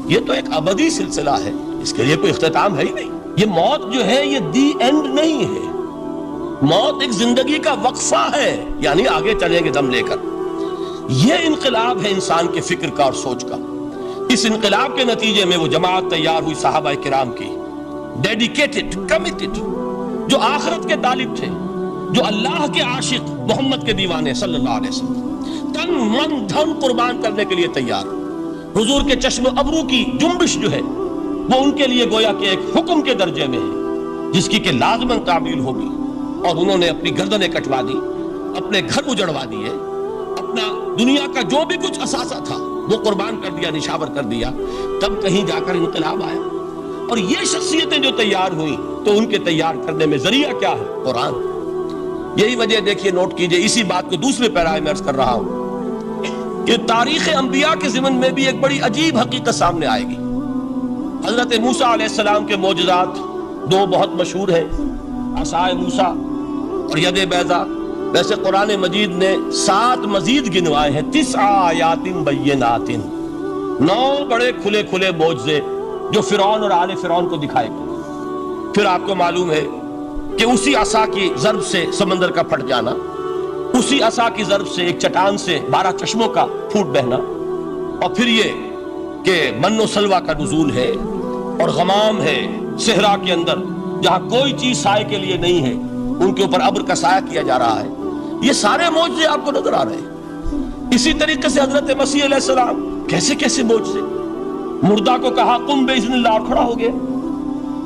یہ تو ایک ابدی سلسلہ ہے، اس کے لیے کوئی اختتام ہے ہی نہیں۔ یہ موت جو ہے یہ دی اینڈ نہیں ہے، موت ایک زندگی کا وقفہ ہے، یعنی آگے چلیں گے دم لے کر۔ یہ انقلاب ہے انسان کے فکر کا اور سوچ کا۔ اس انقلاب کے نتیجے میں وہ جماعت تیار ہوئی صحابہ کرام کی، ڈیڈیکیٹڈ، کمیٹڈ، جو آخرت کے طالب تھے، جو اللہ کے عاشق، محمد کے دیوانے صلی اللہ علیہ وسلم، تن من دھن قربان کرنے کے لیے تیار۔ حضور کے چشم ابرو کی جنبش جو ہے وہ ان کے لیے گویا کہ ایک حکم کے درجے میں ہے، جس کی کہ لازماً تعمیل ہوگی، اور انہوں نے اپنی گردنیں کٹوا دی، اپنے گھر اجڑوا دیے، اپنا دنیا کا جو بھی کچھ اثاثہ تھا وہ قربان کر دیا، نشاور کر دیا، تب کہیں جا کر انقلاب آیا۔ اور یہ شخصیتیں جو تیار ہوئیں تو ان کے تیار کرنے میں ذریعہ کیا ہے؟ قرآن۔ یہی وجہ دیکھیے، نوٹ کیجئے، اسی بات کو دوسرے پیرائے میں عرض کر رہا ہوں کہ تاریخ انبیاء کے ضمن میں بھی ایک بڑی عجیب حقیقت سامنے آئے گی۔ حضرت موسیٰ علیہ السلام کے معجزات دو بہت مشہور ہیں، عصائے موسیٰ اور ید بیضاء۔ ویسے قرآن مجید نے 7 مزید گنوائے ہیں، 9 آیات بینات، 9 بڑے کھلے کھلے معجزے جو فرعون اور آل فرعون کو دکھائے گئے۔ پھر آپ کو معلوم ہے کہ اسی عصا کی ضرب سے سمندر کا پھٹ جانا، اسی عصا کی ضرب سے ایک چٹان سے 12 چشموں کا پھوٹ بہنا، اور پھر یہ کہ من و سلوہ کا نزول ہے اور غمام ہے صحرا کے اندر، جہاں کوئی چیز سائے کے لیے نہیں ہے، ان کے اوپر ابر کا سایہ کیا جا رہا ہے۔ یہ سارے معجزے آپ کو نظر آ رہے ہیں۔ اسی طریقے سے حضرت مسیح علیہ السلام، کیسے کیسے معجزے، مردہ کو کہا قم باذن اللہ اور کھڑا ہو گیا،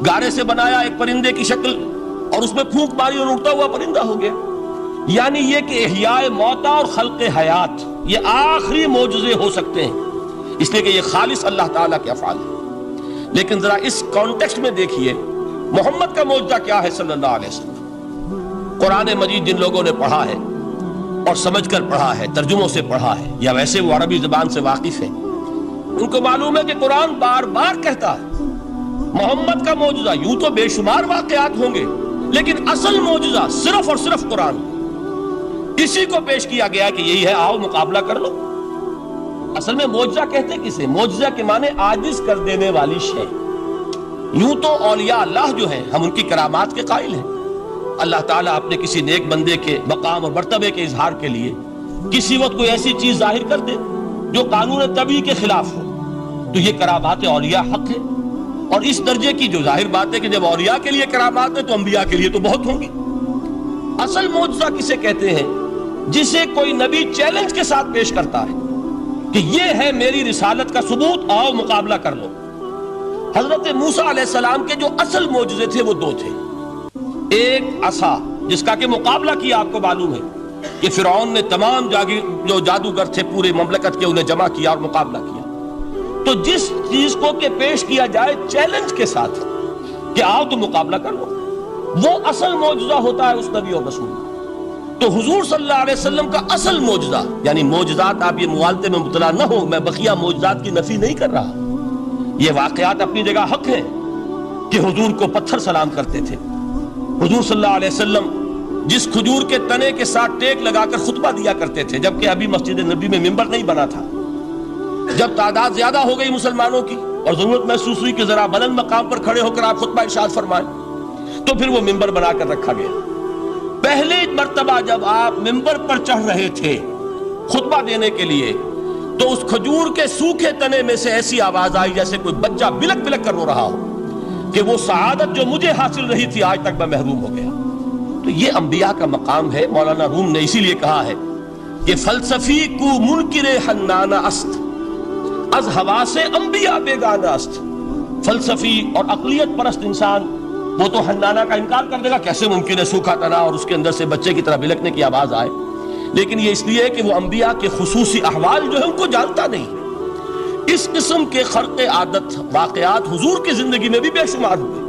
گارے سے بنایا ایک پرندے کی شکل اور اس میں پھونک ماری اور اڑتا ہوا پرندہ ہو گیا۔ یعنی یہ کہ احیاء موتا اور خلق حیات یہ آخری معجزے ہو سکتے ہیں، اس لیے کہ یہ خالص اللہ تعالیٰ کے افعال ہیں۔ لیکن ذرا اس کانٹیکسٹ میں دیکھیے محمد کا معجزہ کیا ہے صلی اللہ علیہ وسلم۔ قرآن مجید جن لوگوں نے پڑھا ہے اور سمجھ کر پڑھا ہے، ترجموں سے پڑھا ہے، یا ویسے وہ عربی زبان سے واقف ہیں، ان کو معلوم ہے کہ قرآن بار بار کہتا ہے محمد کا معجزہ، یوں تو بے شمار واقعات ہوں گے لیکن اصل معجزہ صرف اور صرف قرآن، اسی کو پیش کیا گیا کہ یہی ہے، آؤ مقابلہ کر لو۔ اصل میں معجزہ کہتے کسے؟ معجزہ کے معنی عاجز کر دینے والی شے۔ یوں تو اولیاء اللہ جو ہیں ہم ان کی کرامات کے قائل ہیں، اللہ تعالیٰ اپنے کسی نیک بندے کے مقام اور مرتبے کے اظہار کے لیے کسی وقت کوئی ایسی چیز ظاہر کر دے جو قانون طبیعی کے خلاف ہو، تو یہ کرامات اولیاء حق ہے۔ اور اس درجے کی جو ظاہر بات ہے کہ جب اولیاء کے لیے کرامات ہے تو انبیاء کے لیے تو بہت ہوں گی۔ اصل معجزہ کسے کہتے ہیں؟ جسے کوئی نبی چیلنج کے ساتھ پیش کرتا ہے کہ یہ ہے میری رسالت کا ثبوت، آؤ مقابلہ کر لو۔ حضرت موسیٰ علیہ السلام کے جو اصل معجزے تھے وہ 2 تھے، ایک عصا جس کا کہ مقابلہ کیا، آپ کو معلوم ہے کہ فرعون نے تمام جو جادوگر تھے پورے مملکت کے انہیں جمع کیا اور مقابلہ کیا۔ تو جس چیز کو کہ پیش کیا جائے چیلنج کے ساتھ کہ آؤ تو مقابلہ کر لو، وہ اصل معجزہ ہوتا ہے اس نبی اور رسول۔ تو حضور صلی اللہ علیہ وسلم کا اصل معجزہ، یعنی معجزات، آپ یہ موالتے میں مبتلا نہ ہو، میں بقیہ معجزات کی نفی نہیں کر رہا، یہ واقعات اپنی جگہ حق ہیں کہ حضور کو پتھر سلام کرتے تھے۔ حضور صلی اللہ علیہ وسلم جس کھجور کے تنے کے ساتھ ٹیک لگا کر خطبہ دیا کرتے تھے، جبکہ ابھی مسجد نبی میں ممبر نہیں بنا تھا، جب تعداد زیادہ ہو گئی مسلمانوں کی اور ضرورت محسوس ہوئی کہ ذرا بلند مقام پر کھڑے ہو کر آپ خطبہ ارشاد فرمائیں، تو پھر وہ ممبر بنا کر رکھا گیا۔ پہلے مرتبہ جب آپ ممبر پر چڑھ رہے تھے خطبہ دینے کے لیے، تو اس کھجور کے سوکھے تنے میں سے ایسی آواز آئی جیسے کوئی بچہ بلک بلک کر رو رہا ہو کہ وہ سعادت جو مجھے حاصل رہی تھی آج تک میں محروم ہو گیا۔ تو یہ انبیاء کا مقام ہے۔ مولانا روم نے اسی لیے کہا ہے کہ فلسفی کو منکر حنانہ است، از حواس انبیاء بیگانہ است۔ فلسفی اور عقلیت پرست انسان وہ تو حنانہ کا انکار کر دے گا، کیسے ممکن ہے سوکھا تنا اور اس کے اندر سے بچے کی طرح بلکنے کی آواز آئے، لیکن یہ اس لیے کہ وہ انبیاء کے خصوصی احوال جو ہے ان کو جانتا نہیں۔ اس قسم کے خرق عادت واقعات حضور کی زندگی میں بھی بے شمار ہوئے،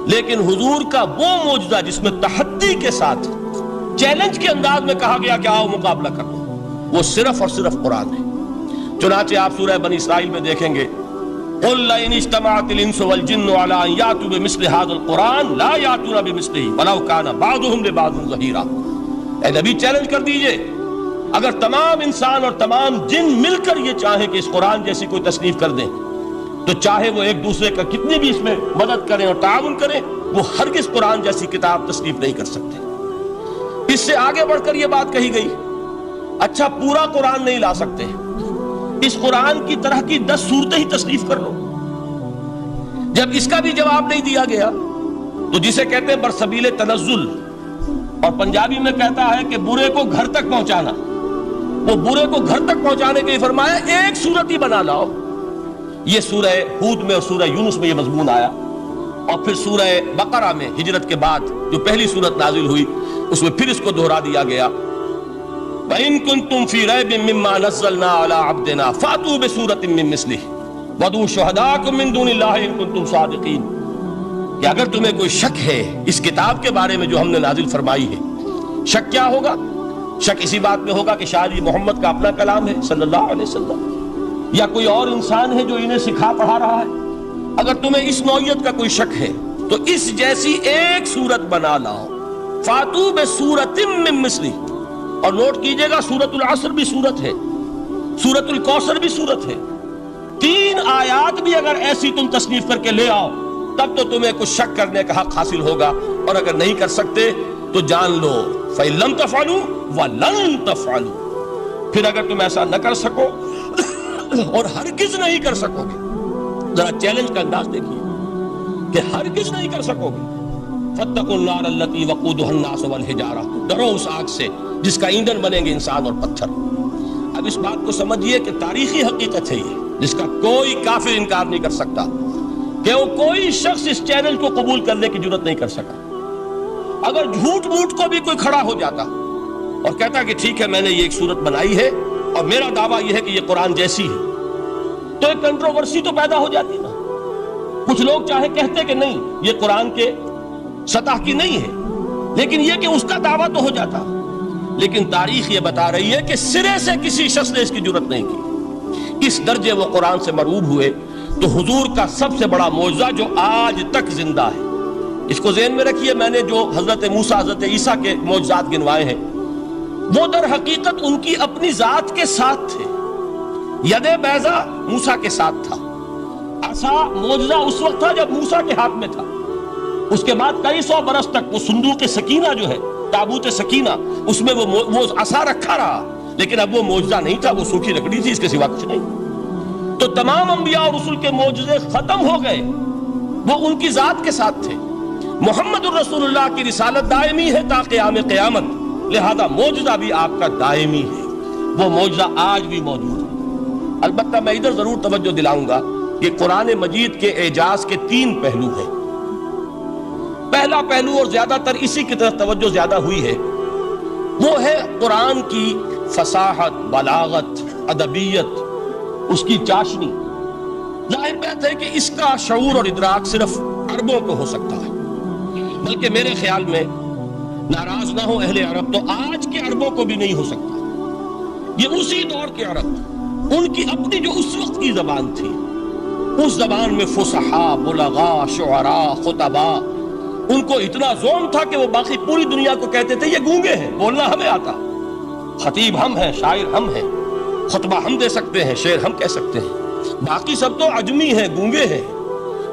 لیکن حضور کا وہ معجزہ جس میں تحدی کے ساتھ چیلنج کے انداز میں کہا گیا کہ آؤ مقابلہ کر لو، وہ صرف اور صرف قرآن ہے۔ چنانچہ آپ سورہ بنی اسرائیل میں دیکھیں گے قُلْ لَئِنِ اجْتَمَعَتِ الْإِنسُ وَالْجِنُّ عَلَىٰ أَن يَأْتُوا بِمِثْلِ هَٰذَا الْقُرْآنِ لَا يَأْتُونَ بِمِثْلِهِ وَلَوْ كَانَ بَعْضُهُمْ لِبَعْضٍ ظَهِيرًا۔ اے نبی چیلنج کر دیجئے، اگر تمام انسان اور تمام جن مل کر یہ چاہیں کہ اس قرآن جیسی کوئی تصنیف کر دیں تو چاہے وہ ایک دوسرے کا کتنی بھی اس میں مدد کریں اور تعاون کریں، وہ ہرگز قرآن جیسی کتاب تصنیف نہیں کر سکتے۔ اس سے آگے بڑھ کر یہ بات کہی گئی، اچھا پورا قرآن نہیں لا سکتے، اس قرآن کی طرح کی 10 صورتیں ہی تصنیف کر لو۔ جب اس کا بھی جواب نہیں دیا گیا تو جسے کہتے ہیں برسبیل تنزل، اور پنجابی میں کہتا ہے کہ برے کو گھر تک پہنچانا، وہ برے کو گھر تک پہنچانے کے لیے فرمایا ایک صورت ہی بنا لاؤ۔ یہ سورہ ہود میں اور سورہ یونس میں یہ مضمون آیا، اور پھر سورہ بقرہ میں ہجرت کے بعد جو پہلی سورت نازل ہوئی اس میں پھر اس کو دہرا دیا گیا، وَإِن كُنتُمْ فِي رَيْبٍ مِّمَّا نَزَّلْنَا عَلَىٰ عَبْدِنَا فَأْتُوا بِسُورَةٍ مِّن مِّثْلِهِ وَادْعُوا شُهَدَاءَكُم مِّن دُونِ اللَّهِ إِن كُنتُمْ صَادِقِينَ کہ اگر تمہیں کوئی شک ہے اس کتاب کے بارے میں جو ہم نے نازل فرمائی ہے، شک کیا ہوگا؟ شک اسی بات میں ہوگا کہ شاید یہ محمد کا اپنا کلام ہے صلی اللہ علیہ وسلم، یا کوئی اور انسان ہے جو انہیں سکھا پڑھا رہا ہے۔ اگر تمہیں اس نوعیت کا کوئی شک ہے تو اس جیسی ایک صورت بنا لاؤ، فاتو بسورۃ من مثلہ، اور نوٹ کیجئے گا سورۃ العصر بھی صورت ہے، سورۃ الکوثر بھی صورت ہے، 3 آیات بھی اگر ایسی تم تصنیف کر کے لے آؤ تب تو تمہیں کچھ شک کرنے کا حق حاصل ہوگا، اور اگر نہیں کر سکتے تو جان لو فَإِن لَمْ تَفْعَلُوا وَلَن تَفْعَلُوا، پھر اگر تم ایسا نہ کر سکو اور ہرگز نہیں کر سکو گے، ذرا چیلنج کا انداز دیکھیے کہ ہرگز نہیں کر سکو گے، فَاتَّقُوا النَّارَ الَّتِي وَقُودُهَا النَّاسُ وَالْحِجَارَةُ، ڈرو اس آگ سے جس کا ایندھن بنیں گے انسان اور پتھر۔ اب اس بات کو سمجھیے کہ تاریخی حقیقت ہے یہ، جس کا کوئی کافر انکار نہیں کر سکتا، کہ وہ کوئی شخص اس چیلنج کو قبول کرنے کی جرات نہیں کر سکا۔ اگر جھوٹ موٹ کو بھی کوئی کھڑا ہو جاتا اور کہتا کہ ٹھیک ہے میں نے یہ ایک صورت بنائی ہے اور میرا دعویٰ یہ ہے کہ یہ قرآن جیسی ہے، تو ایک کنٹروورسی تو پیدا ہو جاتی نا۔ کچھ لوگ چاہے کہتے کہ نہیں یہ قرآن کے سطح کی نہیں ہے، لیکن یہ کہ اس کا دعویٰ تو ہو جاتا۔ لیکن تاریخ یہ بتا رہی ہے کہ سرے سے کسی شخص نے اس کی جرات نہیں کی، اس درجے وہ قرآن سے مرعوب ہوئے۔ تو حضور کا سب سے بڑا معجزہ جو آج تک زندہ ہے، اس کو ذہن میں رکھیے، میں نے جو حضرت موسیٰ حضرت عیسیٰ کے معجزات گنوائے ہیں وہ در حقیقت ان کی اپنی ذات کے ساتھ تھے۔ ید بیضا موسیٰ کے ساتھ تھا، عصا معجزہ اس وقت تھا جب موسیٰ کے ہاتھ میں تھا، اس کے بعد کئی 100 برس تک وہ صندوق سکینہ جو ہے، تابوت سکینہ، اس میں وہ عصا رکھا رہا، لیکن اب وہ معجزہ نہیں تھا، وہ سوکھی لکڑی تھی، اس کے سوا کچھ نہیں۔ تو تمام انبیاء اور رسول کے معجزے ختم ہو گئے، وہ ان کی ذات کے ساتھ تھے۔ محمد الرسول اللہ کی رسالت دائمی ہے تا قیام قیامت، لہذا معجزہ بھی آپ کا دائمی ہے، وہ معجزہ آج بھی موجود ہے۔ البتہ میں ادھر ضرور توجہ دلاؤں گا کہ قرآن مجید کے اعجاز کے 3 پہلو ہیں۔ پہلا پہلو، اور زیادہ تر اسی کی طرف توجہ زیادہ ہوئی ہے، وہ ہے قرآن کی فصاحت، بلاغت، ادبیت، اس کی چاشنی۔ ظاہر بات ہے کہ اس کا شعور اور ادراک صرف عربوں کو ہو سکتا ہے، بلکہ میرے خیال میں ناراض نہ ہو اہل عرب تو آج کے عربوں کو بھی نہیں ہو سکتا۔ یہ اسی دور کے عرب، ان کی اپنی جو اس وقت کی زبان تھی، اس زبان میں فصحاء، بلغاء، شعراء، خطباء، ان کو اتنا ذوق تھا کہ وہ باقی پوری دنیا کو کہتے تھے یہ گونگے ہیں، بولنا ہمیں آتا، خطیب ہم ہیں، شاعر ہم ہیں، خطبہ ہم دے سکتے ہیں، شعر ہم کہہ سکتے ہیں، باقی سب تو عجمی ہیں، گونگے ہیں،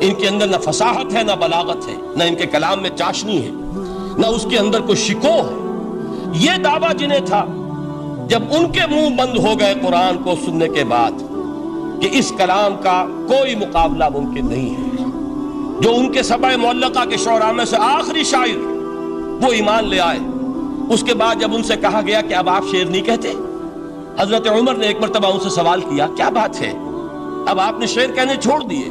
ان کے اندر نہ فصاحت ہے نہ بلاغت ہے، نہ ان کے کلام میں چاشنی ہے، نہ اس کے اندر کوئی شکو ہے۔ یہ دعویٰ جنہیں تھا، جب ان کے منہ بند ہو گئے قرآن کو سننے کے بعد کہ اس کلام کا کوئی مقابلہ ممکن نہیں ہے، جو ان کے سبع معلقہ کے شعراء میں سے آخری شاعر وہ ایمان لے آئے، اس کے بعد جب ان سے کہا گیا کہ اب آپ شعر نہیں کہتے، حضرت عمر نے ایک مرتبہ ان سے سوال کیا کیا بات ہے، اب آپ نے شعر کہنے چھوڑ دیے؟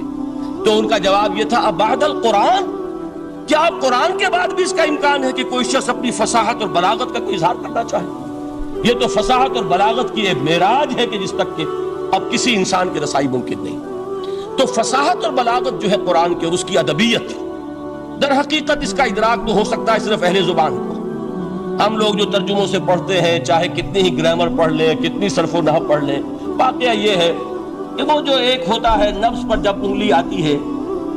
تو ان کا جواب یہ تھا اب بعد القرآن، کیا اب قرآن کے بعد بھی اس کا امکان ہے کہ کوئی شخص اپنی فصاحت اور بلاغت کا کوئی اظہار کرنا چاہے؟ یہ تو فصاحت اور بلاغت کی ایک معراج ہے کہ جس تک کہ اب کسی انسان کی رسائی ممکن نہیں۔ تو فصاحت اور بلاغت جو ہے قرآن کے اور اس کی ادبیت، در حقیقت اس کا ادراک تو ہو سکتا ہے صرف اہل زبان کو۔ ہم لوگ جو ترجموں سے پڑھتے ہیں، چاہے کتنی ہی گرامر پڑھ لیں، کتنی صرف و نحو پڑھ لیں، واقعہ یہ ہے کہ وہ جو ایک ہوتا ہے نفس پر جب انگلی آتی ہے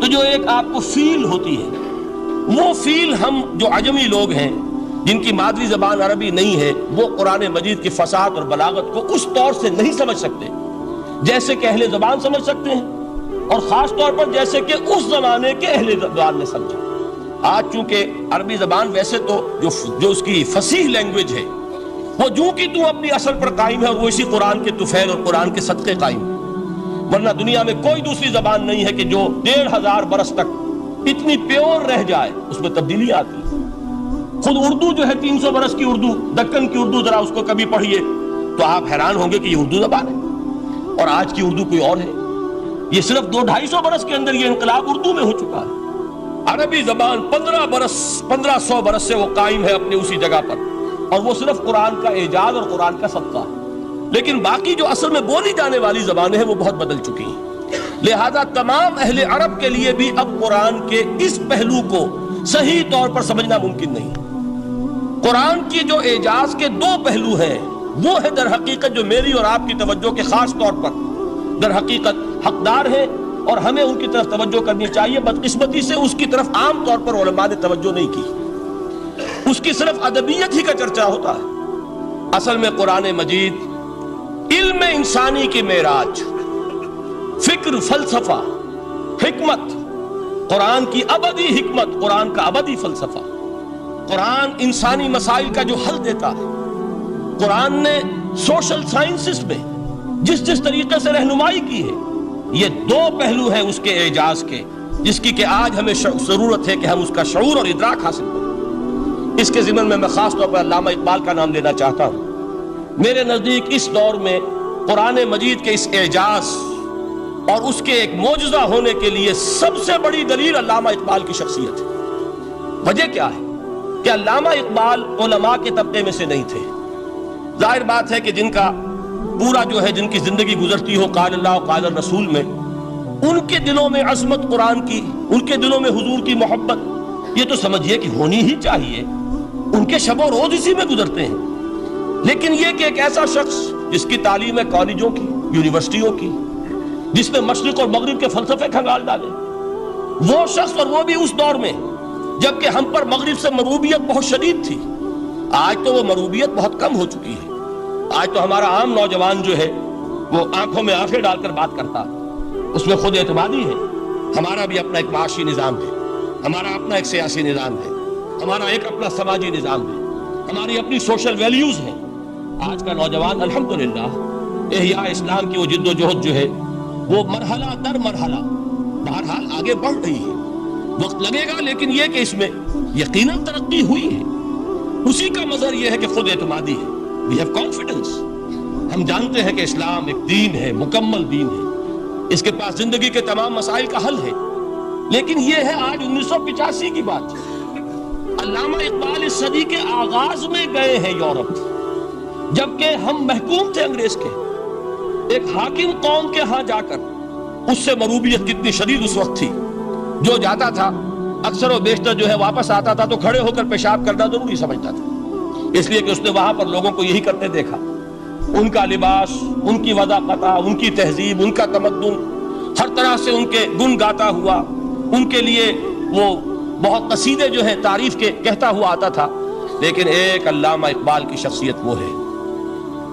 تو جو ایک آپ کو فیل ہوتی ہے، وہ فیل ہم جو عجمی لوگ ہیں جن کی مادری زبان عربی نہیں ہے، وہ قرآن مجید کی فصاحت اور بلاغت کو اس طور سے نہیں سمجھ سکتے جیسے کہ اہل زبان سمجھ سکتے ہیں۔ اور خاص طور پر جیسے کہ اس زمانے کے اہل زبان نے سمجھا۔ آج چونکہ عربی زبان ویسے تو جو اس کی فصیح لینگویج ہے وہ جو کہ تو اپنی اصل پر قائم ہے اور وہ اسی قرآن کے طفیل اور قرآن کے صدقے قائم ہے، ورنہ دنیا میں کوئی دوسری زبان نہیں ہے کہ جو 1500 برس تک اتنی پیور رہ جائے، اس میں تبدیلی آتی ہے۔ خود اردو جو ہے 300 برس کی اردو، دکن کی اردو، ذرا اس کو کبھی پڑھیے تو آپ حیران ہوں گے کہ یہ اردو زبان ہے اور آج کی اردو کوئی اور ہے۔ یہ صرف 200-250 برس کے اندر یہ انقلاب اردو میں ہو چکا ہے۔ عربی زبان 1500 برس سے وہ قائم ہے اپنی اسی جگہ پر، اور وہ صرف قرآن کا اعجاز اور قرآن کا صدقہ ہے۔ لیکن باقی جو اصل میں بولی جانے والی زبانیں ہیں وہ بہت بدل چکی ہیں، لہذا تمام اہل عرب کے لیے بھی اب قرآن کے اس پہلو کو صحیح طور پر سمجھنا ممکن نہیں۔ قرآن کی جو اعجاز کے 2 پہلو ہیں وہ ہے در حقیقت جو میری اور آپ کی توجہ کے خاص طور پر در حقیقت حقدار ہے، اور ہمیں ان کی طرف توجہ کرنی چاہیے۔ بدقسمتی سے اس کی طرف عام طور پر علماء نے توجہ نہیں کی، اس کی صرف ادبیت ہی کا چرچا ہوتا ہے۔ اصل میں قرآن مجید علم انسانی کی معراج، فکر، فلسفہ، حکمت، قرآن کی ابدی حکمت، قرآن کا ابدی فلسفہ، قرآن انسانی مسائل کا جو حل دیتا ہے، قرآن نے سوشل سائنسز میں جس طریقے سے رہنمائی کی ہے، یہ 2 پہلو ہیں اس کے اعجاز کے، جس کی کہ آج ہمیں ضرورت ہے کہ ہم اس کا شعور اور ادراک حاصل کریں۔ اس کے ضمن میں خاص طور پر علامہ اقبال کا نام لینا چاہتا ہوں۔ میرے نزدیک اس دور میں قرآن مجید کے اس اعجاز اور اس کے ایک معجزہ ہونے کے لیے سب سے بڑی دلیل علامہ اقبال کی شخصیت ہے۔ وجہ کیا ہے کہ علامہ اقبال علماء کے طبقے میں سے نہیں تھے۔ ظاہر بات ہے کہ جن کا پورا جو ہے جن کی زندگی گزرتی ہو قال اللہ قال الرسول میں، ان کے دلوں میں عظمت قرآن کی، ان کے دلوں میں حضور کی محبت، یہ تو سمجھیے کہ ہونی ہی چاہیے، ان کے شب و روز اسی میں گزرتے ہیں۔ لیکن یہ کہ ایک ایسا شخص جس کی تعلیم ہے کالجوں کی، یونیورسٹیوں کی، جس نے مشرق اور مغرب کے فلسفے کھنگال ڈالے، وہ شخص، اور وہ بھی اس دور میں جبکہ ہم پر مغرب سے مروبیت بہت شدید تھی۔ آج تو وہ مروبیت بہت کم ہو چکی ہے۔ آج تو ہمارا عام نوجوان جو ہے وہ آنکھوں میں آنکھیں ڈال کر بات کرتا ہے، اس میں خود اعتمادی ہے۔ ہمارا بھی اپنا ایک معاشی نظام ہے، ہمارا اپنا ایک سیاسی نظام ہے، ہمارا ایک اپنا سماجی نظام ہے، ہماری اپنی سوشل ویلیوز ہیں۔ آج کا نوجوان الحمدللہ احیاء اسلام کی وہ جد و جہد جو ہے وہ مرحلہ در مرحلہ بہرحال آگے بڑھ رہی ہے۔ وقت لگے گا، لیکن یہ کہ اس میں یقیناً ترقی ہوئی ہے۔ اسی کا مظہر یہ ہے کہ خود اعتمادی ہے، we have confidence۔ ہم جانتے ہیں کہ اسلام ایک دین ہے، مکمل دین ہے، اس کے پاس زندگی کے تمام مسائل کا حل ہے۔ لیکن یہ ہے آج 1985 کی بات۔ علامہ اقبال اس صدی کے آغاز میں گئے ہیں یورپ، جبکہ ہم محکوم تھے انگریز کے، ایک حاکم قوم کے ہاں جا کر۔ اس سے مروبیت کتنی شدید اس وقت تھی، جو جاتا تھا اکثر و بیشتر جو ہے واپس آتا تھا تو کھڑے ہو کر پیشاب کرنا ضروری سمجھتا تھا، اس لیے کہ اس نے وہاں پر لوگوں کو یہی کرتے دیکھا۔ ان کا لباس، ان کی وضاقتہ، ان کی تہذیب، ان کا تمدن، ہر طرح سے ان کے گن گاتا ہوا، ان کے لیے وہ بہت قصیدے جو ہے تعریف کے کہتا ہوا آتا تھا۔ لیکن ایک علامہ اقبال کی شخصیت وہ ہے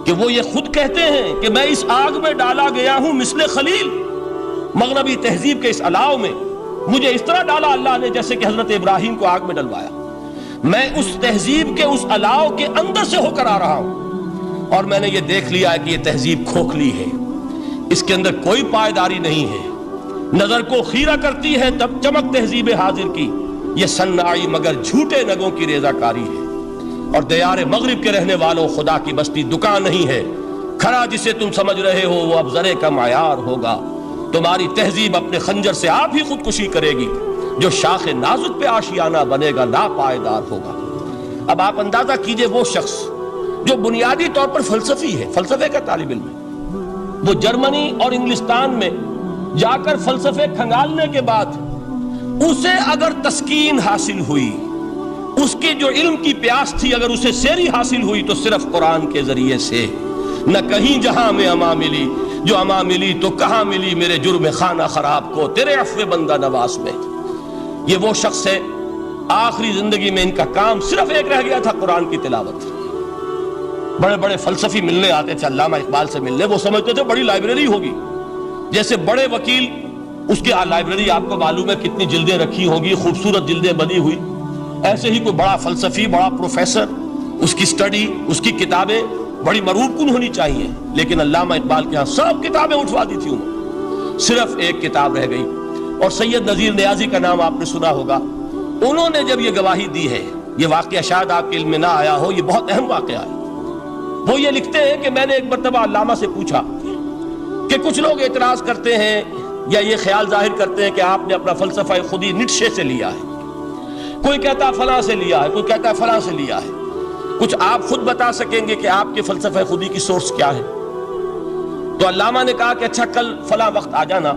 کہ وہ یہ خود کہتے ہیں کہ میں اس آگ میں ڈالا گیا ہوں مثل خلیل، مغربی تہذیب کے اس الاؤ میں مجھے اس طرح ڈالا اللہ نے جیسے کہ حضرت ابراہیم کو آگ میں ڈلوایا۔ میں اس تہذیب کے اس الاؤ کے اندر سے ہو کر آ رہا ہوں، اور میں نے یہ دیکھ لیا ہے کہ یہ تہذیب کھوکھلی ہے، اس کے اندر کوئی پائیداری نہیں ہے، نظر کو خیرہ کرتی ہے تب چمک تہذیب حاضر کی، یہ صناعی مگر جھوٹے نگوں کی ریزہ کاری ہے۔ اور دیار مغرب کے رہنے والوں، خدا کی بستی دکان نہیں ہے، کھڑا جسے تم سمجھ رہے ہو وہ اب زرے کا معیار ہوگا۔ تمہاری تہذیب اپنے خنجر سے آپ ہی خودکشی کرے گی، جو شاخ نازک پہ آشیانہ بنے گا لا پائیدار ہوگا۔ اب آپ اندازہ کیجئے وہ شخص جو بنیادی طور پر فلسفی ہے، فلسفے کا طالب علم ہے، وہ جرمنی اور انگلستان میں جا کر فلسفے کھنگالنے کے بعد اسے اگر تسکین حاصل ہوئی، اس کی جو علم کی پیاس تھی اگر اسے سیری حاصل ہوئی تو صرف قرآن کے ذریعے سے۔ نہ کہیں جہاں میں اما ملی، جو اما ملی تو کہاں ملی میرے جرم خانہ خراب کو تیرے عفو بندہ نواز میں۔ یہ وہ شخص ہے، آخری زندگی میں ان کا کام صرف ایک رہ گیا تھا، قرآن کی تلاوت۔ بڑے بڑے فلسفی ملنے آتے تھے علامہ اقبال سے ملنے، وہ سمجھتے تھے بڑی لائبریری ہوگی، جیسے بڑے وکیل اس کی لائبریری آپ کو معلوم ہے کتنی جلدیں رکھی ہوگی، خوبصورت جلدیں بنی ہوئی. ایسے ہی کوئی بڑا فلسفی، بڑا پروفیسر، اس کی سٹڈی، اس کی کتابیں بڑی مروب کن ہونی چاہیے. لیکن علامہ اقبال کے ہاں سب کتابیں اٹھوا دی تھی انہوں، صرف ایک کتاب رہ گئی. اور سید نذیر نیازی کا نام آپ نے سنا ہوگا. انہوں نے جب یہ گواہی دی ہے، یہ واقعہ شاید آپ کے علم میں نہ آیا ہو، یہ بہت اہم واقعہ ہے. وہ یہ لکھتے ہیں کہ میں نے ایک مرتبہ علامہ سے پوچھا کہ کچھ لوگ اعتراض کرتے ہیں یا یہ خیال ظاہر کرتے ہیں کہ آپ نے اپنا فلسفہ خودی نیٹشے سے لیا ہے، کوئی کہتا فلاں سے لیا ہے، کوئی کہتا فلاں سے لیا ہے، کچھ آپ خود بتا سکیں گے کہ آپ کے فلسفہ خودی کی سورس کیا ہے؟ تو علامہ نے کہا کہ اچھا کل فلاں وقت آ جانا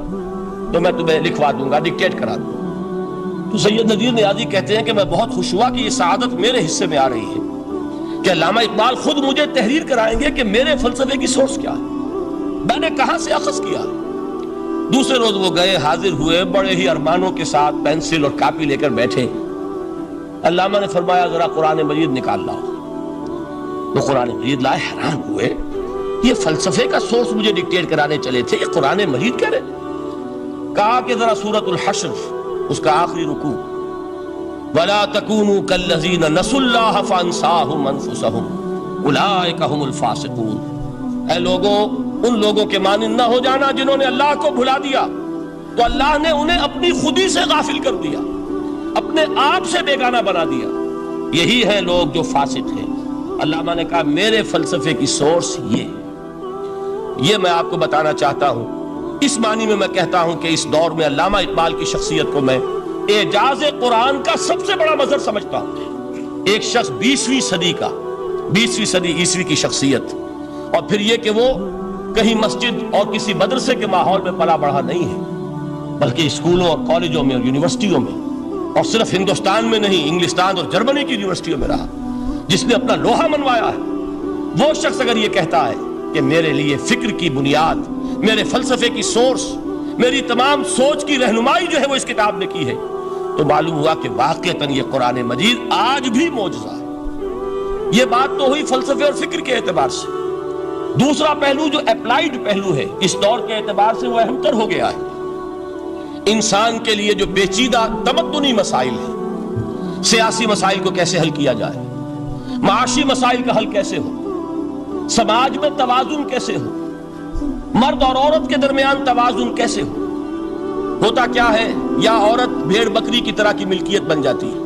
تو میں تمہیں لکھوا دوں گا، ڈکٹیٹ کرا دوں گا. تو سید نذیر نیازی کہتے ہیں کہ میں بہت خوش ہوا کہ یہ سعادت میرے حصے میں آ رہی ہے کہ علامہ اقبال خود مجھے تحریر کرائیں گے کہ میرے فلسفے کی سورس کیا ہے، میں نے کہاں سے اخذ کیا. دوسرے روز وہ گئے، حاضر ہوئے، بڑے ہی ارمانوں کے ساتھ پینسل اور کاپی لے کر بیٹھے. علامہ نے فرمایا ذرا قرآن مجید نکال لاؤ. وہ قرآن مجید لائے، حیران ہوئے، یہ فلسفے کا سورس مجھے ڈکٹیٹ کرانے چلے تھے، یہ قرآن مجید کہہ رہے. کہا کہ ذرا سورۃ الحشر اس کا آخری رکوع، وَلَا تَكُونُوا كَالَّذِينَ نَسُوا اللَّهَ فَأَنسَاهُمْ أَنفُسَهُمْ أُولَٰئِكَ هُمُ الْفَاسِقُونَ. اے لوگوں، ان لوگوں کے مانند نہ ہو جانا جنہوں نے اللہ کو بھلا دیا تو اللہ نے انہیں اپنی خودی سے غافل کر دیا، اپنے آپ سے بیگانہ بنا دیا، یہی ہیں لوگ جو فاسق ہیں. علامہ نے کہا میرے فلسفے کی سورس یہ میں آپ کو بتانا چاہتا ہوں. اس معنی میں کہتا ہوں کہ اس دور میں علامہ اقبال کی شخصیت کو میں اعجاز قرآن کا سب سے بڑا مظہر سمجھتا ہوں. ایک شخص 20ویں صدی عیسوی کی شخصیت، اور پھر یہ کہ وہ کہیں مسجد اور کسی مدرسے کے ماحول میں پلا بڑھا نہیں ہے، بلکہ اسکولوں اور کالجوں میں اور یونیورسٹیوں میں، اور صرف ہندوستان میں نہیں، انگلستان اور جرمنی کی یونیورسٹیوں میں رہا، جس نے اپنا لوہا منوایا ہے. وہ شخص اگر یہ کہتا ہے کہ میرے لیے فکر کی بنیاد، میرے فلسفے کی سورس، میری تمام سوچ کی رہنمائی جو ہے وہ اس کتاب نے کی ہے، تو معلوم ہوا کہ واقعتاً یہ قرآن مجید آج بھی معجزہ ہے. یہ بات تو ہوئی فلسفے اور فکر کے اعتبار سے. دوسرا پہلو جو اپلائیڈ پہلو ہے اس دور کے اعتبار سے وہ اہم تر ہو گیا ہے. انسان کے لیے جو پیچیدہ تمدنی مسائل ہیں، سیاسی مسائل کو کیسے حل کیا جائے، معاشی مسائل کا حل کیسے ہو، سماج میں توازن کیسے ہو، مرد اور عورت کے درمیان توازن کیسے ہو. ہوتا کیا ہے، یا عورت بھیڑ بکری کی طرح کی ملکیت بن جاتی ہے.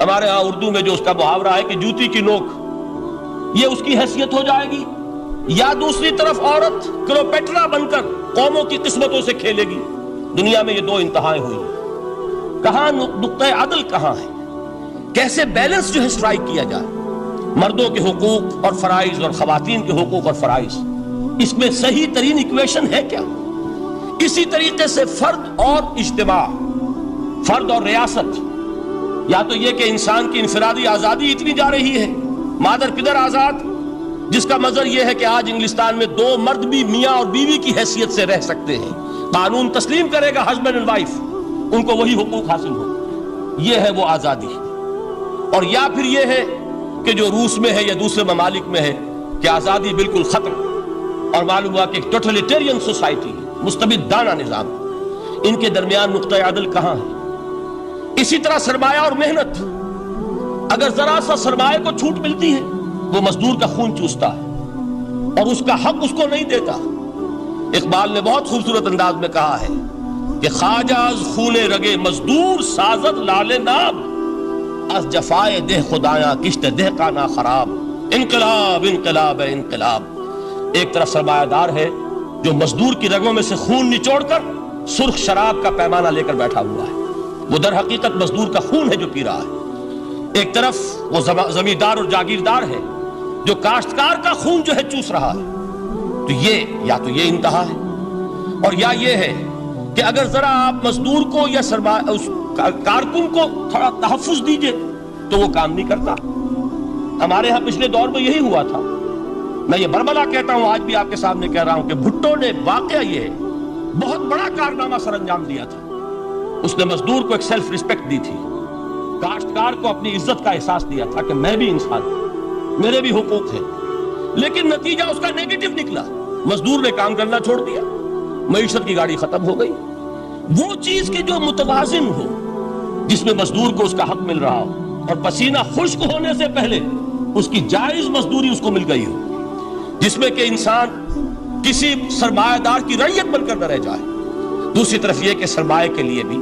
ہمارے ہاں اردو میں جو اس کا محاورہ ہے کہ جوتی کی نوک، یہ اس کی حیثیت ہو جائے گی، یا دوسری طرف عورت کلوپیٹرا بن کر قوموں کی قسمتوں سے کھیلے گی. دنیا میں یہ دو انتہائیں ہوئی. کہاں نقطہ عدل کہاں ہے، کیسے بیلنس جو ہے اسٹرائک کیا جائے، مردوں کے حقوق اور فرائض اور خواتین کے حقوق اور فرائض، اس میں صحیح ترین ایکویشن ہے کیا. اسی طریقے سے فرد اور اجتماع، فرد اور ریاست، یا تو یہ کہ انسان کی انفرادی آزادی اتنی جا رہی ہے، مادر پدر آزاد، جس کا مظہر یہ ہے کہ آج انگلستان میں 2 مرد بھی میاں اور بیوی کی حیثیت سے رہ سکتے ہیں. قانون تسلیم کرے گا ہسبینڈ اینڈ وائف، ان کو وہی حقوق حاصل ہو. یہ ہے وہ آزادی. اور یا پھر یہ ہے کہ جو روس میں ہے یا دوسرے ممالک میں ہے کہ آزادی بالکل ختم، اور معلوم ہوا کہ ٹوٹلیٹیرین سوسائٹی، مستبدانہ نظام. ان کے درمیان نقطہ عدل کہاں ہے؟ اسی طرح سرمایہ اور محنت، اگر ذرا سا سرمایہ کو چھوٹ ملتی ہے وہ مزدور کا خون چوستا ہے اور اس کا حق اس کو نہیں دیتا. اقبال نے بہت خوبصورت انداز میں کہا ہے کہ خواجہ از خون رگے مزدور سازد لال ناب، از جفائے دہ خدایاں کشت دہ کا نا خراب. انقلاب انقلاب انقلاب. ایک طرف سرمایہ دار ہے جو مزدور کی رگوں میں سے خون نچوڑ کر سرخ شراب کا پیمانہ لے کر بیٹھا ہوا ہے، وہ در حقیقت مزدور کا خون ہے جو پی رہا ہے. ایک طرف وہ زمیندار اور جاگیردار ہے جو کاشتکار کا خون جو ہے چوس رہا ہے. تو یہ انتہا ہے. اور یا یہ ہے کہ اگر ذرا آپ مزدور کو یا اس کارکن کو تھوڑا تحفظ دیجئے تو وہ کام نہیں کرتا. ہمارے ہاں پچھلے دور میں یہی ہوا تھا. میں یہ بربلا کہتا ہوں، آج بھی آپ کے سامنے کہہ رہا ہوں کہ بھٹو نے واقعہ یہ بہت بڑا کارنامہ سر انجام دیا تھا. اس نے مزدور کو ایک سیلف ریسپیکٹ دی تھی، کاشتکار کو اپنی عزت کا احساس دیا تھا کہ میں بھی انسان ہوں، میرے بھی حقوق ہیں. لیکن نتیجہ اس کا نیگیٹو نکلا. مزدور نے کام کرنا چھوڑ دیا، معیشت کی گاڑی ختم ہو گئی. وہ چیز کے جو متوازن ہو، جس میں مزدور کو اس کا حق مل رہا ہو اور پسینہ خشک ہونے سے پہلے اس کی جائز مزدوری اس کو مل گئی ہو، جس میں کہ انسان کسی سرمایہ دار کی رعیت بن کر نہ رہ جائے۔ دوسری طرف یہ کہ سرمایہ کے لیے بھی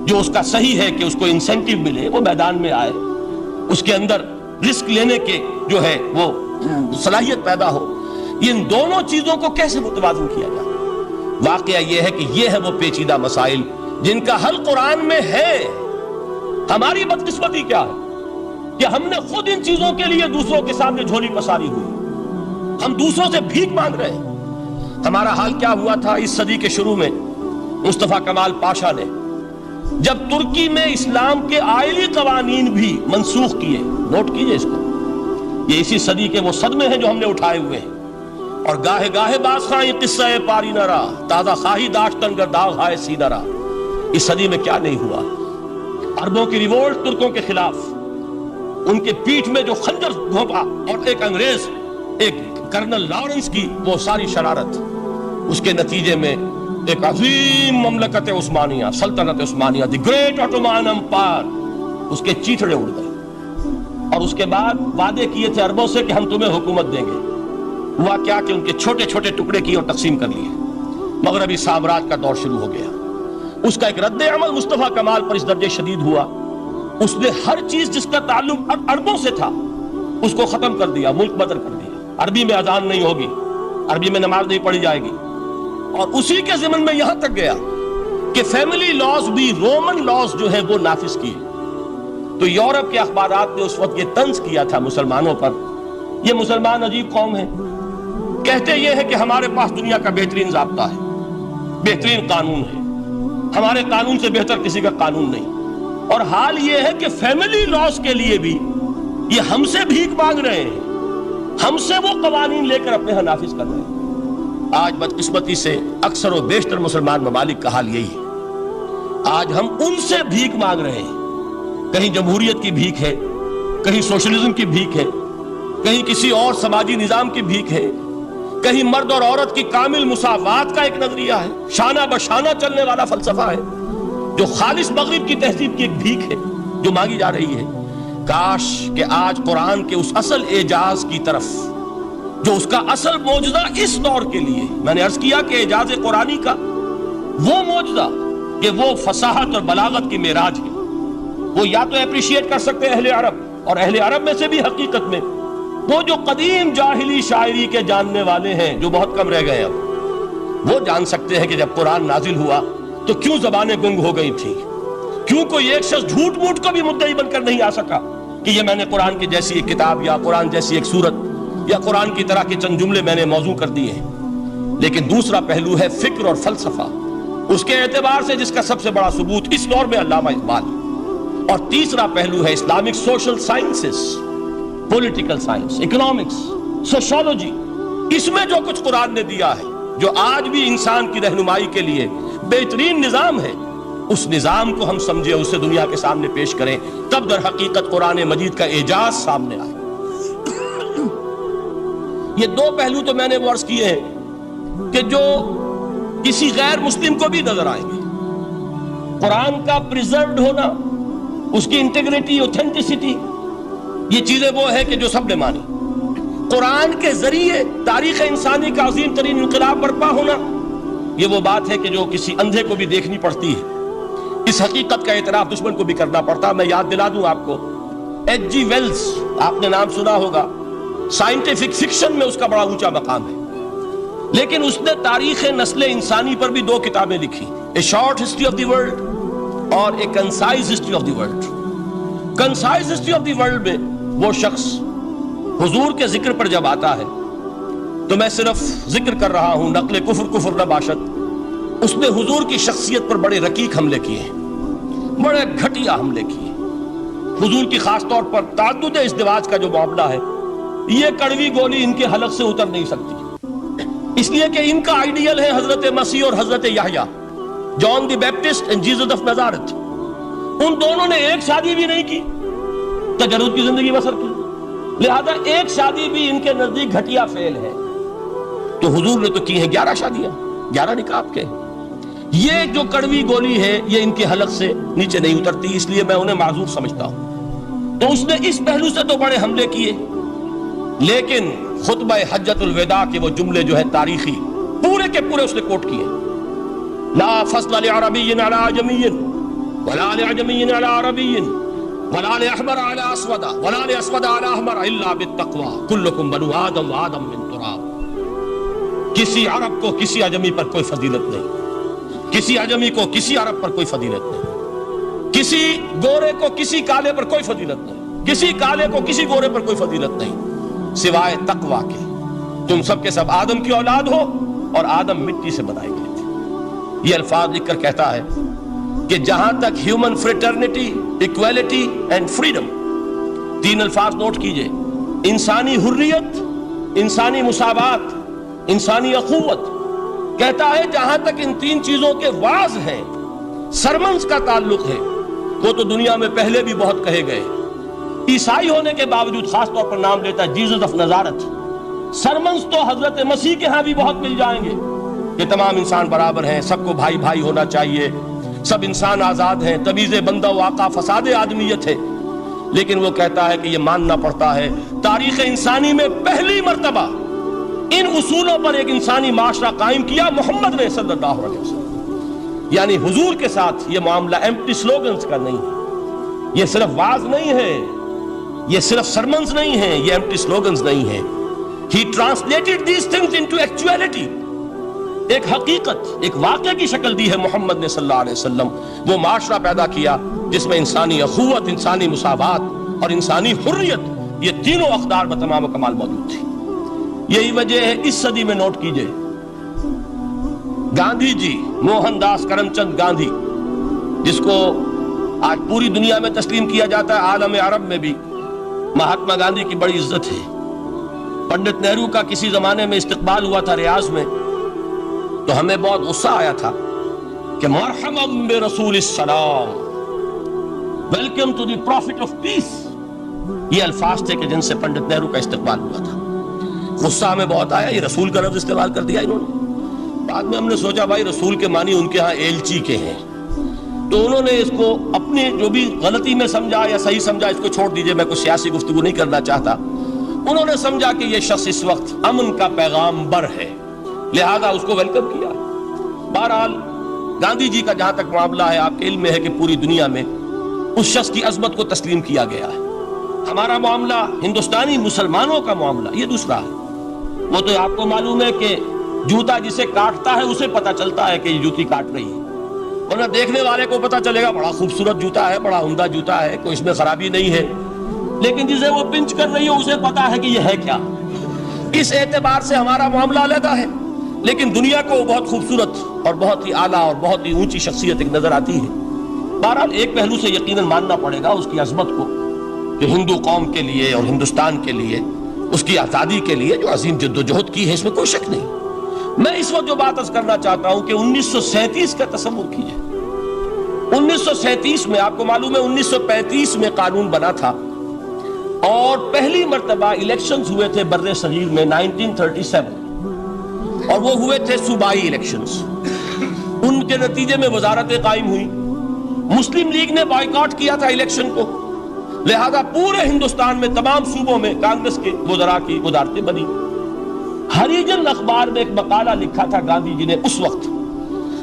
جو اس کا صحیح ہے کہ اس کو انسینٹیو ملے، وہ میدان میں آئے، اس کے اندر رسک لینے کے جو ہے وہ صلاحیت پیدا ہو۔ ان دونوں چیزوں کو کیسے متوازن کیا جائے؟ واقعہ یہ ہے کہ یہ ہے وہ پیچیدہ مسائل جن کا حل قرآن میں ہے۔ ہماری بدقسمتی کیا ہے کہ ہم نے خود ان چیزوں کے لیے دوسروں کے سامنے جھولی پساری ہوئی، ہم دوسروں سے بھیک مانگ رہے ہیں۔ ہمارا حال کیا ہوا تھا اس صدی کے شروع میں؟ مصطفیٰ کمال پاشا نے جب ترکی میں اسلام کے آئلی قوانین بھی منسوخ کیے، نوٹ کیجئے اس کو، یہ اسی صدی کے وہ صدمے ہیں جو ہم نے اٹھائے ہوئے ہیں۔ اور گاہے گاہے باز خواہی قصہ پاری نہ رہا، تازہ خواہی داشتن گر داغ ہائے سی نہ رہا۔ اس صدی میں کیا نہیں ہوا؟ عربوں کی ریوولٹ ترکوں کے خلاف، ان کے پیٹھ میں جو خنجر گھونپا، اور ایک انگریز، ایک کرنل لارنس کی وہ ساری شرارت، اس کے نتیجے میں ایک عظیم مملکت عثمانیہ، سلطنت عثمانیہ، دی گریٹ آٹومان امپائر، اس کے چیتڑے اڑ گئے۔ اور اس کے بعد وعدے کیے تھے عربوں سے کہ ہم تمہیں حکومت دیں گے۔ ہوا کیا کہ ان کے چھوٹے چھوٹے ٹکڑے کیے اور تقسیم کر لیے۔ مغربی سامراج کا دور شروع ہو گیا۔ اس کا ایک رد عمل مصطفیٰ کمال پر اس درجے شدید ہوا، اس نے ہر چیز جس کا تعلق عربوں سے تھا اس کو ختم کر دیا، ملک بدر کر دیا۔ عربی میں اذان نہیں ہوگی، عربی میں نماز نہیں پڑھی جائے گی، اور اسی کے ضمن میں یہاں تک گیا کہ فیملی لاز بھی رومن لاز جو ہے وہ نافذ کیے۔ تو یورپ کے اخبارات نے اس وقت یہ طنز کیا تھا مسلمانوں پر، یہ مسلمان عجیب قوم ہے، کہتے یہ ہے کہ ہمارے پاس دنیا کا بہترین ضابطہ ہے، بہترین قانون ہے، ہمارے قانون سے بہتر کسی کا قانون نہیں۔ اور حال یہ ہے کہ فیملی لاز کے لیے بھی یہ ہم سے بھیک مانگ رہے ہیں، ہم سے وہ قوانین لے کر اپنے ہاں نافذ کر رہے ہیں۔ آج بدقسمتی سے اکثر و بیشتر مسلمان ممالک کا حال یہی ہے۔ آج ہم ان سے بھیک مانگ رہے ہیں، کہیں جمہوریت کی بھیک ہے، کہیں سوشلزم کی بھیک ہے، کہیں کسی اور سماجی نظام کی بھیک ہے، کہیں مرد اور عورت کی کامل مساوات کا ایک نظریہ ہے، شانہ بشانہ چلنے والا فلسفہ ہے، جو خالص مغرب کی تہذیب کی ایک بھیک ہے جو مانگی جا رہی ہے۔ کاش کہ آج قرآن کے اس اصل اعجاز کی طرف، جو اس کا اصل معجزہ اس دور کے لیے، میں نے عرض کیا کہ اعجاز قرآنی کا وہ معجزہ کہ وہ فصاحت اور بلاغت کی معراج ہے، وہ یا تو اپریشیٹ کر سکتے اہل عرب، اور اہل عرب میں سے بھی حقیقت میں وہ جو قدیم جاہلی شاعری کے جاننے والے ہیں جو بہت کم رہ گئے اب، وہ جان سکتے ہیں کہ جب قرآن نازل ہوا تو کیوں زبانیں گنگ ہو گئی تھیں، کیوں کوئی ایک شخص جھوٹ موٹ کو بھی مدعی بن کر نہیں آ سکا کہ یہ میں نے قرآن کی جیسی ایک کتاب یا قرآن جیسی ایک سورت یا قرآن کی طرح کے چند جملے میں نے موضوع کر دیے ہیں۔ لیکن دوسرا پہلو ہے فکر اور فلسفہ، اس کے اعتبار سے جس کا سب سے بڑا ثبوت اس دور میں علامہ اقبال، اور تیسرا پہلو ہے Islamic social sciences, political science, economics, sociology. اس میں جو کچھ قرآن نے دیا ہے، جو آج بھی انسان کی رہنمائی کے لیے بہترین نظام ہے، اس نظام کو ہم سمجھے، اسے دنیا کے سامنے پیش کریں، تب در حقیقت قرآن مجید کا اعجاز سامنے آئے۔ یہ دو پہلو تو میں نے وہ عرض کیے ہیں کہ جو کسی غیر مسلم کو بھی نظر آئیں گے۔ قرآن کا پریزروڈ ہونا، اس کی انٹیگریٹی، اوتھینٹسٹی، یہ چیزیں وہ ہے کہ جو سب نے مانی۔ قرآن کے ذریعے تاریخ انسانی کا عظیم ترین انقلاب برپا ہونا، یہ وہ بات ہے کہ جو کسی اندھے کو بھی دیکھنی پڑتی ہے۔ اس حقیقت کا اعتراف دشمن کو بھی کرنا پڑتا۔ میں یاد دلا دوں آپ کو، ایچ جی ویلز، آپ نے نام سنا ہوگا، سائنٹیفک فکشن میں اس کا بڑا اونچا مقام ہے، لیکن اس نے تاریخ نسل انسانی پر بھی دو کتابیں لکھی، a short history of the world اور a concise history of the world. Concise history of the world میں وہ شخص حضور کے ذکر پر جب آتا ہے تو میں صرف ذکر کر رہا ہوں، نقل کفر نہ باشد، اس نے حضور کی شخصیت پر بڑے رقیق حملے کیے ہیں، بڑے گھٹیا حملے کیے۔ حضور کی خاص طور پر تعدد ازدواج کا جو معاملہ ہے، یہ کڑوی گولی ان کے حلق سے اتر نہیں سکتی، اس لیے کہ ان کا آئیڈیل ہے حضرت مسیح اور حضرت یحییٰ، جان دی بیپٹسٹ اینڈ جیسس آف نازارت۔ ان دونوں نے ایک شادی بھی نہیں کی، تجرد کی زندگی بسر کی، لہذا ایک شادی بھی ان کے نزدیک گھٹیا فعل ہے۔ تو حضور نے تو کی ہیں 11 شادیاں، 11 نکاح کے، یہ جو کڑوی گولی ہے یہ ان کے حلق سے نیچے نہیں اترتی، اس لیے میں انہیں معذور سمجھتا ہوں۔ تو اس نے اس پہلو سے تو بڑے حملے کیے، لیکن خطبہ حجۃ الوداع کے وہ جملے جو ہے تاریخی پورے کے پورے اس نے کوٹ کیے، لا فضل لعربی علی عجمی ولا لعجمی علی عربی ولا لأحمر علی اسود ولا لأسود علی احمر الا بالتقوی کلکم بنو آدم وآدم من تراب۔ کسی عرب کو کسی عجمی پر کوئی فضیلت نہیں، کسی عجمی کو کسی عرب پر کوئی فضیلت نہیں، کسی گورے کو کسی کالے پر کوئی فضیلت نہیں، کسی کالے کو کسی گورے پر کوئی فضیلت نہیں سوائے تقوی کے۔ تم سب کے سب آدم کی اولاد ہو اور آدم مٹی سے بنائے گئے تھے۔ یہ الفاظ لکھ کر کہتا ہے کہ جہاں تک human fraternity, equality and freedom, تین الفاظ نوٹ کیجئے، انسانی حریت، انسانی مساوات، انسانی اخوت، کہتا ہے جہاں تک ان تین چیزوں کے واز ہیں، سرمنز کا تعلق ہے، وہ تو دنیا میں پہلے بھی بہت کہے گئے۔ عیسائی ہونے کے باوجود خاص طور پر نام لیتا ہے جیزس آف نزارت۔ سرمنز تو حضرت مسیح کے ہاں بھی بہت مل جائیں گے کہ تمام انسان برابر ہیں، سب کو بھائی بھائی ہونا چاہیے، سب انسان آزاد ہیں، تمیز بندہ و آقا فساد آدمیت ہے۔ لیکن وہ کہتا ہے کہ یہ ماننا پڑتا ہے تاریخ انسانی میں پہلی مرتبہ ان اصولوں پر ایک انسانی معاشرہ قائم کیا محمد نے صلی اللہ علیہ وسلم۔ یعنی حضور کے ساتھ یہ معاملہ ایمپٹی سلوگنز کا نہیں ہے، یہ صرف واز نہیں ہے، یہ صرف سرمنز نہیں ہیں، یہ ایمپٹی سلوگنز نہیں ہیں۔ He translated these things into actuality۔ ایک حقیقت، ایک واقعہ کی شکل دی ہے محمد نے صلی اللہ علیہ وسلم۔ وہ معاشرہ پیدا کیا جس میں انسانی اخوت، انسانی مساوات اور انسانی حریت، یہ تینوں اقدار بتمام و کمال موجود تھی۔ یہی وجہ ہے اس صدی میں نوٹ کیجئے، گاندھی جی، موہن داس کرم چند گاندھی، جس کو آج پوری دنیا میں تسلیم کیا جاتا ہے، عالم عرب میں بھی مہاتما گاندھی کی بڑی عزت ہے۔ پنڈت نہرو کا کسی زمانے میں استقبال ہوا تھا ریاض میں، تو ہمیں بہت غصہ آیا تھا کہ مرحبا برسول السلام، welcome to the prophet of peace, یہ الفاظ تھے کہ جن سے پنڈت نہرو کا استقبال ہوا تھا۔ غصہ ہمیں بہت آیا، یہ رسول کا لفظ استعمال کر دیا انہوں نے۔ بعد میں ہم نے سوچا بھائی رسول کے معنی ان کے ہاں ایلچی کے ہیں، تو انہوں نے اس کو اپنی جو بھی غلطی میں سمجھا یا صحیح سمجھا، اس کو چھوڑ دیجئے، میں کوئی سیاسی گفتگو نہیں کرنا چاہتا۔ انہوں نے سمجھا کہ یہ شخص اس وقت امن کا پیغام بر ہے، لہذا اس کو ویلکم کیا۔ بہرحال گاندھی جی کا جہاں تک معاملہ ہے، آپ کے علم میں ہے کہ پوری دنیا میں اس شخص کی عظمت کو تسلیم کیا گیا ہے۔ ہمارا معاملہ، ہندوستانی مسلمانوں کا معاملہ، یہ دوسرا ہے۔ وہ تو آپ کو معلوم ہے کہ جوتا جسے کاٹتا ہے اسے پتا چلتا ہے کہ یہ جوتی کاٹ رہی ہے، ورنہ دیکھنے والے کو پتا چلے گا بڑا خوبصورت جوتا ہے، بڑا عمدہ جوتا ہے، کوئی اس میں خرابی نہیں ہے، لیکن جسے وہ پنچ کر رہی ہے اسے پتا ہے کہ یہ ہے کیا۔ اس اعتبار سے ہمارا معاملہ علیحدہ ہے، لیکن دنیا کو بہت خوبصورت اور بہت ہی اعلیٰ اور بہت ہی اونچی شخصیت ایک نظر آتی ہے۔ بہرحال ایک پہلو سے یقیناً ماننا پڑے گا اس کی عظمت کو، کہ ہندو قوم کے لیے اور ہندوستان کے لیے، اس کی آزادی کے لیے جو عظیم جد و جہد کی ہے، اس میں کوئی شک نہیں۔ میں اس وقت جو بات عرض کرنا چاہتا ہوں کہ 1937 کا تصور کیجئے۔ 1937 میں آپ کو معلوم ہے 1935 میں قانون بنا تھا، اور پہلی مرتبہ الیکشنز ہوئے تھے بر صغیر میں 1937، اور وہ ہوئے تھے صوبائی الیکشنز۔ ان کے نتیجے میں وزارتیں قائم ہوئی، مسلم لیگ نے بائیکاٹ کیا تھا الیکشن کو، لہذا پورے ہندوستان میں تمام صوبوں میں کانگریس کے وزراء کی وزارتیں بنی۔ ہریجن اخبار میں ایک مقالہ لکھا تھا گاندھی جی نے اس وقت،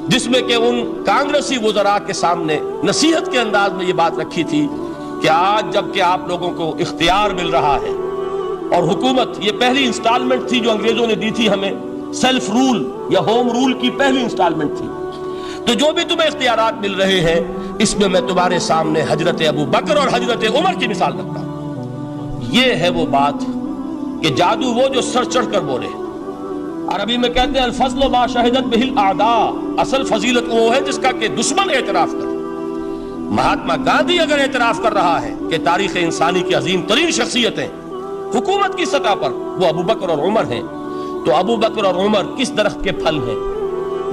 جس میں کہ ان کانگریسی وزراء کے سامنے نصیحت کے انداز میں یہ بات رکھی تھی کہ آج جب کہ آپ لوگوں کو اختیار مل رہا ہے، اور حکومت، یہ پہلی انسٹالمنٹ تھی جو انگریزوں نے دی تھی ہمیں، سیلف رول یا ہوم رول کی پہلی انسٹالمنٹ تھی، تو جو بھی تمہیں اختیارات مل رہے ہیں، اس میں میں تمہارے سامنے حضرت ابو بکر اور حضرت عمر کی مثال رکھتا ہوں۔ یہ ہے وہ بات کہ جادو وہ جو سر چڑھ کر بولے۔ عربی میں کہتے ہیں الفضل ما شہدت بہ الاعداء، اصل فضیلت وہ ہے جس کا کہ دشمن اعتراف کرے۔ مہاتما گاندھی اگر اعتراف کر رہا ہے کہ تاریخ انسانی کی عظیم ترین شخصیتیں حکومت کی سطح پر وہ ابو بکر اور عمر ہیں، تو ابو بکر اور عمر کس درخت کے پھل ہیں؟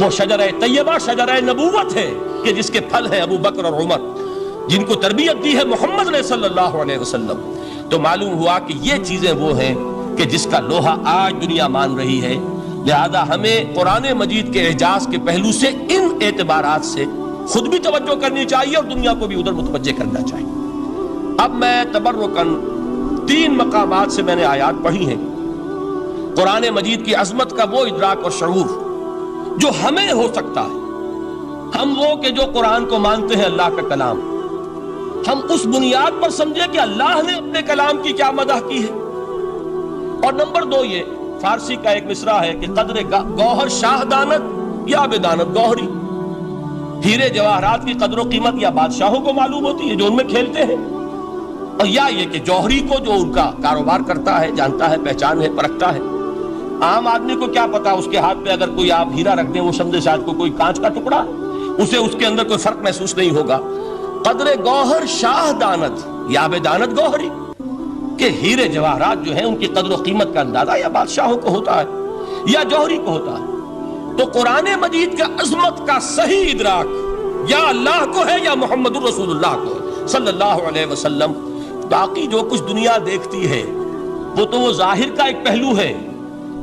وہ شجرہ طیبہ، شجرہ نبوت ہے کہ جس کے پھل ہیں ابو بکر اور عمر، جن کو تربیت دی ہے محمد نے صلی اللہ علیہ وسلم۔ تو معلوم ہوا کہ یہ چیزیں وہ ہیں کہ جس کا لوہا آج دنیا مان رہی ہے، لہذا ہمیں قرآن مجید کے اعجاز کے پہلو سے ان اعتبارات سے خود بھی توجہ کرنی چاہیے اور دنیا کو بھی ادھر متوجہ کرنا چاہیے۔ اب میں تبرکاً 3 مقامات سے میں نے آیات پڑھی ہیں۔ قرآن مجید کی عظمت کا وہ ادراک اور شعور جو ہمیں ہو سکتا ہے، ہم وہ کہ جو قرآن کو مانتے ہیں اللہ کا کلام، ہم اس بنیاد پر سمجھیں کہ اللہ نے اپنے کلام کی کیا مدح کی ہے۔ اور نمبر 2 یہ فارسی کا ایک مصرع ہے کہ قدر گوہر شاہ دانت یا بدانت گوہری، ہیرے جواہرات کی قدر و قیمت یا بادشاہوں کو معلوم ہوتی ہے جو ان میں کھیلتے ہیں، اور یا یہ کہ جوہری کو جو ان کا کاروبار کرتا ہے، جانتا ہے، پہچان ہے، پرکھتا ہے۔ عام آدمی کو کیا پتا اس کے ہاتھ پہ اگر کوئی آپ ہیرا رکھ دیں وہ سمجھے شاید کوئی کانچ کا ٹکڑا، اسے اس کے اندر کوئی فرق محسوس نہیں ہوگا۔ قدر گوہر شاہ دانت یا بدانت گوہری، کہ ہیرے جواہرات جو ہیں ان کی قدر و قیمت کا اندازہ یا بادشاہوں کو ہوتا ہے یا جوہری کو ہوتا ہے۔ تو قرآن مجید کا عظمت کا صحیح ادراک یا اللہ کو ہے یا محمد الرسول اللہ کو ہے صلی اللہ علیہ وسلم۔ باقی جو کچھ دنیا دیکھتی ہے وہ تو وہ ظاہر کا ایک پہلو ہے،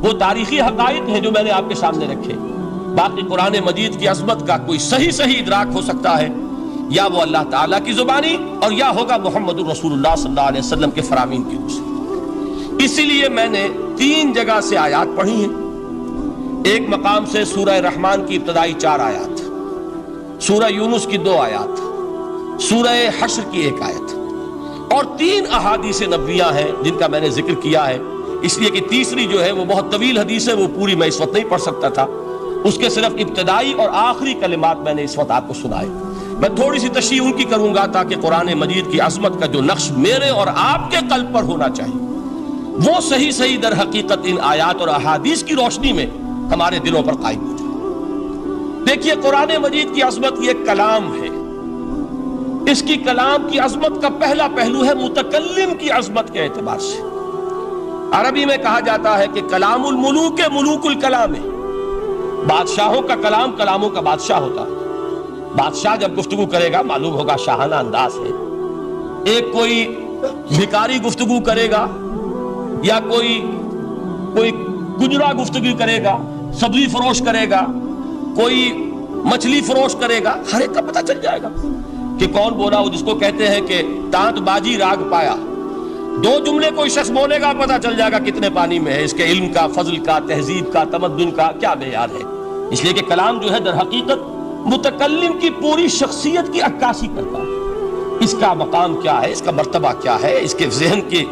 وہ تاریخی حقائق ہیں جو میں نے آپ کے سامنے رکھے۔ باقی قرآن مجید کی عظمت کا کوئی صحیح ادراک ہو سکتا ہے یا وہ اللہ تعالیٰ کی زبانی اور یا ہوگا محمد الرسول اللہ صلی اللہ علیہ وسلم کے فرامین کی روح سے۔ اسی لیے میں نے 3 جگہ سے آیات پڑھی ہیں۔ ایک مقام سے سورہ رحمان کی ابتدائی 4 آیات، سورہ یونس کی 2 آیات، سورہ حشر کی 1 آیت، اور 3 احادیث نبویہ ہیں جن کا میں نے ذکر کیا ہے، اس لیے کہ تیسری جو ہے وہ بہت طویل حدیث ہے، وہ پوری میں اس وقت نہیں پڑھ سکتا تھا، اس کے صرف ابتدائی اور آخری کلمات میں نے اس وقت آپ کو سنائے۔ میں تھوڑی سی تشریح ان کی کروں گا تاکہ قرآن مجید کی عظمت کا جو نقش میرے اور آپ کے قلب پر ہونا چاہیے وہ صحیح در حقیقت ان آیات اور احادیث کی روشنی میں ہمارے دلوں پر قائم ہو جائے۔ دیکھیے قرآن مجید کی عظمت یہ کلام ہے، اس کی کلام کی عظمت کا پہلا پہلو ہے متکلم کی عظمت کے اعتبار سے۔ عربی میں کہا جاتا ہے کہ کلام الملوک ملوک الکلام ہے، بادشاہوں کا کلام کلاموں کا بادشاہ ہوتا ہے۔ بادشاہ جب گفتگو کرے گا معلوم ہوگا شاہانہ انداز ہے، ایک کوئی بھکاری گفتگو کرے گا یا کوئی گجرا گفتگو کرے گا، سبزی فروش کرے گا، کوئی مچھلی فروش کرے گا، ہر ایک کا پتہ چل جائے گا کہ کون بولا ہو، جس کو کہتے ہیں کہ تانت بازی راگ پایا۔ 2 جملے کوئی شخص بولے گا پتہ چل جائے گا کتنے پانی میں ہے، اس کے علم کا، فضل کا، تہذیب کا، تمدن کا کیا معیار ہے۔ اس لیے کہ کلام جو ہے در حقیقت متکلم کی پوری شخصیت کی عکاسی کرتا ہے، اس کا مقام کیا ہے، اس کا مرتبہ کیا ہے، اس کے ذہن کی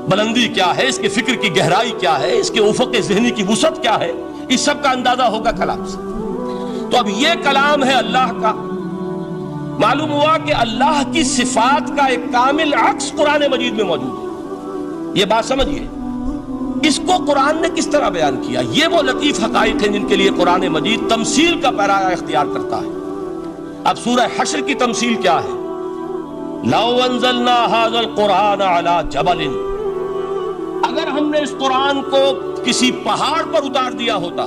بلندی کیا ہے، اس کے فکر کی گہرائی کیا ہے، اس کے افق ذہنی کی وسعت کیا ہے، اس سب کا اندازہ ہوگا کلام سے۔ تو اب یہ کلام ہے اللہ کا، معلوم ہوا کہ اللہ کی صفات کا ایک کامل عکس قرآن مجید میں موجود ہے۔ یہ بات سمجھیے، اس کو قرآن نے کس طرح بیان کیا، یہ وہ لطیف حقائق ہیں جن کے لیے قرآن مجید تمثیل کا پیرایا اختیار کرتا ہے۔ اب سورہ حشر کی تمثیل کیا ہے؟ لو انزلنا هذا القرآن على جبل، اگر ہم نے اس قرآن کو کسی پہاڑ پر اتار دیا ہوتا،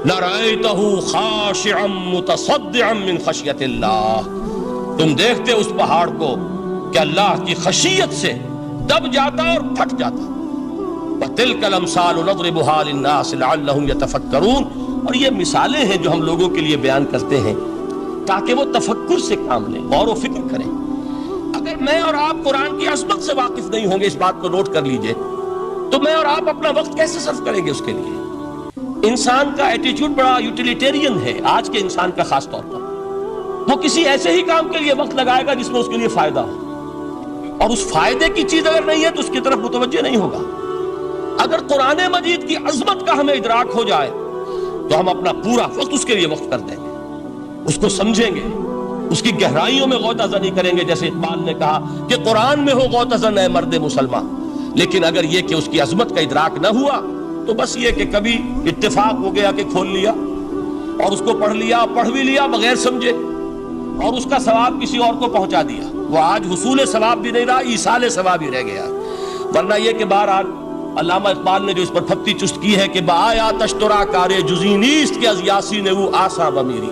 لرأيته خاشعا متصدعا من خشیت اللہ، تم دیکھتے اس پہاڑ کو کہ اللہ کی خشیت سے دب جاتا اور پھٹ جاتا۔ وَتِلْكَ الْأَمْثَالُ نَضْرِبُهَا لِلنَّاسِ لَعَلَّهُمْ يَتَفَكَّرُونَ، اور یہ مثالیں ہیں جو ہم لوگوں کے لیے بیان کرتے ہیں تاکہ وہ تفکر سے کام لیں، غور و فکر کریں۔ اگر میں اور آپ قرآن کی عظمت سے واقف نہیں ہوں گے، اس بات کو نوٹ کر لیجئے، تو میں اور آپ اپنا وقت کیسے صرف کریں گے اس کے لیے؟ انسان کا ایٹیٹیوڈ بڑا یوٹیلیٹیرین ہے، آج کے انسان کا خاص طور پر۔ وہ کسی ایسے ہی کام کے لیے وقت لگائے گا جس میں اس کے لیے فائدہ ہو، اور اس فائدے کی چیز اگر نہیں ہے تو اس کی طرف متوجہ نہیں ہوگا۔ اگر قرآن مجید کی عظمت کا ہمیں ادراک ہو جائے تو ہم اپنا پورا وقت اس کے لیے وقف کر دیں گے، اس کو سمجھیں گے، اس کی گہرائیوں میں غوطہ زنی کریں گے، جیسے اقبال نے کہا کہ قرآن میں ہو غوطہ زن اے مرد مسلمان۔ لیکن اگر یہ کہ اس کی عظمت کا ادراک نہ ہوا تو بس یہ کہ کبھی اتفاق ہو گیا کہ کھول لیا اور اس کو پڑھ لیا، پڑھ بھی لیا بغیر سمجھے، اور اس کا ثواب کسی اور کو پہنچا دیا، وہ آج حصول ثواب بھی نہیں رہا، ایصال ثواب ہی رہ گیا۔ ورنہ یہ کہ بہرحال علامہ اقبال نے جو اس پر پھپتی چست کی ہے کہ بآیا تشترا کارے جزی نیست کہ از یاسین وہ آسا بمیری،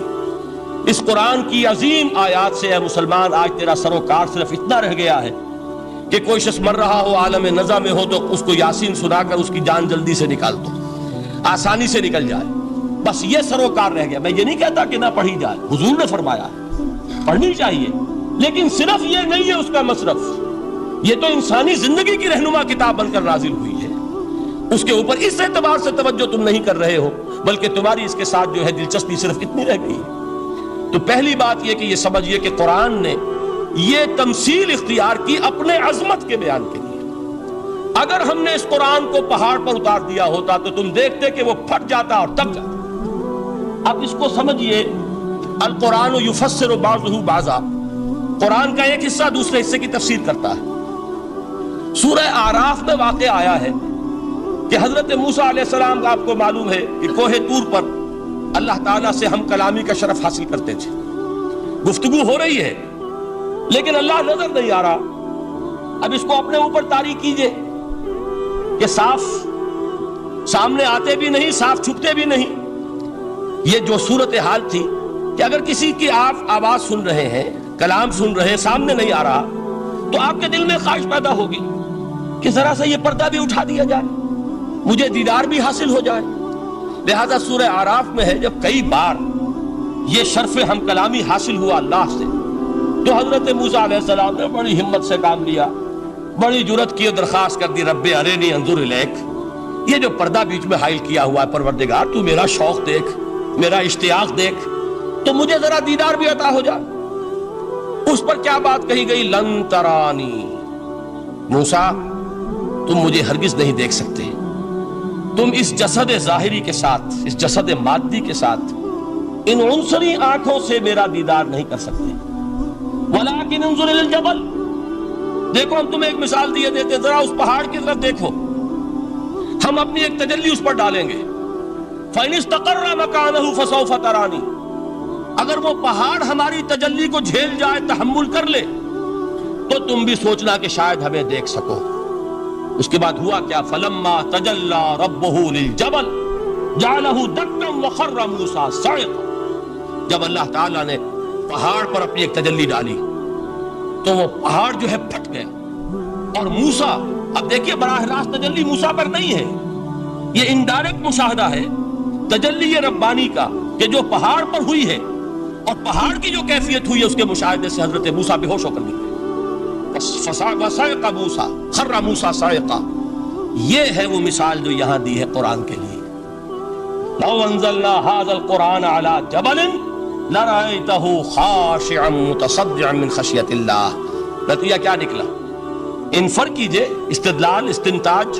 اس قرآن کی عظیم آیات سے اے مسلمان آج تیرا سروکار صرف اتنا رہ گیا ہے کہ کوئی شخص مر رہا ہو، عالم نزع میں ہو، تو اس کو یاسین سنا کر اس کی جان جلدی سے نکال دو۔ آسانی سے نکل جائے، بس یہ سروکار رہ گیا۔ میں یہ نہیں کہتا کہ نہ پڑھی جائے، حضور نے فرمایا پڑھنی چاہیے، لیکن صرف یہ نہیں ہے اس کا مصرف۔ یہ تو انسانی زندگی کی رہنما کتاب بن کر نازل ہوئی ہے، اس کے اوپر اس اعتبار سے توجہ تم نہیں کر رہے ہو، بلکہ تمہاری اس کے ساتھ جو ہے دلچسپی صرف اتنی رہ گئی ہے۔ تو پہلی بات یہ کہ یہ سمجھیے کہ قرآن نے یہ تمثیل اختیار کی اپنے عظمت کے بیان کے لیے۔ اگر ہم نے اس قرآن کو پہاڑ پر اتار دیا ہوتا تو تم دیکھتے کہ وہ پھٹ جاتا اور دب جاتا۔ اب اس کو سمجھیے، القرآن یفسر بعضہ بعضا، قرآن کا ایک حصہ دوسرے حصے کی تفسیر کرتا ہے۔ سورہ اعراف میں واقع آیا ہے کہ حضرت موسیٰ علیہ السلام کا آپ کو معلوم ہے کہ کوہ طور پر اللہ تعالیٰ سے ہم کلامی کا شرف حاصل کرتے تھے، گفتگو ہو رہی ہے لیکن اللہ نظر نہیں آ رہا۔ اب اس کو اپنے اوپر طاری کیجئے کہ صاف سامنے آتے بھی نہیں، صاف چھپتے بھی نہیں۔ یہ جو صورتحال تھی کہ اگر کسی کی آپ آواز سن رہے ہیں، کلام سن رہے ہیں، سامنے نہیں آ رہا، تو آپ کے دل میں خواہش پیدا ہوگی کہ ذرا سا یہ پردہ بھی اٹھا دیا جائے، مجھے دیدار بھی حاصل ہو جائے۔ لہذا سورہ اعراف میں ہے جب کئی بار یہ شرف ہم کلامی حاصل ہوا اللہ سے، تو حضرت موسیٰ علیہ السلام نے بڑی ہمت سے کام لیا، بڑی جرت کی، درخواست کر دی، رب ارنی انظر الیک، یہ جو پردہ بیچ میں حائل کیا ہوا ہے پروردگار، تو میرا شوق دیکھ، میرا اشتیاق دیکھ، تو مجھے ذرا دیدار بھی عطا ہو جائے۔ اس پر کیا بات کہی گئی؟ لن ترانی، موسیٰ تم مجھے ہرگز نہیں دیکھ سکتے، تم اس جسد ظاہری کے ساتھ، اس جسد مادی کے ساتھ، ان عنصری آنکھوں سے میرا دیدار نہیں کر سکتے۔ ولیکن انظر الی الجبل، دیکھو ہم تمہیں ایک مثال دیے دیتے، ذرا اس پہاڑ کی طرف دیکھو، ہم اپنی ایک تجلی اس پر ڈالیں گے۔ فَإِنِ اسْتَقَرَّ مَكَانَهُ فَسَوْفَ تَرَانِي، اگر وہ پہاڑ ہماری تجلی کو جھیل جائے، تحمل کر لے، تو تم بھی سوچنا کہ شاید ہمیں دیکھ سکو۔ اس کے بعد ہوا کیا؟ فَلَمَّا تَجَلَّى رَبُّهُ لِلْجَبَلِ جَعَلَهُ دَكًّا وَخَرَّ مُوسَىٰ صَعِقًا، جب اللہ تعالیٰ نے پہاڑ پر اپنی ایک تجلی ڈالی تو وہ پہاڑ جو ہے پھٹ گیا، اور موسیٰ، اب دیکھیے براہ راست تجلی موسیٰ پر نہیں ہے، یہ انڈائریکٹ مشاہدہ ہے تجلی ربانی کا کہ جو پہاڑ پر ہوئی ہے، اور پہاڑ کی جو کیفیت ہوئی ہے اس کے مشاہدے سے حضرت موسیٰ بے ہوش ہو کر نکلے۔ وَصَعِقَ مُوسَىٰ خَرَّ مُوسَىٰ صَعِقًا، یہ ہے وہ مثال جو یہاں دی ہے قرآن کے لیے۔ لَوْ أَنزَلْنَا هَذَا الْقُرْآنَ عَلَىٰ جَبَلٍ لَرَأَيْتَهُ خَاشِعًا مُتَصَدِّعًا مِنْ خَشْيَةِ اللَّهِ۔ نتیجہ کیا نکلا؟ انفر کیجئے، استدلال، استنتاج۔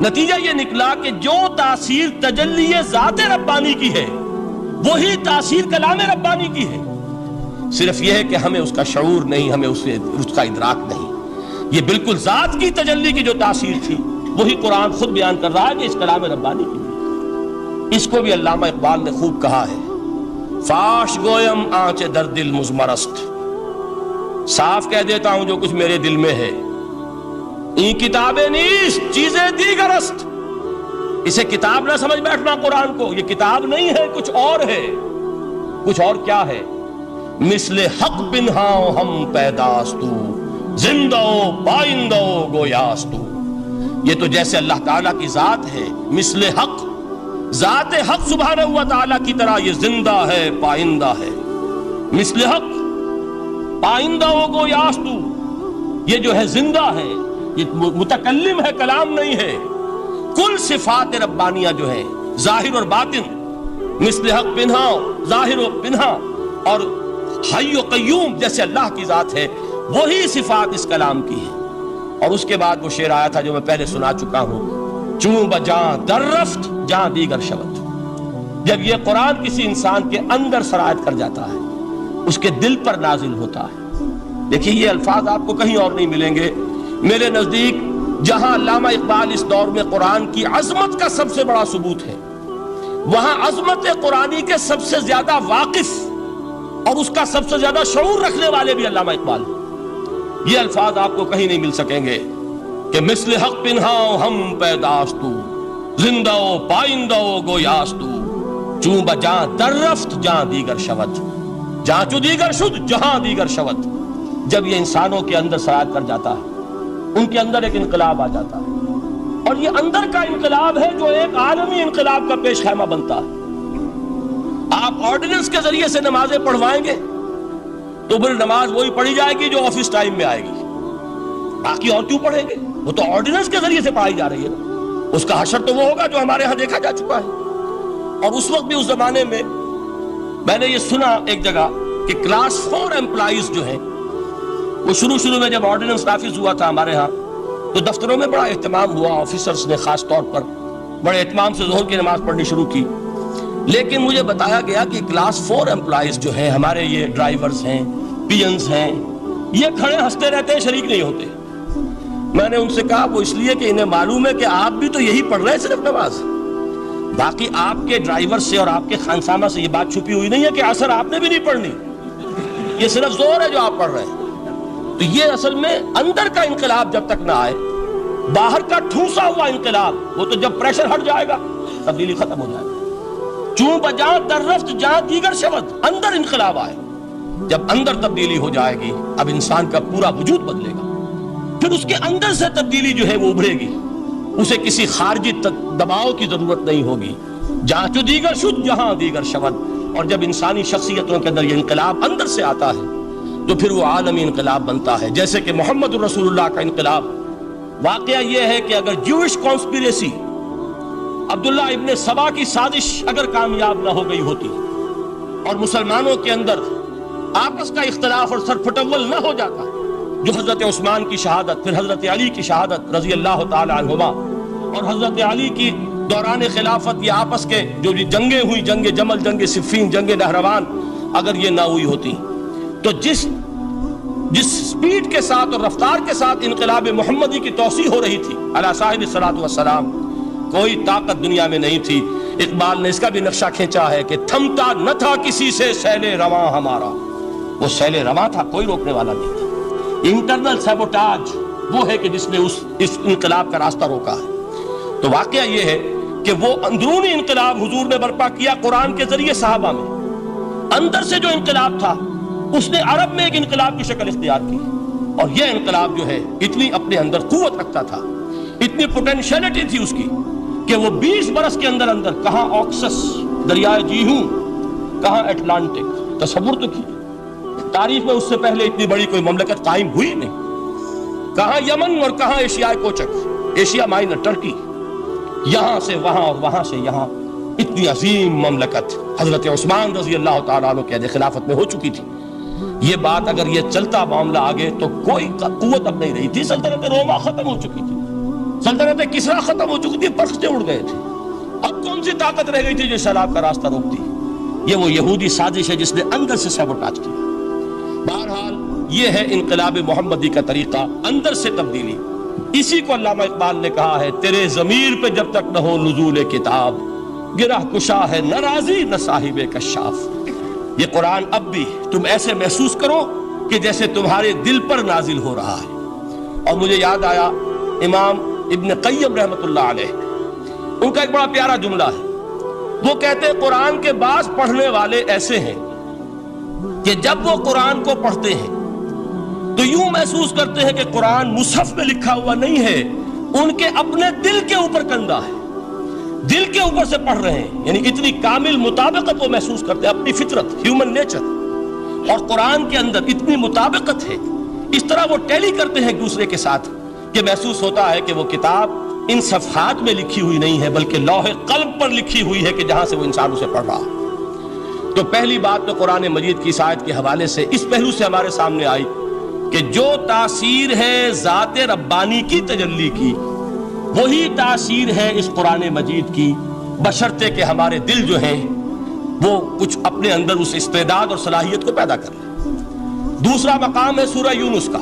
نتیجہ یہ نکلا کہ جو تاثیر تجلی ذات ربانی کی ہے وہی تاثیر کلام ربانی کی ہے، صرف یہ ہے کہ ہمیں اس کا شعور نہیں، ہمیں اس کا ادراک نہیں۔ یہ بالکل ذات کی تجلی کی جو تاثیر تھی وہی قرآن خود بیان کر رہا ہے کہ اس کلام ربانی کی ہے۔ اس کو بھی علامہ اقبال نے خوب کہا ہے، فاش گویم آنچ در دل مزمرست، صاف کہہ دیتا ہوں جو کچھ میرے دل میں ہے، این کتابیں نیست چیزیں دیگرست، اسے کتاب نہ سمجھ بیٹھنا قرآن کو، یہ کتاب نہیں ہے، کچھ اور ہے۔ کچھ اور کیا ہے؟ مثل حق پنہاؤ ہم پیداستو، زندہ پائندہ گویاستو، یہ تو جیسے اللہ تعالیٰ کی ذات ہے، مثل حق، ذات حق سبحانہ و تعالیٰ کی طرح یہ زندہ ہے، پائندہ ہے۔ مثل حق، پائندہ گویاستو، یہ جو ہے زندہ ہے، یہ متکلم ہے، کلام نہیں ہے۔ کل صفات ربانیہ جو ہے ظاہر اور باطن، مثل حق پنہا، ظاہر و پنہا، اور حی و قیوم جیسے اللہ کی ذات ہے، وہی صفات اس کلام کی ہیں۔ اور اس کے بعد وہ شعر آیا تھا جو میں پہلے سنا چکا ہوں، چوں بجاں در رفت جاں دیگر شود، جب یہ قرآن کسی انسان کے اندر سرایت کر جاتا ہے، اس کے دل پر نازل ہوتا ہے۔ دیکھیے یہ الفاظ آپ کو کہیں اور نہیں ملیں گے۔ میرے نزدیک جہاں علامہ اقبال اس دور میں قرآن کی عظمت کا سب سے بڑا ثبوت ہے، وہاں عظمت قرآنی کے سب سے زیادہ واقف اور اس کا سب سے زیادہ شعور رکھنے والے بھی علامہ اقبال ہیں۔ یہ الفاظ آپ کو کہیں نہیں مل سکیں گے کہ مثل حق پنہاؤ ہم پیداستو، زندہ و پائندہ و گویاستو، چوں بجاں در رفت جہاں دیگر شود، جہاں چو دیگر شد جہاں دیگر شود۔ جب یہ انسانوں کے اندر سرایت کر جاتا ہے، ان کے اندر ایک انقلاب آ جاتا ہے، اور یہ اندر کا انقلاب ہے جو ایک عالمی انقلاب کا پیش خیمہ بنتا ہے. آپ آرڈیننس کے ذریعے سے نمازیں پڑھوائیں گے تو پھر نماز وہی پڑھی جائے گی جو آفس ٹائم میں آئے گی، باقی اور کیوں پڑھیں گے؟ وہ تو آرڈیننس کے ذریعے سے پڑھائی جا رہی ہے نا. اس کا حشر تو وہ ہوگا جو ہمارے ہاں دیکھا جا چکا ہے. اور اس وقت بھی اس زمانے میں نے یہ سنا ایک جگہ کہ کلاس 4 امپلائیز جو ہیں وہ شروع میں جب آرڈیننس نافذ ہوا تھا ہمارے ہاں تو دفتروں میں بڑا اہتمام ہوا، آفیسرز نے خاص طور پر بڑے اہتمام سے ظہر کی نماز پڑھنی شروع کی. لیکن مجھے بتایا گیا کہ کلاس 4 امپلائیز جو ہیں ہمارے، یہ ڈرائیورز ہیں، پیئنز ہیں، یہ کھڑے ہنستے رہتے ہیں، شریک نہیں ہوتے. میں نے ان سے کہا وہ اس لیے کہ انہیں معلوم ہے کہ آپ بھی تو یہی پڑھ رہے ہیں صرف نماز، باقی آپ کے ڈرائیور سے اور آپ کے خانسامہ سے یہ بات چھپی ہوئی نہیں ہے کہ عصر آپ نے بھی نہیں پڑھنی، یہ صرف زور ہے جو آپ پڑھ رہے ہیں. تو یہ اصل میں اندر کا انقلاب جب تک نہ آئے، باہر کا ٹھوسا ہوا انقلاب وہ تو جب پریشر ہٹ جائے گا تبدیلی ختم ہو جائے گا. چوں بجاں در رفت جہاں دیگر شود، اندر انقلاب آئے. جب اندر تبدیلی ہو جائے گی اب انسان کا پورا وجود بدلے گا، پھر اس کے اندر سے تبدیلی جو ہے وہ ابھرے گی، اسے کسی خارجی دباؤ کی ضرورت نہیں ہوگی. جہاں چو دیگر شد جہاں دیگر شود. اور جب انسانی شخصیتوں کے اندر یہ انقلاب اندر سے آتا ہے تو پھر وہ عالمی انقلاب بنتا ہے. جیسے کہ محمد رسول اللہ کا انقلاب. واقعہ یہ ہے کہ اگر جوش کانسپیریسی، عبداللہ ابن سبا کی سازش اگر کامیاب نہ ہو گئی ہوتی اور مسلمانوں کے اندر آپس کا اختلاف اور سرپھٹول نہ ہو جاتا، جو حضرت عثمان کی شہادت، پھر حضرت علی کی شہادت رضی اللہ تعالی عنہما، اور حضرت علی کی دوران خلافت یہ آپس کے جو جنگیں ہوئی، جنگ جمل، جنگ صفین، جنگ نہروان، اگر یہ نہ ہوئی ہوتی تو جس سپیڈ کے ساتھ اور رفتار کے ساتھ انقلاب محمدی کی توسیع ہو رہی تھی علی صاحب الصلاۃ والسلام، کوئی طاقت دنیا میں نہیں تھی. اقبال نے اس کا بھی نقشہ کھینچا ہے کہ تھمتا نہ تھا کسی سے سیل رواں ہمارا. وہ سیل رواں تھا، کوئی روکنے والا نہیں تھا. انٹرنل سیبوٹاج وہ ہے کہ جس نے اس انقلاب کا راستہ روکا ہے. تو واقعہ یہ ہے کہ وہ اندرونی انقلاب حضور نے برپا کیا قرآن کے ذریعے صحابہ میں. اندر سے جو انقلاب تھا اس نے عرب میں ایک انقلاب کی شکل اختیار کی. اور یہ انقلاب جو ہے اتنی اپنے اندر قوت رکھتا تھا، اتنی پوٹینشیلٹی تھی اس کی کہ وہ 20 برس کے اندر کہاں آکسس دریائے جیہوں، کہاں اٹلانٹک. تصور تو کی تاریخ میں اس سے پہلے اتنی بڑی کوئی مملکت قائم ہوئی نہیں. کہاں یمن اور کہاں ایشیائے کوچک، ایشیا مائنر، ٹرکی، یہاں سے وہاں اور وہاں سے یہاں، اتنی عظیم مملکت حضرت عثمان رضی اللہ تعالیٰ عنہ کے خلافت میں ہو چکی تھی. یہ بات اگر یہ چلتا معاملہ آگے تو کوئی قوت اب نہیں رہی تھی. سلطنت روما ختم ہو چکی تھی، سلطنت کسرا ختم ہو چکی تھی، پرختے اڑ گئے تھے. اب کون سی طاقت رہ گئی تھی جو سیلاب کا راستہ روکتی؟ یہ وہ یہودی سازش ہے جس نے اندر سے سیبوٹاج کیا. بہرحال یہ ہے انقلاب محمدی کا طریقہ، اندر سے تبدیلی. اسی کو علامہ اقبال نے کہا ہے، تیرے ضمیر پہ جب تک نہ ہو نزول کتاب، گرہ کشا ہے نہ راضی نہ صاحب کشاف. یہ قرآن اب بھی تم ایسے محسوس کرو کہ جیسے تمہارے دل پر نازل ہو رہا ہے. اور مجھے یاد آیا امام ابن قیم رحمۃ اللہ علیہ، ان کا ایک بڑا پیارا جملہ ہے. وہ کہتے ہیں قرآن کے بعض پڑھنے والے ایسے ہیں کہ جب وہ قرآن کو پڑھتے ہیں تو یوں محسوس کرتے ہیں کہ قرآن مصحف میں لکھا ہوا نہیں ہے، ان کے اپنے دل کے اوپر کندہ ہے، دل کے اوپر سے پڑھ رہے ہیں. یعنی اتنی کامل مطابقت وہ محسوس کرتے ہیں، اپنی فطرت، ہیومن نیچر اور قرآن کے اندر اتنی مطابقت ہے. اس طرح وہ ٹیلی کرتے ہیں ایک دوسرے کے ساتھ کہ محسوس ہوتا ہے کہ وہ کتاب ان صفحات میں لکھی ہوئی نہیں ہے بلکہ لوح قلب پر لکھی ہوئی ہے کہ جہاں سے وہ انسان اسے پڑھ رہا. تو پہلی بات تو قرآن مجید کی اس آیت کے حوالے سے اس پہلو سے ہمارے سامنے آئی کہ جو تاثیر ہے ذات ربانی کی تجلی کی، وہی تاثیر ہے اس قرآن مجید کی، بشرطے کہ ہمارے دل جو ہیں وہ کچھ اپنے اندر اس استعداد اور صلاحیت کو پیدا کر لیں. دوسرا مقام ہے سورہ یونس کا.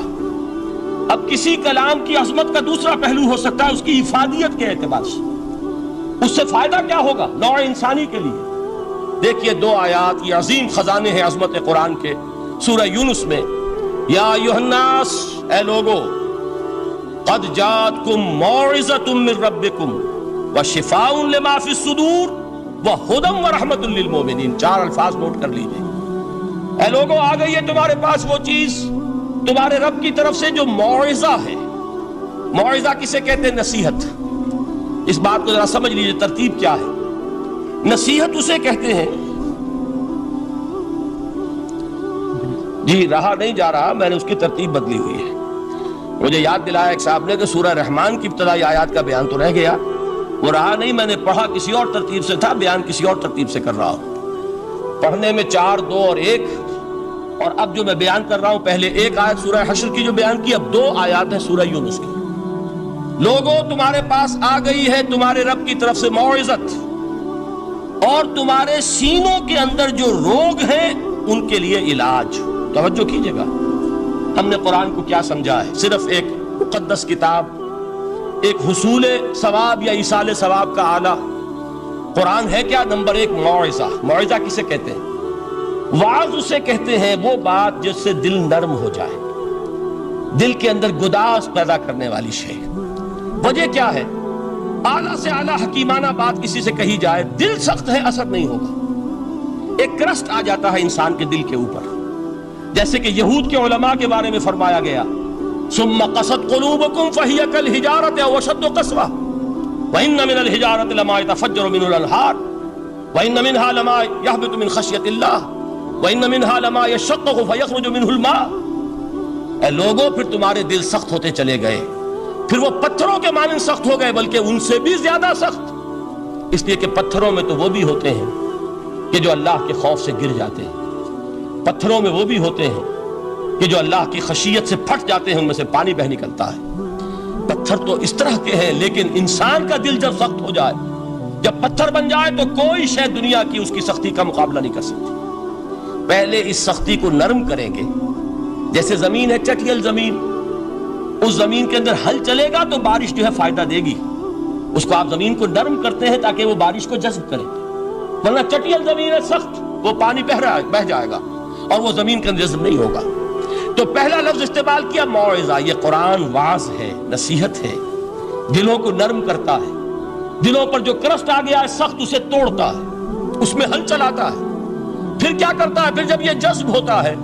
اب کسی کلام کی عظمت کا دوسرا پہلو ہو سکتا ہے اس کی افادیت کے اعتبار سے، اس سے فائدہ کیا ہوگا نوع انسانی کے لیے. دیکھیے 2 آیات، یہ عظیم خزانے ہیں عظمت قرآن کے. سورہ یونس میں یا ایھا الناس، اے لوگو، قد جاءتکم موعظۃ من ربکم وشفاء لما فی الصدور وہدی ورحمۃ للمؤمنین. 4 الفاظ نوٹ کر لیجیے. اے لوگو، آ گئی ہے تمہارے پاس وہ چیز تمہارے رب کی طرف سے جو موعظہ ہے. موعظہ کسے کہتے ہیں؟ نصیحت. اس بات کو ذرا سمجھ لیجیے ترتیب کیا ہے. نصیحت اسے کہتے ہیں. جی رہا نہیں جا رہا، میں نے اس کی ترتیب بدلی ہوئی ہے. مجھے یاد دلایا ایک صاحب نے کہ سورہ رحمان کی ابتدائی آیات کا بیان تو رہ گیا، وہ رہا نہیں. میں نے پڑھا کسی اور ترتیب سے تھا، بیان کسی اور ترتیب سے کر رہا ہوں. پڑھنے میں 4 2 اور 1، اور اب جو میں بیان کر رہا ہوں پہلے 1 آیت سورہ حشر کی جو بیان کی، اب 2 آیات ہیں سورہ یونس کی. لوگوں تمہارے پاس آ گئی ہے تمہارے رب کی طرف سے موعظت، اور تمہارے سینوں کے اندر جو روگ ہیں ان کے لیے علاج. توجہ کیجئے گا، ہم نے قرآن کو کیا سمجھا ہے؟ صرف ایک مقدس کتاب، ایک حصول ثواب یا ایصال ثواب کا آلہ. قرآن ہے کیا؟ نمبر 1 موعظہ. موعظہ کسے کہتے ہیں؟ وعظ اسے کہتے ہیں وہ بات جس سے دل نرم ہو جائے، دل کے اندر گداز پیدا کرنے والی شے. وجہ کیا ہے؟ اعلیٰ سے اعلیٰ حکیمانہ بات کسی سے کہی جائے، دل سخت ہے اثر نہیں ہوگا. ایک کرسٹ آ جاتا ہے انسان کے دل کے اوپر، جیسے کہ یہود کے علماء کے بارے میں فرمایا گیا ثم قست قلوبکم فہی کالحجارۃ او اشد قسوہ وان من الحجارۃ لما يتفجر منه الانہار وان منها لما يهبط من خشیۃ اللہ وان منها لما يشقق فيخرج منه الماء. اے لوگوں پھر تمہارے دل سخت ہوتے چلے گئے، پھر وہ پتھروں کے مانند سخت ہو گئے، بلکہ ان سے بھی زیادہ سخت. اس لیے کہ پتھروں میں تو وہ بھی ہوتے ہیں کہ جو اللہ کے خوف سے گر جاتے ہیں، پتھروں میں وہ بھی ہوتے ہیں کہ جو اللہ کی خشیت سے پھٹ جاتے ہیں، ان میں سے پانی بہ نکلتا ہے. پتھر تو اس طرح کے ہیں، لیکن انسان کا دل جب سخت ہو جائے، جب پتھر بن جائے، تو کوئی شے دنیا کی اس کی سختی کا مقابلہ نہیں کر سکتی. پہلے اس سختی کو نرم کریں گے. جیسے زمین ہے چٹیل زمین، اس زمین کے اندر ہل چلے گا تو بارش جو ہے فائدہ دے گی. اس کو آپ زمین کو نرم کرتے ہیں تاکہ وہ بارش کو جذب کرے، ورنہ چٹیل زمین ہے سخت، وہ پانی بہ جائے گا اور وہ زمین کے اندر جذب نہیں ہوگا. تو پہلا لفظ استعمال کیا موعظہ. یہ قرآن واعظ ہے، نصیحت ہے، دلوں کو نرم کرتا ہے. دلوں پر جو کرسٹ آ گیا ہے سخت، اسے توڑتا ہے، اس میں ہل چلاتا ہے. پھر کیا کرتا ہے؟ پھر جب یہ جذب ہوتا ہے،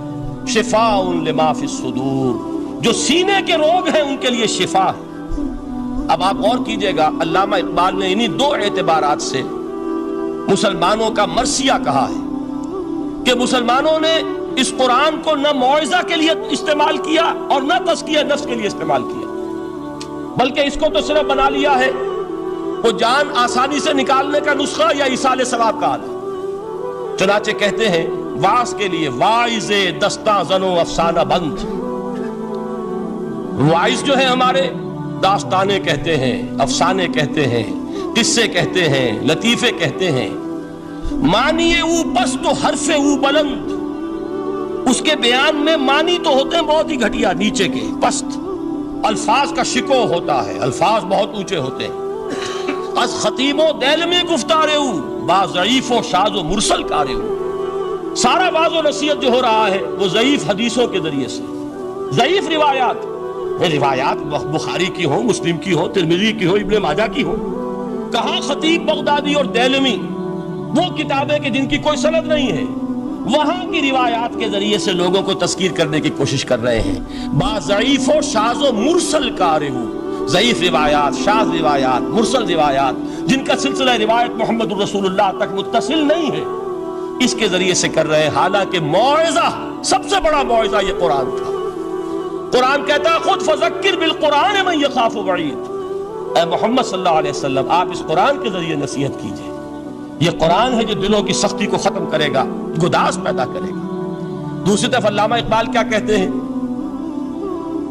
شفاء لما فی الصدور، جو سینے کے روگ ہیں ان کے لیے شفا ہے. اب آپ غور کیجئے گا، علامہ اقبال نے انہی 2 اعتبارات سے مسلمانوں کا مرثیہ کہا ہے کہ مسلمانوں نے اس قرآن کو نہ موعظہ کے لیے استعمال کیا اور نہ تزکیہ نفس کے لیے استعمال کیا، بلکہ اس کو تو صرف بنا لیا ہے وہ جان آسانی سے نکالنے کا نسخہ یا ایصال ثواب کا آلہ. چنانچہ کہتے ہیں واعظ کے لیے واعظ دستاں زن و افسانہ بند. واعظ جو ہے ہمارے داستانے کہتے ہیں، افسانے کہتے ہیں، قصے کہتے ہیں، لطیفے کہتے ہیں. معنی او پست و حرف او بلند، اس کے بیان میں معنی تو ہوتے ہیں بہت ہی گھٹیا، نیچے کے پست. الفاظ کا شکو ہوتا ہے، الفاظ بہت اونچے ہوتے ہیں. از خطیب و دیلمی گفتارے او با ضعیف و شاذ و مرسل کارے او. سارا واعظ و نصیحت جو ہو رہا ہے وہ ضعیف حدیثوں کے ذریعے سے، ضعیف روایات بخاری کی ہو، مسلم کی ہو، ترمذی کی ہو، ابن ماجہ کی ہو. کہاں خطیب بغدادی اور دیلمی، وہ کتابیں کہ جن کی کوئی سند نہیں ہے، وہاں کی روایات کے ذریعے سے لوگوں کو تذکیر کرنے کی کوشش کر رہے ہیں. با ضعیف و شاذ و مرسل کارے ہو، ضعیف روایات، شاذ روایات، مرسل روایات جن کا سلسلہ روایت محمد الرسول اللہ تک متصل نہیں ہے، اس کے ذریعے سے کر رہے ہیں. حالانکہ موعظہ، سب سے بڑا موعظہ یہ قرآن تھا. قرآن کہتا ہے خود فذکر بالقرآن من یخاف وعید. اے محمد صلی اللہ علیہ وسلم، آپ اس قرآن کے ذریعے نصیحت کیجئے. یہ قرآن ہے جو دلوں کی سختی کو ختم کرے گا، گداز پیدا کرے گا. دوسری طرف علامہ اقبال کیا کہتے ہیں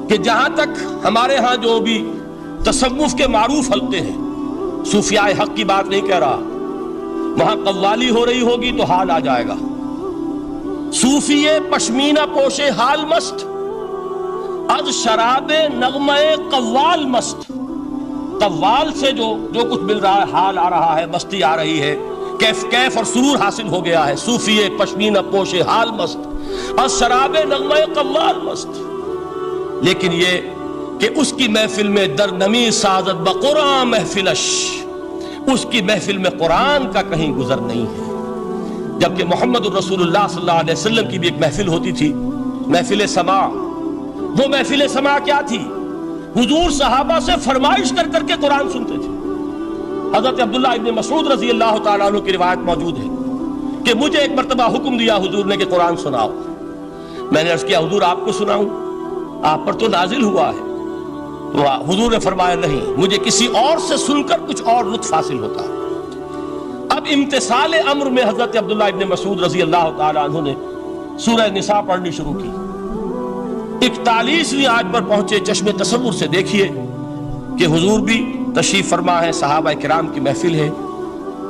کہ جہاں تک ہمارے ہاں جو بھی تصوف کے معروف حلقے ہیں، صوفیاء حق کی بات نہیں کہہ رہا، وہاں قوالی ہو رہی ہوگی تو حال آ جائے گا. صوفی پشمینہ پوشے حال مست، از شراب نغمہ قوال مست. قوال سے جو کچھ مل رہا ہے، حال آ رہا ہے، مستی آ رہی ہے، کیف اور سرور حاصل ہو گیا ہے. صوفی پشمینہ پوشے حال مست، از شراب نغمہ قوال مست. لیکن یہ کہ اس کی محفل میں در نمی سازت بقرآن محفلش، اس کی محفل میں قرآن کا کہیں گزر نہیں ہے. جبکہ محمد الرسول اللہ صلی اللہ علیہ وسلم کی بھی ایک محفل ہوتی تھی، محفل سماع. وہ محفل سماع کیا تھی؟ حضور صحابہ سے فرمائش کر کر کے قرآن سنتے تھے. حضرت عبداللہ ابن مسعود رضی اللہ تعالیٰ عنہ کی روایت موجود ہے کہ مجھے ایک مرتبہ حکم دیا حضور نے کہ قرآن سناؤ. میں نے عرض کیا حضور آپ کو سناؤں؟ آپ پر تو نازل ہوا ہے. تو حضور نے فرمایا نہیں, مجھے کسی اور سے سن کر کچھ اور لطف حاصل ہوتا ہے. اب امتثال امر میں حضرت عبداللہ ابن مسعود رضی اللہ تعالیٰ عنہ نے سورہ نساء پڑھنی شروع کی. 41ویں آیت پر پہنچے. چشم تصور سے دیکھیے کہ حضور بھی تشریف فرما ہے, صحابہ کرام کی محفل ہے,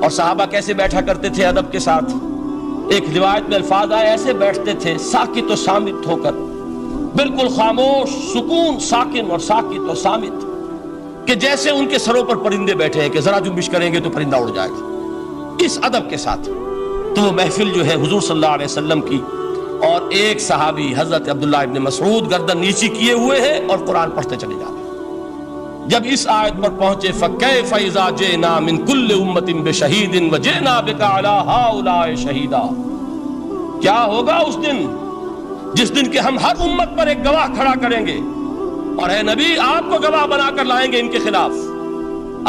اور صحابہ کیسے بیٹھا کرتے تھے ادب کے ساتھ. ایک روایت میں الفاظ آئے ایسے بیٹھتے تھے ساکت و صامت ہو کر, بالکل خاموش, سکون, ساکن اور ساکت و صامت, کہ جیسے ان کے سروں پر پرندے بیٹھے ہیں کہ ذرا جنبش کریں گے تو پرندہ اڑ جائے گا, اس ادب کے ساتھ. تو وہ محفل جو ہے حضور صلی اللہ علیہ وسلم کی, اور ایک صحابی حضرت عبداللہ ابن مسعود گردن نیچی کیے ہوئے ہیں اور قرآن پڑھتے چلے جا رہے ہیں. جب اس آیت پر پہنچے فَكَيْفَ إِذَا جِئْنَا مِن كُلِّ أُمَّةٍ بِشَهِيدٍ وَجِئْنَا بِكَ عَلَى هَؤُلَاءِ شَهِيدًا, کیا ہوگا اس دن جس دن کہ ہم ہر امت پر ایک گواہ کھڑا کریں گے, اور اے نبی آپ کو گواہ بنا کر لائیں گے ان کے خلاف.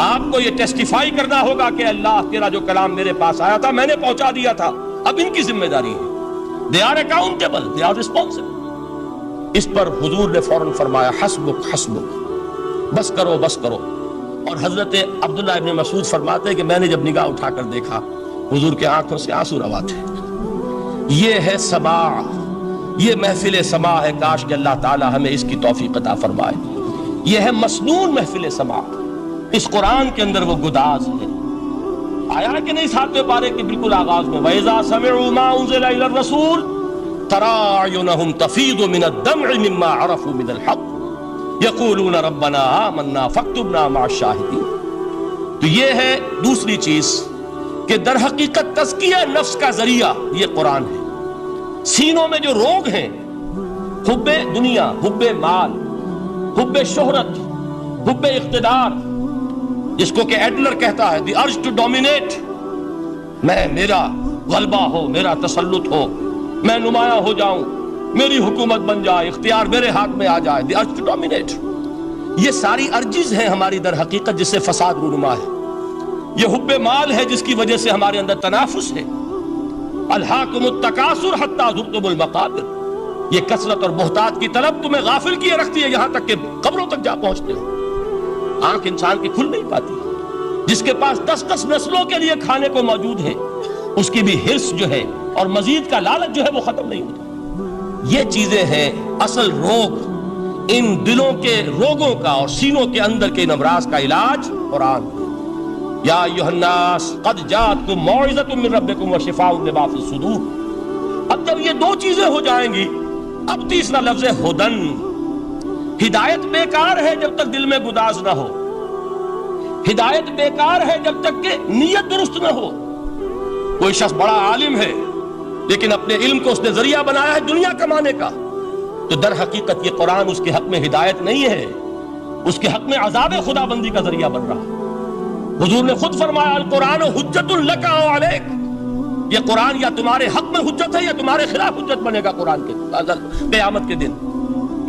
آپ کو یہ ٹیسٹیفائی کرنا ہوگا کہ اللہ تیرا جو کلام میرے پاس آیا تھا میں نے پہنچا دیا تھا, اب ان کی ذمہ داری ہے. They are accountable, they are responsible. اس پر حضور نے فوراً فرمایا حسبک حسبک, بس کرو بس کرو. اور حضرت عبداللہ ابن مسعود فرماتے ہیں کہ میں نے جب نگاہ اٹھا کر دیکھا حضور کے آنکھوں سے آنسو روا تھے. یہ ہے سماع, یہ محفل سماع ہے. کاش کہ اللہ تعالی ہمیں اس کی توفیق عطا فرمائے. یہ ہے مسنون محفل سماع. اس قرآن کے اندر وہ گداز ہے. آیا کہ نہیں 7ویں پارے کے بالکل آغاز میں وَإِذَا سَمِعُوا مَا أُنزِلَ إِلَى الرَّسُولِ تَرَىٰ أَعْيُنَهُمْ تَفِيضُ مِنَ الدَّمْعِ مِمَّا عَرَفُوا مِنَ الْحَقِّ يَقُولُونَ رَبَّنَا آمَنَّا فَاكْتُبْنَا مَعَ الشَّاهِدِينَ. تو یہ ہے دوسری چیز کہ در حقیقت تزکیہ نفس کا ذریعہ یہ قرآن ہے. سینوں میں جو روگ ہیں, حب دنیا, حب مال, حب شہرت, حب اقتدار, جس کو کہ ایڈلر کہتا ہے دی ارج ٹو ڈومینیٹ, میرا غلبہ ہو, میرا تسلط ہو, میں نمایاں ہو جاؤں, میری حکومت بن جائے, اختیار میرے ہاتھ میں آ جائے, دی ارج ٹو ڈومینیٹ. یہ ساری ارجز ہیں ہماری در حقیقت جس سے فساد رونما ہے. یہ حب مال ہے جس کی وجہ سے ہمارے اندر تنافس ہے. الہاکم التکاثر حتی زرتم المقابر, یہ کثرت اور بہتات کی طلب تمہیں غافل کیے رکھتی ہے یہاں تک کہ قبروں تک جا پہنچتے ہو. آنکھ انسان کی کھل نہیں پاتی. جس کے پاس 10 نسلوں کے لیے کھانے کو موجود ہے اس کی بھی حرص جو ہے اور مزید کا لالچ جو ہے وہ ختم نہیں ہوتا. یہ چیزیں ہیں اصل روگ. ان دلوں کے روگوں کا اور سینوں کے اندر کے ان امراض کا علاج قرآن. یا ایھا الناس قد جاءتکم موعظۃ من ربکم وشفاء لما فی الصدور. اب جب یہ دو چیزیں ہو جائیں گی, اب تیسرا لفظ ہے ہدن. ہدایت بیکار ہے جب تک دل میں گداز نہ ہو. ہدایت بیکار ہے جب تک کہ نیت درست نہ ہو. کوئی شخص بڑا عالم ہے لیکن اپنے علم کو اس نے ذریعہ بنایا ہے دنیا کمانے کا, تو در حقیقت یہ قرآن اس کے حق میں ہدایت نہیں ہے, اس کے حق میں عذاب خدا بندی کا ذریعہ بن رہا. حضور نے خود فرمایا القرآن حجت لک او علیک. یہ قرآن یا تمہارے حق میں حجت ہے یا تمہارے خلاف حجت بنے گا قرآن کے قیامت کے دن.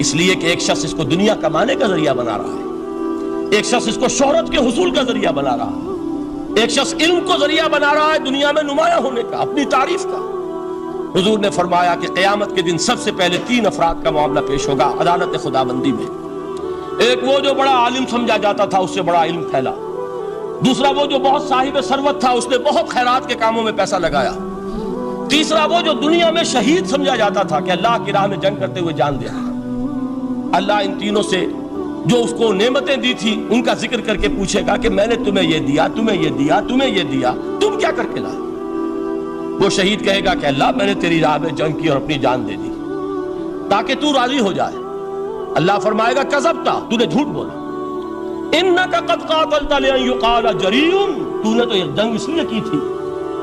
اس لیے کہ ایک شخص اس کو دنیا کمانے کا ذریعہ بنا رہا ہے, ایک شخص اس کو شہرت کے حصول کا ذریعہ بنا رہا ہے, ایک شخص علم کو ذریعہ بنا رہا ہے دنیا میں نمایاں ہونے کا, اپنی تعریف کا. حضور نے فرمایا کہ قیامت کے دن سب سے پہلے 3 افراد کا معاملہ پیش ہوگا عدالت خداوندی میں. ایک وہ جو بڑا عالم سمجھا جاتا تھا, اس سے بڑا علم پھیلا. دوسرا وہ جو بہت صاحب ثروت تھا, اس نے بہت خیرات کے کاموں میں پیسہ لگایا. تیسرا وہ جو دنیا میں شہید سمجھا جاتا تھا کہ اللہ کی راہ میں جنگ کرتے ہوئے جان دیا. اللہ ان تینوں سے جو اس کو نعمتیں دی تھی ان کا ذکر کر کے پوچھے گا کہ میں نے تمہیں یہ دیا, تمہیں یہ دیا, تمہیں یہ دیا, تم کیا کر کے لائے؟ وہ شہید کہے گا کہ اللہ میں نے تیری راہ میں جنگ کی اور اپنی جان دے دی تاکہ تو راضی ہو جائے. اللہ فرمائے گا کذبت, تو نے جھوٹ بولا. انک قد قاتلت لئن یقال جریء, تو نے تو یہ جنگ اس لیے کی تھی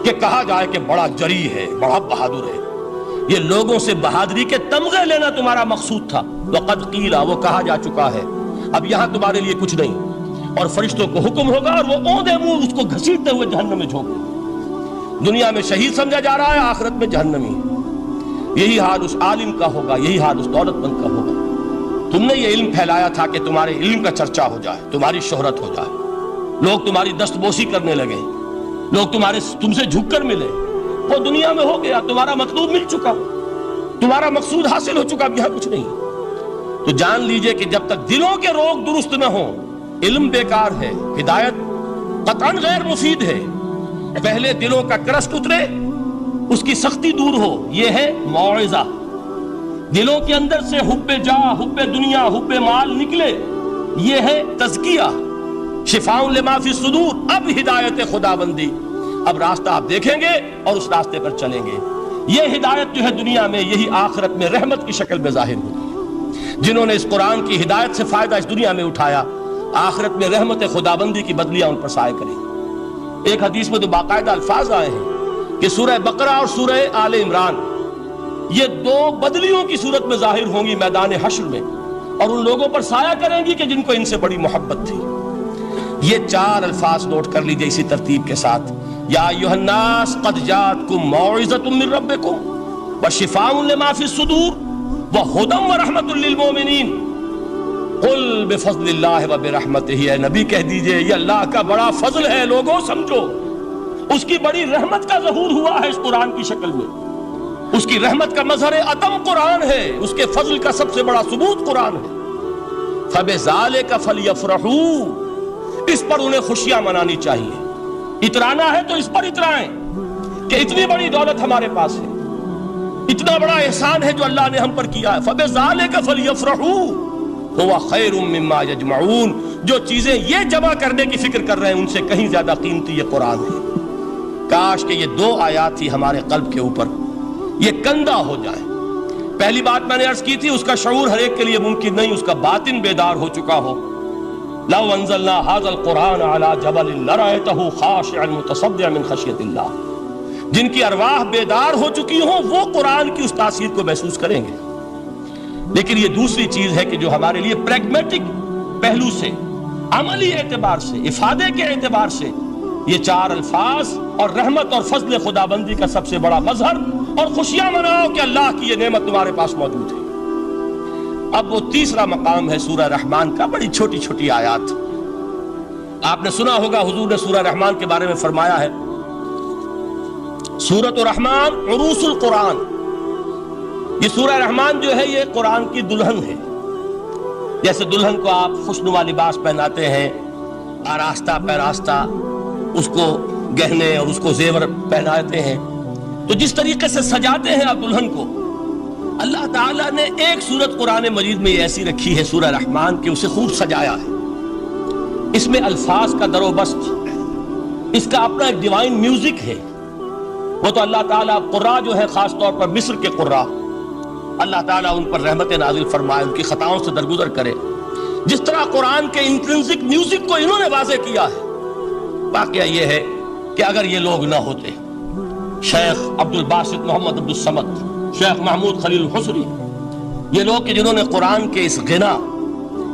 کہ کہا جائے کہ بڑا جری ہے, بڑا بہادر ہے. یہ لوگوں سے بہادری کے تمغے لینا تمہارا مقصود تھا. وقد قیل, وہ کہا جا چکا ہے, اب یہاں تمہارے لیے کچھ نہیں. اور فرشتوں کو حکم ہوگا اور وہ اوندے منہ اس کو گھسیٹتے ہوئے جہنم میں جھونک. دنیا میں شہید سمجھا جا رہا ہے, آخرت میں جہنمی. یہی حال اس عالم کا ہوگا, یہی حال اس دولت مند کا ہوگا. تم نے یہ علم پھیلایا تھا کہ تمہارے علم کا چرچا ہو جائے, تمہاری شہرت ہو جائے. لوگ تمہاری دستبوسی کرنے لگے، لوگ تم سے جھک کر ملے، وہ دنیا میں ہو گیا، تمہارا مطلوب مل چکا، تمہارا مقصود حاصل ہو چکا، اب یہاں کچھ نہیں۔ تو جان لیجئے کہ جب تک دلوں کے روگ درست نہ ہوں، علم بیکار ہے، ہدایت قطعاً غیر مفید ہے۔ پہلے دلوں کا کرسٹ اترے، اس کی سختی دور ہو، یہ ہے موعظہ۔ دلوں کے اندر سے حب جاہ، حب دنیا، حب مال نکلے، یہ ہے تزکیہ، شفاء لما فی الصدور۔ اب ہدایت خدا بندی، اب راستہ آپ دیکھیں گے اور اس راستے پر چلیں گے۔ یہ ہدایت جو ہے دنیا میں، یہی آخرت میں رحمت کی شکل میں ظاہر ہوگی۔ جنہوں نے اس قرآن کی ہدایت سے فائدہ اس دنیا میں اٹھایا، آخرت میں رحمت خدا بندی کی بدلیاں ان پر سائے کریں۔ ایک حدیث میں تو باقاعدہ الفاظ آئے ہیں کہ سورہ بقرہ اور سورہ آل عمران یہ دو بدلیوں کی صورت میں ظاہر ہوں گی میدان حشر میں، اور ان لوگوں پر سایہ کریں گی کہ جن کو ان سے بڑی محبت تھی۔ یہ چار الفاظ نوٹ کر لیجئے اسی ترتیب کے ساتھ: یا ایھا الناس قد جاءتکم موعظۃ من ربکم وشفاء لما فی الصدور وہدی ورحمۃ للمؤمنین قل بفضل اللہ وبرحمتہ۔ اے نبی کہہ دیجئے یہ اللہ کا بڑا فضل ہے، لوگوں سمجھو، اس کی بڑی رحمت کا ظہور ہوا ہے اس قرآن کی شکل میں، اس کی رحمت کا مظہر عتم قرآن ہے، اس کے فضل کا سب سے بڑا ثبوت قرآن ہے۔ فبذالک فلیفرحوا، اس پر انہیں خوشیاں منانی چاہیے۔ اترانا ہے تو اس پر اترائیں کہ اتنی بڑی دولت ہمارے پاس ہے، اتنا بڑا احسان ہے جو اللہ نے ہم پر کیا ہے۔ فبذالک فلیفرحوا هو خیر مما یجمعون، جو چیزیں یہ جمع کرنے کی فکر کر رہے ہیں ان سے کہیں زیادہ قیمتی یہ قرآن ہے۔ کاش کہ یہ دو آیات ہی ہمارے قلب کے اوپر یہ کندہ ہو جائے۔ پہلی بات میں نے عرض کی تھی، اس کا شعور ہر ایک کے لیے ممکن نہیں، اس کا باطن بیدار ہو چکا ہو۔ لو انزلنا هذا القرآن على جبل لرأيته خاشعا متصدعا من خشیۃ اللہ، جن کی ارواح بیدار ہو چکی ہوں وہ قرآن کی اس تاثیر کو محسوس کریں گے۔ لیکن یہ دوسری چیز ہے کہ جو ہمارے لیے پریگمیٹک پہلو سے، عملی اعتبار سے، افادے کے اعتبار سے یہ چار الفاظ اور رحمت اور فضل خدا بندی کا سب سے بڑا مظہر، اور خوشیاں مناؤ کہ اللہ کی یہ نعمت تمہارے پاس موجود ہے۔ اب وہ تیسرا مقام ہے سورہ رحمان کا، بڑی چھوٹی چھوٹی آیات۔ آپ نے سنا ہوگا حضور نے سورہ رحمان کے بارے میں فرمایا ہے، سورۃ الرحمان عروس القرآن۔ یہ سورہ رحمان جو ہے یہ قرآن کی دلہن ہے۔ جیسے دلہن کو آپ خوشنما لباس پہناتے ہیں، آراستہ پیراستہ اس کو گہنے اور اس کو زیور پہناتے ہیں، تو جس طریقے سے سجاتے ہیں آپ دلہن کو، اللہ تعالیٰ نے ایک سورت قرآن مجید میں ایسی رکھی ہے سورہ رحمان کہ اسے خوب سجایا ہے۔ اس میں الفاظ کا در و بست، اس کا اپنا ایک ڈیوائن میوزک ہے۔ وہ تو اللہ تعالیٰ قراء جو ہے، خاص طور پر مصر کے قراء، اللہ تعالیٰ ان پر رحمت نازل فرمائے، ان کی خطاؤں سے درگزر کرے۔ جس طرح قرآن کے انٹرنسک میوزک کو انہوں نے واضح کیا ہے، واقعہ یہ ہے کہ اگر یہ لوگ نہ ہوتے، شیخ عبد الباسط محمد عبد الصمد، شیخ محمود خلیل الحصری، یہ لوگ کہ جنہوں نے قرآن کے اس غنا،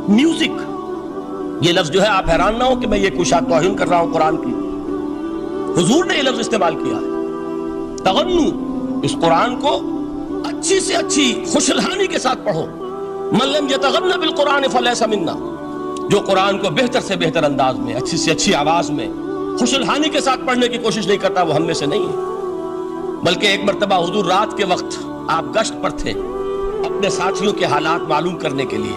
میوزک، یہ لفظ جو ہے آپ حیران نہ ہو کہ میں یہ کوئی شاید توہین کر رہا ہوں قرآن کی، حضور نے یہ لفظ استعمال کیا ہے، تغنو، اس قرآن کو اچھی سے اچھی خوشلہانی کے ساتھ پڑھو۔ من لم یتغن بالقرآن فلیس منا، جو قرآن کو بہتر سے بہتر انداز میں، اچھی سے اچھی آواز میں، خوشلہانی کے ساتھ پڑھنے کی کوشش نہیں کرتا وہ ہم میں سے نہیں ہے۔ بلکہ ایک مرتبہ حضور رات کے وقت آپ گشت پر تھے اپنے ساتھیوں کے حالات معلوم کرنے کے لیے۔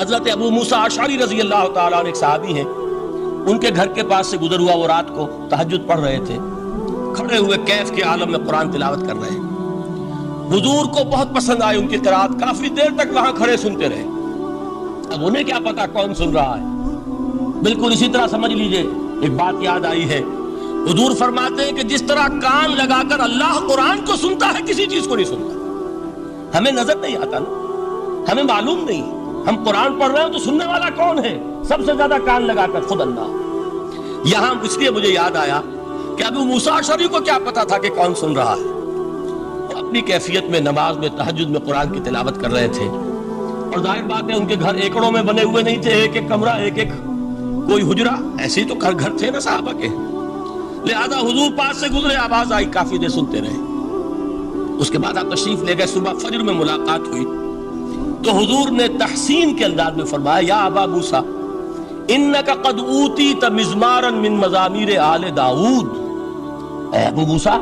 حضرت ابو موسیٰ اشعری رضی اللہ تعالیٰ عنہ ایک صحابی ہیں، ان کے گھر کے پاس سے گزر ہوا، وہ رات کو تہجد پڑھ رہے تھے، کھڑے ہوئے کیف کے عالم میں قرآن تلاوت کر رہے ہیں۔ حضور کو بہت پسند آئی ان کی قرات، کافی دیر تک وہاں کھڑے سنتے رہے۔ اب انہیں کیا پتا کون سن رہا ہے، بالکل اسی طرح سمجھ لیجئے ایک بات یاد آئی ہے، حضور فرماتے ہیں کہ جس طرح کان لگا کر اللہ قرآن کو سنتا ہے کسی چیز کو نہیں سنتا۔ ہمیں نظر نہیں آتا نا، ہمیں معلوم نہیں، ہم قرآن پڑھ رہے ہیں تو سننے والا کون ہے؟ سب سے زیادہ کان لگا کر خود اللہ۔ یہاں اس لیے مجھے یاد آیا کہ ابو موسیٰ اشعری کو کیا پتا تھا کہ کون سن رہا ہے، اپنی کیفیت میں نماز میں تہجد میں قرآن کی تلاوت کر رہے تھے، اور ظاہر بات ہے ان کے گھر ایکڑوں میں بنے ہوئے نہیں تھے، ایک ایک کمرہ، ایک ایک کوئی حجرہ، ایسے ہی تو گھر تھے نا صحابہ کے، لہذا حضور پاس سے گزرے، آواز آئی، کافی دیر سنتے رہے۔ اس کے بعد آپ تشریف لے گئے، صبح فجر میں ملاقات ہوئی تو حضور نے تحسین کے انداز میں فرمایا، یا ابا موسیٰ انک قد اوتیت مزمارا من مزامیر آل داؤد، اے ابو موسیٰ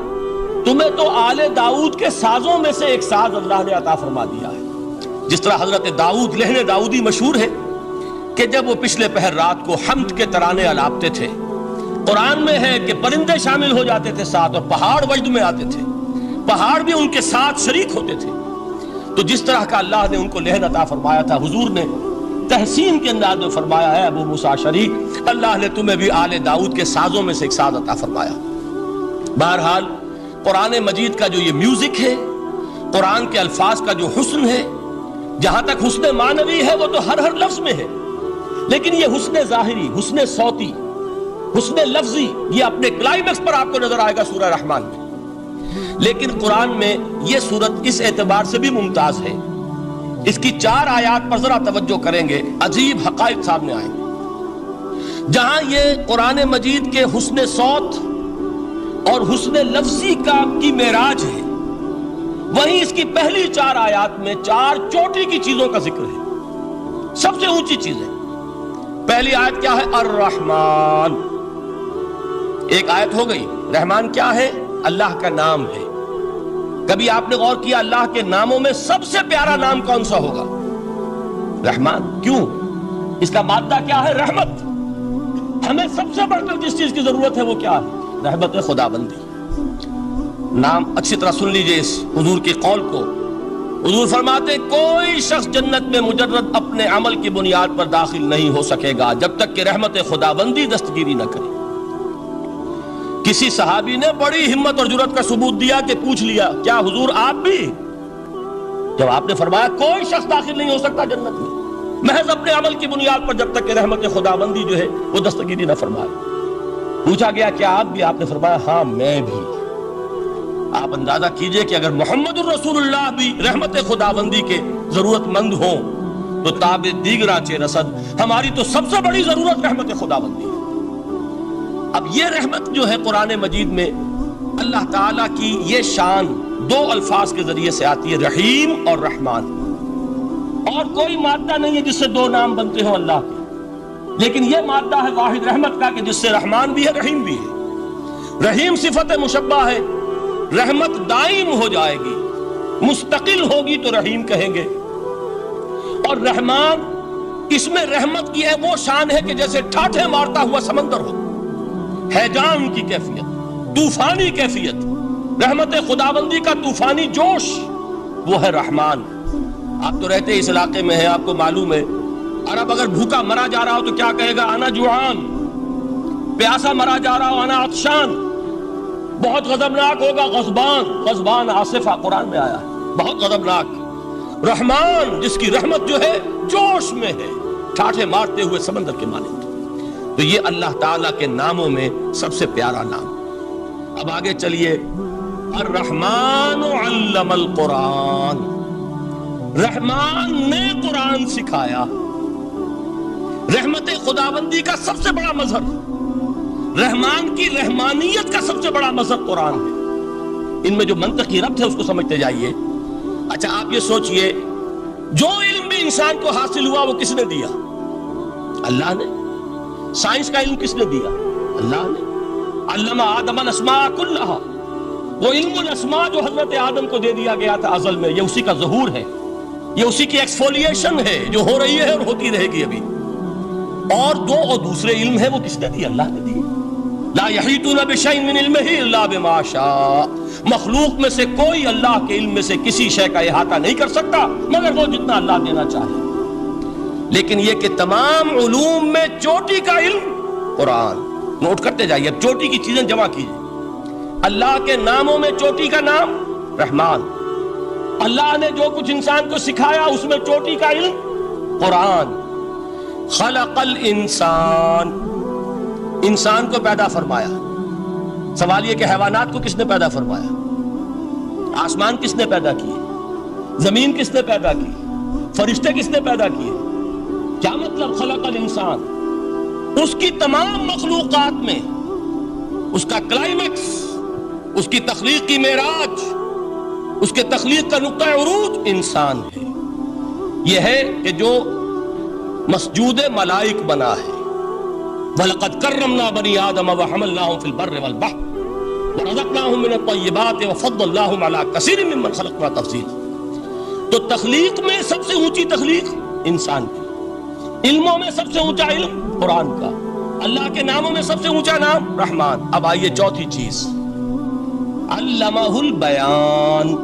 تمہیں تو آل داؤد کے سازوں میں سے ایک ساز اللہ نے عطا فرما دیا ہے۔ جس طرح حضرت داؤد لہن داؤدی مشہور ہے کہ جب وہ پچھلے پہر رات کو حمد کے ترانے الاپتے تھے، قرآن میں ہے کہ پرندے شامل ہو جاتے تھے ساتھ، اور پہاڑ وجد میں آتے تھے، پہاڑ بھی ان کے ساتھ شریک ہوتے تھے۔ تو جس طرح کا اللہ نے ان کو لہن عطا فرمایا تھا، حضور نے تحسین کے انداز میں فرمایا ہے ابو موسیٰ شریک، اللہ نے تمہیں بھی آل داؤد کے سازوں میں سے ایک ساز عطا فرمایا۔ بہرحال قرآن مجید کا جو یہ میوزک ہے، قرآن کے الفاظ کا جو حسن ہے، جہاں تک حسن معنوی ہے وہ تو ہر لفظ میں ہے، لیکن یہ حسن ظاہری، حسن صوتی، حسن لفظی، یہ اپنے کلائمیکس پر آپ کو نظر آئے گا سورہ رحمان میں۔ لیکن قرآن میں یہ سورت اس اعتبار سے بھی ممتاز ہے، اس کی 4 آیات پر ذرا توجہ کریں گے، عجیب حقائق سامنے آئیں گے۔ جہاں یہ قرآن مجید کے حسن صوت اور حسن لفظی کی معراج ہے، وہیں اس کی پہلی 4 آیات میں 4 چوٹی کی چیزوں کا ذکر ہے، سب سے اونچی چیزیں۔ پہلی آیت کیا ہے؟ الرحمن، ایک آیت ہو گئی۔ رحمان کیا ہے؟ اللہ کا نام ہے۔ کبھی آپ نے غور کیا اللہ کے ناموں میں سب سے پیارا نام کون سا ہوگا؟ رحمان۔ کیوں؟ اس کا مادہ کیا ہے؟ رحمت۔ ہمیں سب سے بڑھ کر جس چیز کی ضرورت ہے وہ کیا ہے؟ رحمت خدا بندی۔ نام اچھی طرح سن لیجئے اس حضور کے قول کو۔ حضور فرماتے کوئی شخص جنت میں مجرد اپنے عمل کی بنیاد پر داخل نہیں ہو سکے گا جب تک کہ رحمت خدا بندی دستگیری نہ کرے۔ کسی صحابی نے بڑی ہمت اور جرأت کا ثبوت دیا کہ پوچھ لیا کیا حضور آپ بھی؟ جب آپ نے فرمایا کوئی شخص داخل نہیں ہو سکتا جنت میں محض اپنے عمل کی بنیاد پر جب تک کہ رحمت خدا بندی جو ہے وہ دستگیری نہ فرمائے۔ پوچھا گیا کیا آپ بھی؟ آپ نے فرمایا ہاں میں بھی۔ آپ اندازہ کیجئے کہ اگر محمد الرسول اللہ بھی رحمت خدا بندی کے ضرورت مند ہوں تو تاب دیگرہ چے رسد، ہماری تو سب سے بڑی ضرورت رحمت خدا بندی ہے۔ اب یہ رحمت جو ہے قرآن مجید میں اللہ تعالیٰ کی یہ شان 2 الفاظ کے ذریعے سے آتی ہے، رحیم اور رحمان۔ اور کوئی مادہ نہیں ہے جس سے 2 نام بنتے ہوں اللہ کے، لیکن یہ مادہ ہے واحد رحمت کا کہ جس سے رحمان بھی ہے رحیم بھی ہے۔ رحیم صفت مشبہ ہے، رحمت دائم ہو جائے گی، مستقل ہوگی تو رحیم کہیں گے۔ اور رحمان، اس میں رحمت کی ہے وہ شان ہے کہ جیسے ٹھاٹھے مارتا ہوا سمندر ہو، ہیجان کی کیفیت، طوفانی کیفیت، رحمت خداوندی کا طوفانی جوش، وہ ہے رحمان۔ آپ تو رہتے اس علاقے میں ہیں، آپ کو معلوم ہے عرب اگر بھوکا مرا جا رہا ہو تو کیا کہے گا؟ انا جوعان۔ پیاسا مرا جا رہا ہو انا عطشان۔ بہت غضبناک ہوگا غضبان، غضبان آصفہ قرآن میں آیا ہے، بہت غضبناک۔ رحمان جس کی رحمت جو ہے جوش میں ہے، ٹھاٹھے مارتے ہوئے سمندر کے مانند۔ تو یہ اللہ تعالیٰ کے ناموں میں سب سے پیارا نام۔ اب آگے چلیے، الرحمن علم القرآن، رحمان نے قرآن سکھایا۔ رحمت خداوندی کا سب سے بڑا مظہر، رحمان کی رحمانیت کا سب سے بڑا مظہر قرآن ہے۔ ان میں جو منطقی ربط ہے اس کو سمجھتے جائیے۔ اچھا آپ یہ سوچئے، جو علم بھی انسان کو حاصل ہوا وہ کس نے دیا؟ اللہ نے۔ سائنس کا علم کس نے دیا؟ اللہ نے۔ علم آدم الاسماء کلھا، وہ علم الاسماء جو حضرت آدم کو دے دیا گیا تھا ازل میں، یہ اسی کا ظہور ہے، یہ اسی کی ایکسفولیشن ہے جو ہو رہی ہے اور ہوتی رہے گی ابھی۔ اور دوسرے علم ہے وہ کس نے دی؟ اللہ نے دی۔ لا یحیطون بشیء من علمہ الا بما شاء، مخلوق میں سے کوئی اللہ کے علم میں سے کسی شے کا احاطہ نہیں کر سکتا مگر وہ جتنا اللہ دینا چاہے۔ لیکن یہ کہ تمام علوم میں چوٹی کا علم قرآن۔ نوٹ کرتے جائیے، اب چوٹی کی چیزیں جمع کیجیے۔ اللہ کے ناموں میں چوٹی کا نام رحمان، اللہ نے جو کچھ انسان کو سکھایا اس میں چوٹی کا علم قرآن۔ خلق الانسان، انسان کو پیدا فرمایا۔ سوال یہ کہ حیوانات کو کس نے پیدا فرمایا؟ آسمان کس نے پیدا کیے؟ زمین کس نے پیدا کی؟ فرشتے کس نے پیدا کیے؟ کیا مطلب خلق الانسان؟ اس کی تمام مخلوقات میں اس کا کلائمیکس، اس کی تخلیق کی معراج، اس کے تخلیق کا نقطہ عروج انسان ہے۔ یہ ہے کہ جو مسجود ملائک بنا ہے، وَلَقَدْ كَرَّمْنَا بَنِي آدَمَ وَحَمَلْنَاهُمْ فِي الْبَرِّ وَالْبَحْرِ وَرَزَقْنَاهُمْ مِنَ الطَّيِّبَاتِ وَفَضَّلْنَاهُمْ عَلَىٰ كَثِيرٍ مِّمَّنْ خَلَقْنَا تَفْضِيلًا۔ تو تخلیق میں سب سے اونچی تخلیق انسان کی، علموں میں سب سے اونچا علم قرآن کا، اللہ کے ناموں میں سب سے اونچا نام رحمان۔ اب آئیے چوتھی چیز، علمہ البیان،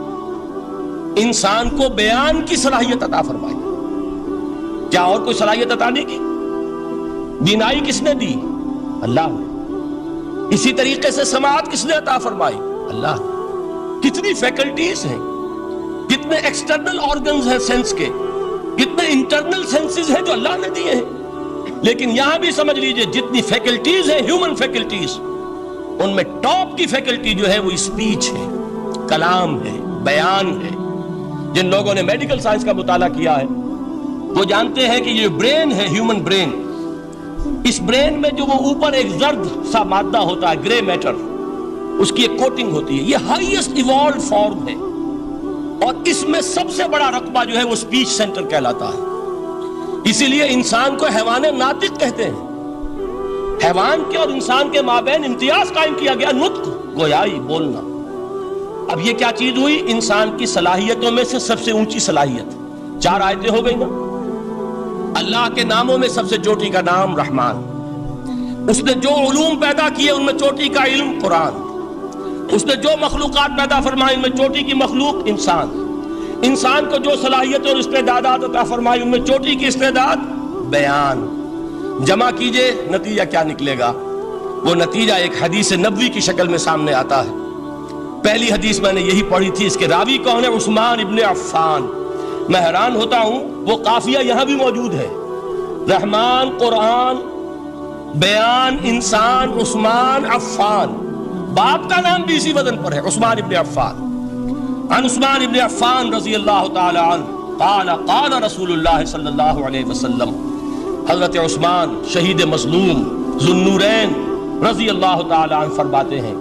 انسان کو بیان کی صلاحیت عطا فرمائی۔ کیا اور کوئی صلاحیت عطا نہیں کی؟ بینائی کس نے دی؟ اللہ نے۔ اسی طریقے سے سماعت کس نے عطا فرمائی؟ اللہ نے۔ کتنی فیکلٹیز ہیں، کتنے ایکسٹرنل آرگنز ہیں سینس کے، کتنے انٹرنل سینسز ہیں جو اللہ نے دیے ہیں۔ لیکن یہاں بھی سمجھ لیجئے جتنی فیکلٹیز ہیں ہیومن فیکلٹیز، ان میں ٹاپ کی فیکلٹی جو ہے وہ اسپیچ ہے، کلام ہے، بیان ہے۔ جن لوگوں نے میڈیکل سائنس کا مطالعہ کیا ہے وہ جانتے ہیں کہ یہ برین ہے، ہیومن برین، اس برین میں جو وہ اوپر ایک زرد سا مادہ ہوتا ہے، گرے میٹر، اس کی ایک کوٹنگ ہوتی ہے، یہ ہائیسٹ ایوالوڈ فارم ہے، اور اس میں سب سے بڑا رقبہ جو ہے وہ اسپیچ سینٹر کہلاتا ہے۔ اسی لیے انسان کو حیوان ناطق کہتے ہیں۔ حیوان کے اور انسان کے مابین امتیاز قائم کیا گیا، نطق، گویائی، بولنا۔ اب یہ کیا چیز ہوئی؟ انسان کی صلاحیتوں میں سے سب سے اونچی صلاحیت، 4 آیتیں ہو گئی نا۔ اللہ کے ناموں میں سب سے چوٹی کا نام رحمان، اس نے جو علوم پیدا کیے ان میں چوٹی کا علم قرآن، اس نے جو مخلوقات پیدا فرمائی ان میں چوٹی کی مخلوق انسان، انسان کو جو صلاحیت اور استعدادات عطا فرمائی ان میں چوٹی کی استعداد بیان۔ جمع کیجئے نتیجہ کیا نکلے گا؟ وہ نتیجہ ایک حدیث نبوی کی شکل میں سامنے آتا ہے۔ پہلی حدیث میں نے یہی پڑھی تھی، اس کے راوی کون ہے؟ عثمان ابن عفان۔ میں حیران ہوتا ہوں وہ قافیہ یہاں بھی موجود ہے، رحمان، قرآن، بیان، انسان، عثمان، عفان، باپ کا نام بھی اسی وزن پر ہے، عثمان ابن عفان۔ عن عثمان ابن عفان رضی اللہ تعالی عنہ قال قال رسول اللہ صلی اللہ علیہ وسلم، حضرت عثمان شہید مظلوم ذو النورین رضی اللہ تعالی عنہ فرماتے ہیں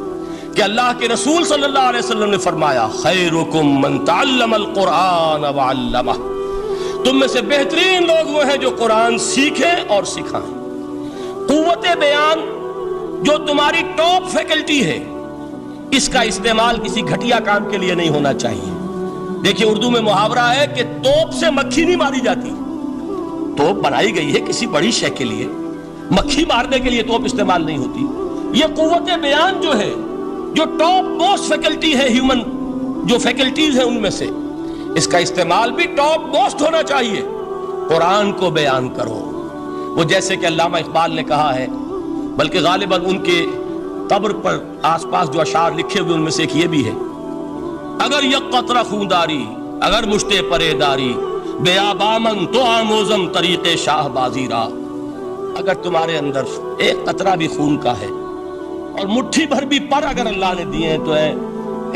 کہ اللہ کے رسول صلی اللہ علیہ وسلم نے فرمایا، خیرکم من تعلم القرآن وعلمہ، تم میں سے بہترین لوگ وہ ہیں جو قرآن سیکھیں اور سکھائیں۔ قوت بیان جو تمہاری ٹاپ فیکلٹی ہے، اس کا استعمال کسی گھٹیا کام کے لیے نہیں ہونا چاہیے۔ دیکھیں اردو میں محاورہ ہے کہ توپ سے مکھی نہیں ماری جاتی، توپ بنائی گئی ہے کسی بڑی شے کے لیے، مکھی مارنے کے لیے توپ استعمال نہیں ہوتی۔ یہ قوت بیان جو ہے، جو ٹاپ موسٹ فیکلٹی ہے ہیومن، جو فیکلٹیز ہیں ان میں سے، اس کا استعمال بھی ٹاپ موسٹ ہونا چاہیے۔ قرآن کو بیان کرو، وہ جیسے کہ علامہ اقبال نے کہا ہے، بلکہ غالباً ان کے قبر پر آس پاس جو اشعار لکھے ہوئے ان میں سے ایک یہ بھی ہے، اگر یک قطرہ خونداری، اگر مشتے پرے داری، بیابامن تو آموزم طریق شاہ بازی را، اگر تمہارے اندر ایک قطرہ بھی خون کا ہے اور مٹھی بھر بھی پر اگر اللہ نے دیے ہیں تو ہے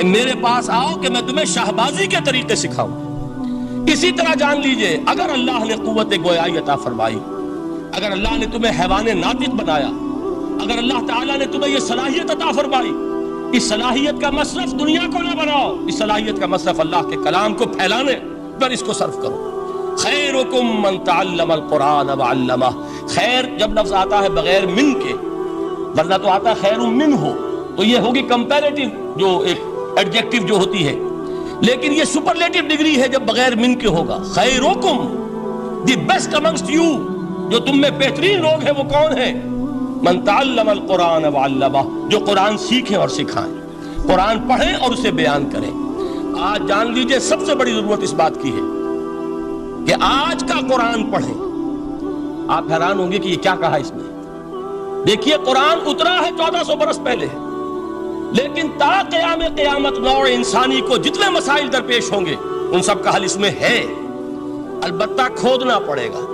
میرے پاس آؤ کہ میں تمہیں شاہبازی کے طریقے سکھاؤں۔ اسی طرح جان لیجئے اگر اللہ نے قوت گویائی عطا فرمائی، اگر اللہ نے تمہیں حیوان ناطق بنایا، اگر اللہ تعالیٰ نے تمہیں یہ صلاحیت عطا فرمائی، اس صلاحیت کا مصرف دنیا کو نہ بناؤ، اس صلاحیت کا مصرف اللہ کے کلام کو پھیلانے پر اس کو صرف کرو۔ خیرکم من تعلم القرآن وعلمہ، خیر جب لفظ آتا ہے بغیر من کے، ورنہ تو آتا ہے خیر من ہو، تو یہ ہوگی کمپیریٹیو جو ایک ایڈجیکٹیو جو ہوتی ہے، لیکن یہ سپرلیٹیو ڈگری ہے جب بغیر من کے ہوگا۔ خیرکم، دی بیسٹ امنگسٹ یو، جو تم میں بہترین لوگ ہیں وہ کون ہیں؟ من تعلم القرآن وعلمہ، جو قرآن سیکھیں اور سکھائیں، قرآن پڑھیں اور اسے بیان کریں۔ آج جان لیجئے سب سے بڑی ضرورت اس بات کی ہے کہ آج کا قرآن پڑھیں۔ آپ حیران ہوں گے کہ یہ کیا کہا اس نے۔ دیکھیے قرآن اترا ہے 1400 برس پہلے، لیکن تا قیام قیامت نوع انسانی کو جتنے مسائل درپیش ہوں گے ان سب کا حل اس میں ہے، البتہ کھودنا پڑے گا،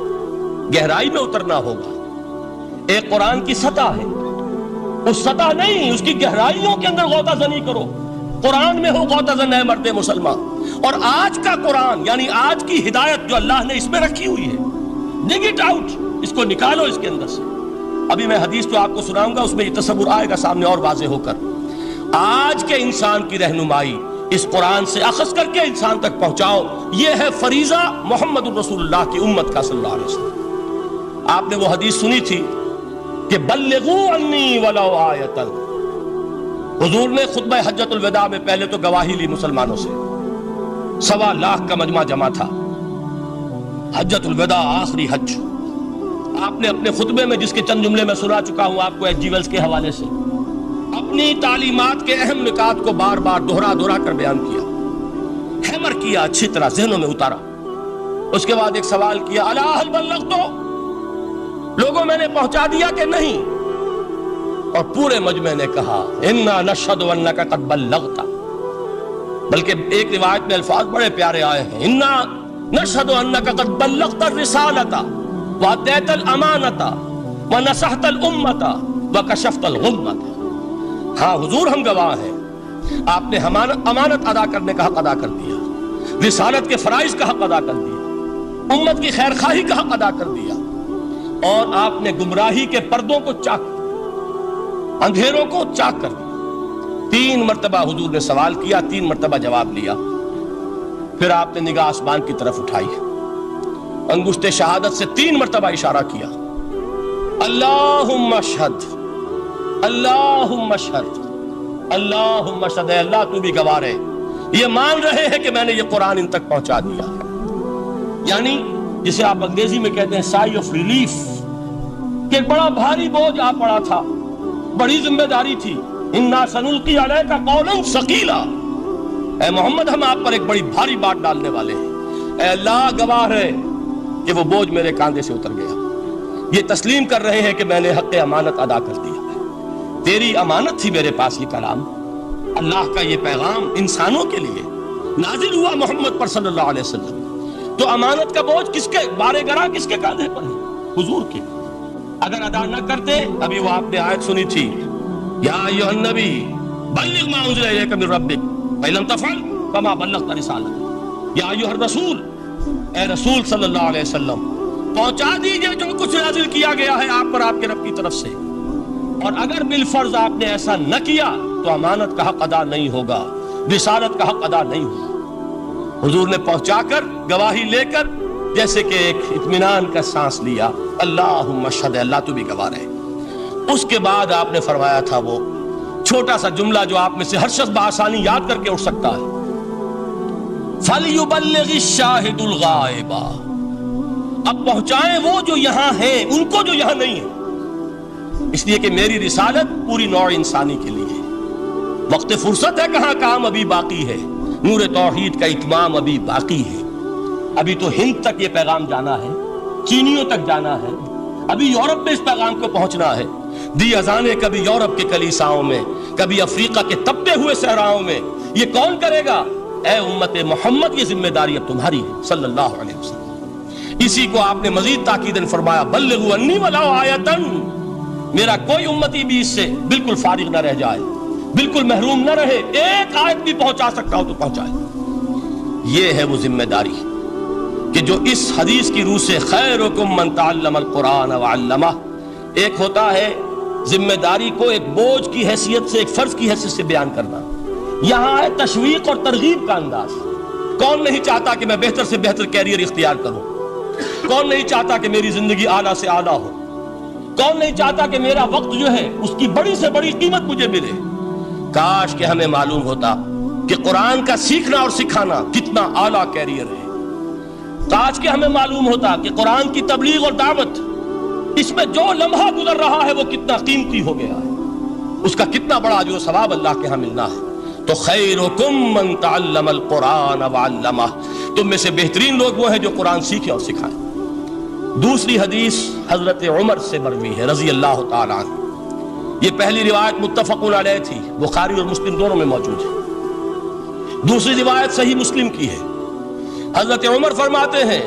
گہرائی میں اترنا ہوگا۔ ایک قرآن کی سطح ہے، اس سطح نہیں، اس کی گہرائیوں کے اندر غوطہ زنی کرو۔ قرآن میں ہو غوطہ زن ہے مرد مسلمان، اور آج کا قرآن یعنی آج کی ہدایت جو اللہ نے اس میں رکھی ہوئی ہے، ڈگ اٹ آؤٹ، اس کو نکالو اس کے اندر سے۔ ابھی میں حدیث جو آپ کو سناؤں گا اس میں یہ تصور آئے گا سامنے اور واضح ہو کر۔ آج کے انسان کی رہنمائی اس قرآن سے اخذ کر کے انسان تک پہنچاؤ، یہ ہے فریضہ محمد الرسول اللہ کی امت کا صلی اللہ علیہ وسلم۔ آپ نے وہ حدیث سنی تھی کہ بلغوا عنی ولو آیۃ۔ حضور نے خطبہ حجۃ الوداع میں پہلے تو گواہی لی مسلمانوں سے، 1.25 لاکھ کا مجمع جمع تھا، حجۃ الوداع آخری حج۔ آپ نے اپنے خطبے میں، جس کے چند جملے میں سنا چکا ہوں آپ کو ایچ جی ویلز کے حوالے سے، اپنی تعلیمات کے اہم نکات کو بار بار دہرا کر بیان کیا، ہیمر کیا، اچھی طرح ذہنوں میں اتارا۔ اس کے بعد ایک سوال کیا، الا هل بلغت، لوگوں میں نے پہنچا دیا کہ نہیں؟ اور پورے مجمع نے کہا انا نشهد انک قد بلغت، بلکہ ایک روایت میں الفاظ بڑے پیارے آئے ہیں، انا نشهد انک قد بلغت الرسالۃ وادیت الامانۃ ونصحت الامۃ وکشفت الغمۃ۔ ہاں حضور، ہم گواہ ہیں، آپ نے امانت ادا کرنے کا حق ادا کر دیا، رسالت کے فرائض کا حق ادا کر دیا، امت کی خیر خواہی کا حق ادا کر دیا، اور آپ نے گمراہی کے پردوں کو چاک، اندھیروں کو چاک کر دیا۔ 3 مرتبہ حضور نے سوال کیا، 3 مرتبہ جواب لیا۔ پھر آپ نے نگاہ آسمان کی طرف اٹھائی، انگشت شہادت سے 3 مرتبہ اشارہ کیا، اللہم اشہد، اللہم اشہد، اللہم اشہد، اے اللہ تو بھی گواہ ہے، یہ مان رہے ہیں کہ میں نے یہ قرآن ان تک پہنچا دیا ہے۔ یعنی جسے آپ انگریزی میں کہتے ہیں سائی آف ریلیف، کہ ایک بڑا بھاری بوجھ آ پڑا تھا، بڑی ذمہ داری تھی، انا سنلقی علیک قولا ثقیلا، اے محمد ہم آپ پر ایک بڑی بھاری بات ڈالنے والے ہیں، اے اللہ گواہ ہے کہ وہ بوجھ میرے کاندھے سے اتر گیا۔ یہ تسلیم کر رہے ہیں کہ میں نے حق امانت ادا کر دیا، تیری امانت تھی میرے پاس یہ کلام، اللہ کا یہ پیغام انسانوں کے لیے نازل ہوا محمد پر صلی اللہ علیہ وسلم، تو امانت کا بوجھ کس کے بارے گرا، کس کے کاندھے پر ہے؟ حضور کے۔ اگر ادا نہ کرتے، ابھی وہ آپ نے آیت سنی تھی، یا ایھا النبی بلغ ما انزل الیک من ربک فإن لم تفعل فما بلغت رسالتہ، یا ایھا الرسول، اے رسول صلی اللہ علیہ وسلم پہنچا دیجئے جو کچھ نازل کیا گیا ہے آپ پر آپ کے رب کی طرف سے، اور اگر بالفرض آپ نے ایسا نہ کیا تو امانت کا حق ادا نہیں ہوگا، رسالت کا حق ادا نہیں ہوگا۔ حضور نے پہنچا کر، گواہی لے کر، جیسے کہ ایک اطمینان کا سانس لیا، اللہم اشہد، اللہ تو بھی گواہ رہے۔ اس کے بعد آپ نے فرمایا تھا وہ چھوٹا سا جملہ جو آپ میں سے ہر شخص بآسانی یاد کر کے اٹھ سکتا ہے، فَلْيُبَلِّغِ الشَّاهِدُ الْغَائِبَ، اب پہنچائیں وہ جو یہاں ہیں ان کو جو یہاں نہیں ہیں، اس لیے کہ میری رسالت پوری نوع انسانی کے لیے ہے، وقت فرصت ہے کہاں، کام ابھی باقی ہے، نور توحید کا اتمام ابھی باقی ہے، ابھی تو ہند تک یہ پیغام جانا ہے، چینیوں تک جانا ہے، ابھی یورپ میں اس پیغام کو پہنچنا ہے، دی اذانیں کبھی یورپ کے کلیساؤں میں، کبھی افریقہ کے تپتے ہوئے صحراؤں میں، یہ کون کرے گا؟ اے امت محمد، یہ ذمہ داری اب تمہاری ہے صلی اللہ علیہ وسلم۔ اسی کو آپ نے مزید تاکیداً فرمایا، بلغوا عنی ولو آیۃ، میرا کوئی امتی بھی اس سے بالکل فارغ نہ رہ جائے، بالکل محروم نہ رہے، ایک آیت بھی پہنچا سکتا ہو تو پہنچائے۔ یہ ہے وہ ذمہ داری کہ جو اس حدیث کی روح سے خیرکم من تعلم القرآن وعلمہ، ایک ہوتا ہے ذمہ داری کو ایک بوجھ کی حیثیت سے، ایک فرض کی حیثیت سے بیان کرنا، یہاں ہے تشویق اور ترغیب کا انداز۔ کون نہیں چاہتا کہ میں بہتر سے بہتر کیریئر اختیار کروں؟ کون نہیں چاہتا کہ میری زندگی اعلیٰ سے اعلیٰ ہو؟ کون نہیں چاہتا کہ میرا وقت جو ہے اس کی بڑی سے بڑی قیمت مجھے ملے؟ کاش کہ ہمیں معلوم ہوتا کہ قرآن کا سیکھنا اور سکھانا کتنا اعلیٰ کیریئر ہے، کاش کہ ہمیں معلوم ہوتا کہ قرآن کی تبلیغ اور دعوت، اس میں جو لمحہ گزر رہا ہے وہ کتنا قیمتی ہو گیا ہے، اس کا کتنا بڑا اجر و ثواب اللہ کے ہاں ملنا ہے۔ تو خیرکم من تعلم القرآن وعلمہ، تم میں سے بہترین لوگ وہ ہیں جو قرآن سیکھیں اور سکھائیں۔ دوسری حدیث حضرت عمر سے مروی ہے رضی اللہ تعالیٰ عنہ، یہ پہلی روایت متفق علیہ تھی، بخاری اور مسلم دونوں میں موجود ہے۔ دوسری روایت صحیح مسلم کی ہے، حضرت عمر فرماتے ہیں،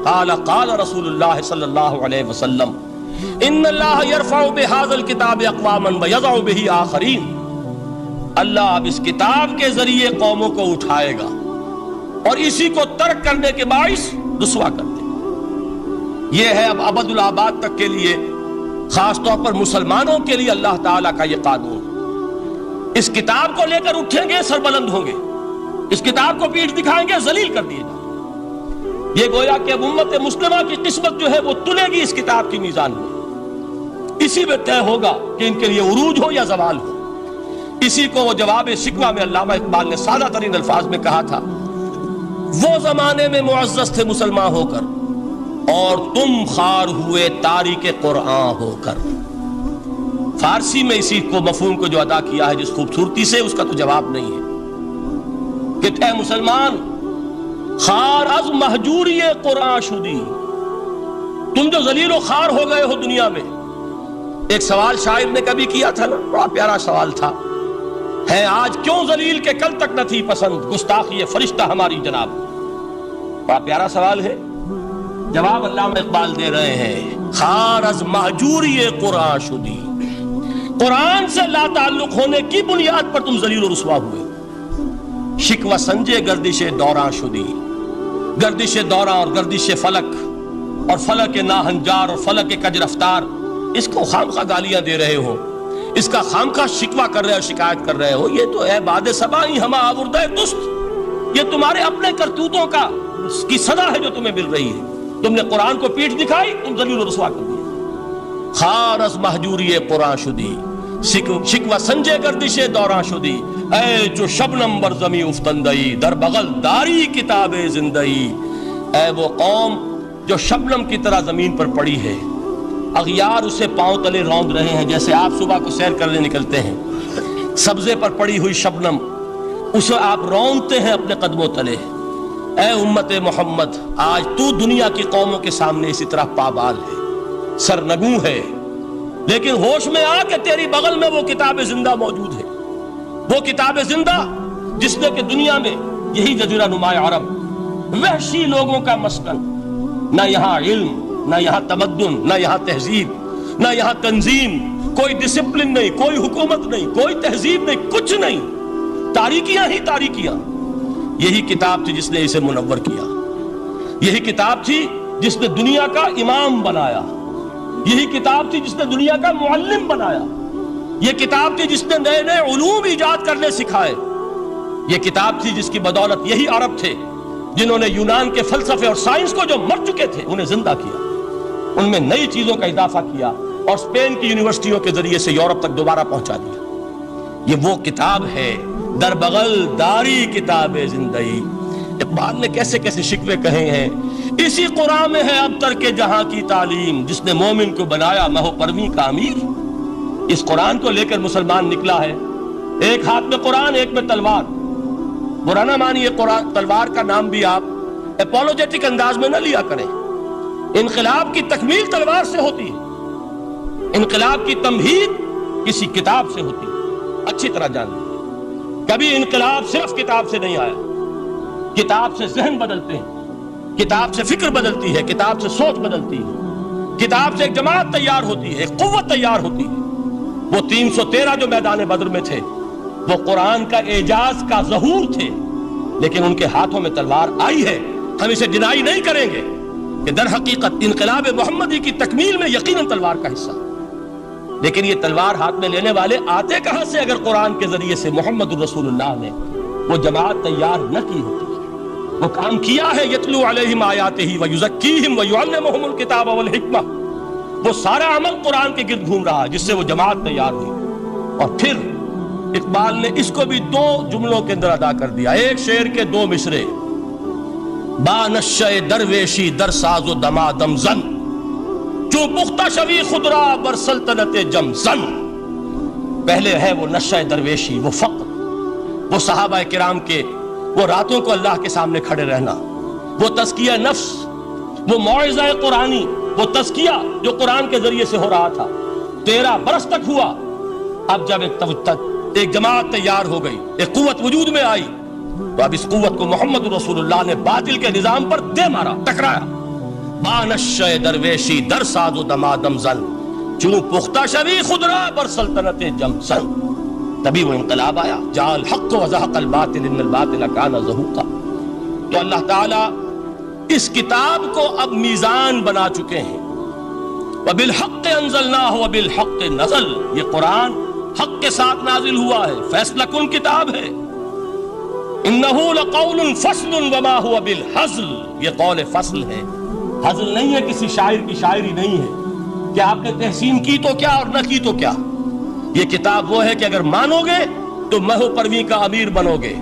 قال قال رسول اللہ صلی اللہ علیہ وسلم، ان اللہ یرفع بہذا الکتاب اقواما ویضع بہ آخرین، اللہ اب اس کتاب کے ذریعے قوموں کو اٹھائے گا اور اسی کو ترک کرنے کے باعث رسوا کر دے گا۔ یہ ہے اب ابد الآباد تک کے لیے، خاص طور پر مسلمانوں کے لیے اللہ تعالیٰ کا یہ قانون۔ اس کتاب کو لے کر اٹھیں گے سربلند ہوں گے، اس کتاب کو پیٹھ دکھائیں گے ذلیل کر دیے جائیں۔ یہ گویا کہ اب امت مسلمہ کی قسمت جو ہے وہ تلے گی اس کتاب کی میزان میں، اسی میں طے ہوگا کہ ان کے لیے عروج ہو یا زوال ہو۔ اسی کو وہ جواب شکوہ میں علامہ اقبال نے سادہ ترین الفاظ میں کہا تھا، وہ زمانے میں معزز تھے مسلمان ہو کر، اور تم خار ہوئے تاریک قرآن ہو کر۔ فارسی میں اسی کو مفہوم کو جو ادا کیا ہے جس خوبصورتی سے، اس کا تو جواب نہیں ہے کہ اے مسلمان، خار از مہجوری قرآن شدی، تم جو ذلیل و خوار ہو گئے ہو دنیا میں۔ ایک سوال شاعر نے کبھی کیا تھا نا، بڑا پیارا سوال تھا، ہے آج کیوں ذلیل کے کل تک نہ تھی پسند، گستاخی فرشتہ ہماری جناب۔ بڑا پیارا سوال ہے، جواب علامہ اقبال دے رہے ہیں، خار از مہجوری قرآن شدی، قرآن سے لا تعلق ہونے کی بنیاد پر تم ذلیل و رسوا ہوئے۔ شکوہ سنجے گردش دوراں شدی، گردش دوراں اور گردش فلک اور فلک ناہنجار اور فلک کج رفتار، اس کو خامخواہ گالیاں دے رہے ہو، اس کا خامخواہ شکوہ کر رہے ہو، شکایت کر رہے ہو، یہ تو ہے باد صبائی ہما آوردہ دست، یہ تمہارے اپنے کرتوتوں کا کی سزا ہے جو تمہیں مل رہی ہے۔ تم نے قرآن کو پیٹھ دکھائی، تم ذلیل و رسوا کر دیا۔ خار از مہجوری قرآن شدی، شکوہ سنجے گردش دوراں شدی، اے جو شبنم بر زمیں افتندئی، در بغل داری کتاب زندئی، اے وہ قوم جو شبنم کی طرح زمین پر پڑی ہے، اغیار اسے پاؤں تلے روند رہے ہیں، جیسے آپ صبح کو سیر کرنے نکلتے ہیں، سبزے پر پڑی ہوئی شبنم اسے آپ روندتے ہیں اپنے قدموں تلے۔ اے امت محمد، آج تو دنیا کی قوموں کے سامنے اسی طرح پابال ہے، سرنگوں ہے، لیکن ہوش میں آ کہ تیری بغل میں وہ کتاب زندہ موجود ہے، وہ کتاب زندہ جس نے کہ دنیا میں یہی جزیرہ نما عرب، وحشی لوگوں کا مسکن، نہ یہاں علم، نہ یہاں تمدن، نہ یہاں تہذیب، نہ یہاں تنظیم، کوئی ڈسپلن نہیں، کوئی حکومت نہیں، کوئی تہذیب نہیں، کچھ نہیں، تاریکیاں ہی تاریکیاں۔ یہی کتاب تھی جس نے اسے منور کیا، یہی کتاب تھی جس نے دنیا کا امام بنایا، یہی کتاب تھی جس نے دنیا کا معلم بنایا، یہ کتاب تھی جس نے نئے نئے علوم ایجاد کرنے سکھائے، یہ کتاب تھی جس کی بدولت یہی عرب تھے جنہوں نے یونان کے فلسفے اور سائنس کو جو مر چکے تھے انہیں زندہ کیا، ان میں نئی چیزوں کا اضافہ کیا اور اسپین کی یونیورسٹیوں کے ذریعے سے یورپ تک دوبارہ پہنچا دیا۔ یہ وہ کتاب ہے، در بغل داری کتاب زندگی۔ اقبال نے کیسے کیسے شکوے کہے ہیں، اسی قرآن میں ہے اب تر کے جہاں کی تعلیم، جس نے مومن کو بنایا مہو پرویں کا امیر۔ اس قرآن کو لے کر مسلمان نکلا ہے، ایک ہاتھ میں قرآن، ایک میں تلوار۔ برا نہ مانیے، قرآن تلوار کا نام بھی آپ اپولوجیٹک انداز میں نہ لیا کریں۔ انقلاب کی تکمیل تلوار سے ہوتی ہے، انقلاب کی تمہید کسی کتاب سے ہوتی ہے، اچھی طرح جان لیجیے۔ کبھی انقلاب صرف کتاب سے نہیں آیا، کتاب سے ذہن بدلتے ہیں، کتاب سے فکر بدلتی ہے، کتاب سے سوچ بدلتی ہے، کتاب سے ایک جماعت تیار ہوتی ہے، ایک قوت تیار ہوتی ہے۔ وہ 313 جو میدان بدر میں تھے وہ قرآن کا اعجاز کا ظہور تھے، لیکن ان کے ہاتھوں میں تلوار آئی ہے۔ ہم اسے ڈینائی نہیں کریں گے کہ در حقیقت انقلاب محمدی کی تکمیل میں یقیناً تلوار کا حصہ، لیکن یہ تلوار ہاتھ میں لینے والے آتے کہاں سے اگر قرآن کے ذریعے سے محمد الرسول اللہ نے وہ جماعت تیار نہ کی ہوتی؟ وہ کام کیا ہے، یتلو علیہم آیاتہ ویزکیہم ویعلمہم الکتاب والحکمہ، وہ سارا عمل قرآن کے گرد گھوم رہا جس سے وہ جماعت تیار ہوئی۔ اور پھر اقبال نے اس کو بھی 2 جملوں کے اندر ادا کر دیا، ایک شعر کے 2 مصرے، با نشہ درویشی در ساز و دمادم زن، جو پختہ شوی خدرا بر سلطنت جم زن۔ پہلے ہے وہ نشہ درویشی، وہ فقر، وہ صحابہ کرام کے وہ راتوں کو اللہ کے سامنے کھڑے رہنا، وہ تزکیہ نفس، وہ موعظہ قرآنی، وہ تزکیہ جو قرآن کے ذریعے سے ہو رہا تھا 13 برس تک ہوا۔ اب جب ایک جماعت تیار ہو گئی، ایک قوت وجود میں آئی، تو اب اس قوت کو محمد رسول اللہ نے باطل کے نظام پر دے مارا، ٹکرایا۔ بانشہ درویشی در ساز و دمادم زن، چوں پختہ شوی خدرا بر سلطنت جم زن۔ تبھی وہ انقلاب آیا، جاء الحق وزہق الباطل ان الباطل کان زہوقا۔ تو اللہ تعالیٰ اس کتاب کو اب میزان بنا چکے ہیں، وبالحق انزلناہ وبالحق نزل، یہ قرآن حق کے ساتھ نازل ہوا ہے، فیصلہ کن کتاب ہے۔ انہ لقول فصل وما هو بالہزل، یہ قول فصل ہے، ہزل نہیں ہے، کسی شاعر کی شاعری نہیں ہے کہ آپ نے تحسین کی تو کیا اور نہ کی تو کیا. یہ کتاب وہ ہے کہ اگر مانو گے تو مہو پرویں کا امیر بنو گے،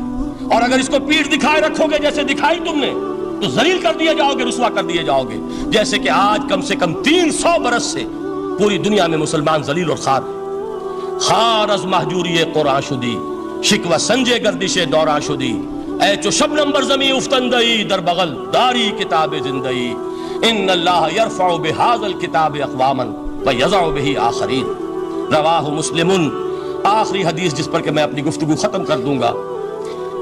اور اگر اس کو پیٹھ دکھائے رکھو گے جیسے دکھائی تم نے تو ذلیل کر دیے جاؤ گے، رسوا کر دیے جاؤ گے، جیسے کہ آج کم سے کم 300 برس سے پوری دنیا میں مسلمان ذلیل اور خوار ہیں. خار از محجوری قرآن شدی، شکوہ سنجے گردش دوران شدی، اے چو شبنم بر زمین افتندئی، در بغل داری کتاب زندئی، ان اللہ یرفع بہذا الکتاب اقواما ویضع بہ آخرین. رواہ مسلم. آخری حدیث جس پر کہ میں اپنی گفتگو ختم کر دوں گا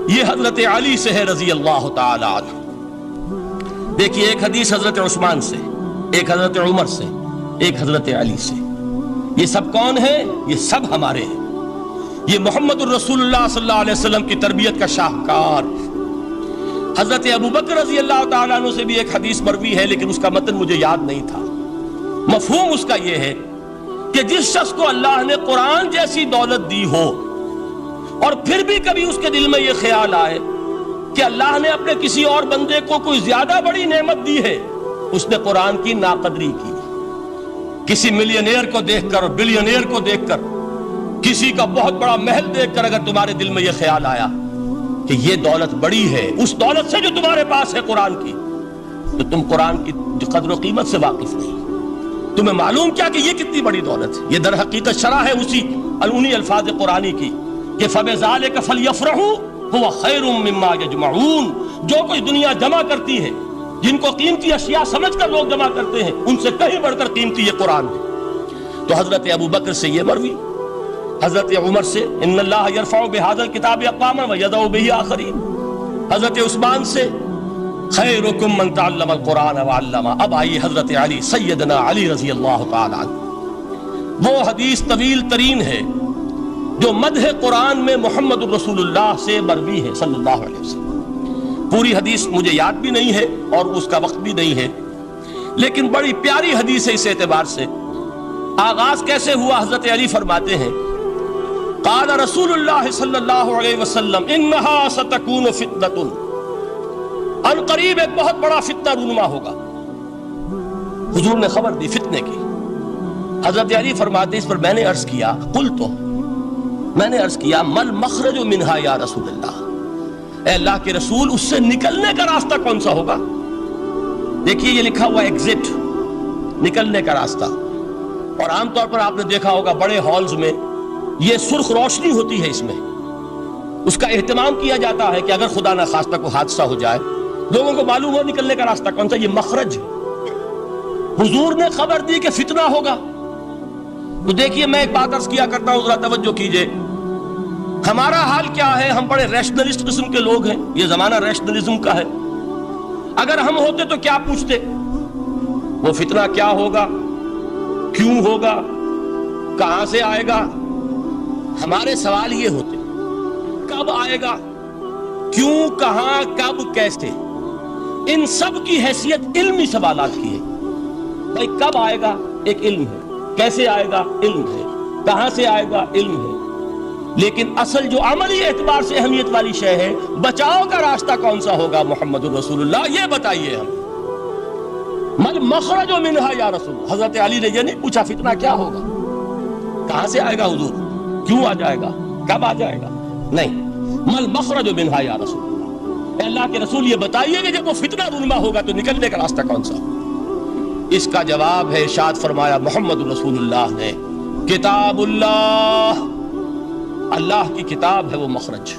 یہ حضرت علی سے ہے رضی اللہ تعالی عنہ. دیکھیے ایک حدیث حضرت عثمان سے، ایک حضرت عمر سے، ایک حضرت علی سے. یہ سب کون ہیں؟ یہ سب ہمارے ہیں. یہ محمد الرسول اللہ صلی اللہ علیہ وسلم کی تربیت کا شاہکار. حضرت ابوبکر رضی اللہ تعالیٰ عنہ سے بھی ایک حدیث مروی ہے لیکن اس کا متن مجھے یاد نہیں تھا. مفہوم اس کا یہ ہے کہ جس شخص کو اللہ نے قرآن جیسی دولت دی ہو اور پھر بھی کبھی اس کے دل میں یہ خیال آئے کہ اللہ نے اپنے کسی اور بندے کو کوئی زیادہ بڑی نعمت دی ہے، اس نے قرآن کی ناقدری کی. کسی ملینئر کو دیکھ کر اور بلینئر کو دیکھ کر، کسی کا بہت بڑا محل دیکھ کر اگر تمہارے دل میں یہ خیال آیا کہ یہ دولت بڑی ہے اس دولت سے جو تمہارے پاس ہے قرآن کی، تو تم قرآن کی قدر و قیمت سے واقف نہیں. تمہیں معلوم کیا کہ یہ کتنی بڑی دولت ہے. یہ در حقیقت شرح ہے انہی الفاظ قرآنی کی کہ فَبِذَلِكَ فَلْيَفْرَحُوا هُوَ خَيْرٌ مِّمَّا يَجْمَعُونَ. جو کچھ دنیا جمع کرتی ہے، جن کو قیمتی اشیاء سمجھ کر لوگ جمع کرتے ہیں، ان سے کہیں بڑھ کر قیمتی یہ قرآن ہے. تو حضرت ابوبکر سے یہ مروی، حضرت عمر سے ان اللہ یرفع بہذا الکتاب اقواما ویضع بہ آخرین، حضرت عثمان سے خیرکم من تعلم القرآن وعلمہ. اب آئیے حضرت علی، سیدنا علی رضی اللہ تعالی عنہ. وہ حدیث طویل ترین ہے جو مدح قرآن میں محمد الرسول اللہ سے مروی ہے صلی اللہ علیہ وسلم. پوری حدیث مجھے یاد بھی نہیں ہے اور اس کا وقت بھی نہیں ہے، لیکن بڑی پیاری حدیث ہے اس اعتبار سے. آغاز کیسے ہوا؟ حضرت علی فرماتے ہیں قال رسول اللہ صلی اللہ علیہ وسلم انہا ستکون فتنۃ، ان قریب ایک بہت بڑا فتنہ رونما ہوگا. حضور نے خبر دی فتنے کی. حضرت علی فرماتے اس پر میں نے عرض کیا قلت، میں نے عرض کیا مل مخرج منہا یا رسول اللہ، اے اللہ کے رسول اس سے نکلنے کا راستہ کون سا ہوگا؟ دیکھیے یہ لکھا ہوا ایگزٹ، نکلنے کا راستہ. اور عام طور پر آپ نے دیکھا ہوگا بڑے ہالز میں یہ سرخ روشنی ہوتی ہے، اس میں اس کا اہتمام کیا جاتا ہے کہ اگر خدا نہ خواستہ کو حادثہ ہو جائے لوگوں کو معلوم ہو نکلنے کا راستہ کون سا. یہ مخرج. حضور نے خبر دی کہ فتنہ ہوگا. تو دیکھیے میں ایک بات عرض کیا کرتا ہوں، ذرا توجہ کیجئے. ہمارا حال کیا ہے؟ ہم بڑے ریشنلسٹ قسم کے لوگ ہیں، یہ زمانہ ریشنلزم کا ہے. اگر ہم ہوتے تو کیا پوچھتے؟ وہ فتنہ کیا ہوگا، کیوں ہوگا، کہاں سے آئے گا؟ ہمارے سوال یہ ہوتے کب آئے گا، کیوں، کہاں، کب، کیسے. ان سب کی حیثیت علمی سوالات کی ہے. بھائی کب آئے گا ایک علم ہے، کیسے آئے گا علم ہے، کہاں سے آئے گا علم ہے، لیکن اصل جو عملی اعتبار سے اہمیت والی شے ہے بچاؤ کا راستہ کون سا ہوگا محمد الرسول اللہ، یہ بتائیے ہم. مل مخرج منہا یا رسول. حضرت علی نے یہ نہیں پوچھا فتنہ کیا ہوگا، کہاں سے آئے گا حضور، کیوں آ جائے گا، کب آ جائے گا، نہیں. مل مخرج منہا یا رسول اللہ، اے اللہ کے رسول یہ بتائیے کہ جب وہ فتنہ رونما ہوگا تو نکلنے کا راستہ کون سا. اس کا جواب ہے ارشاد فرمایا محمد رسول اللہ نے کتاب اللہ، اللہ کی کتاب ہے وہ مخرج.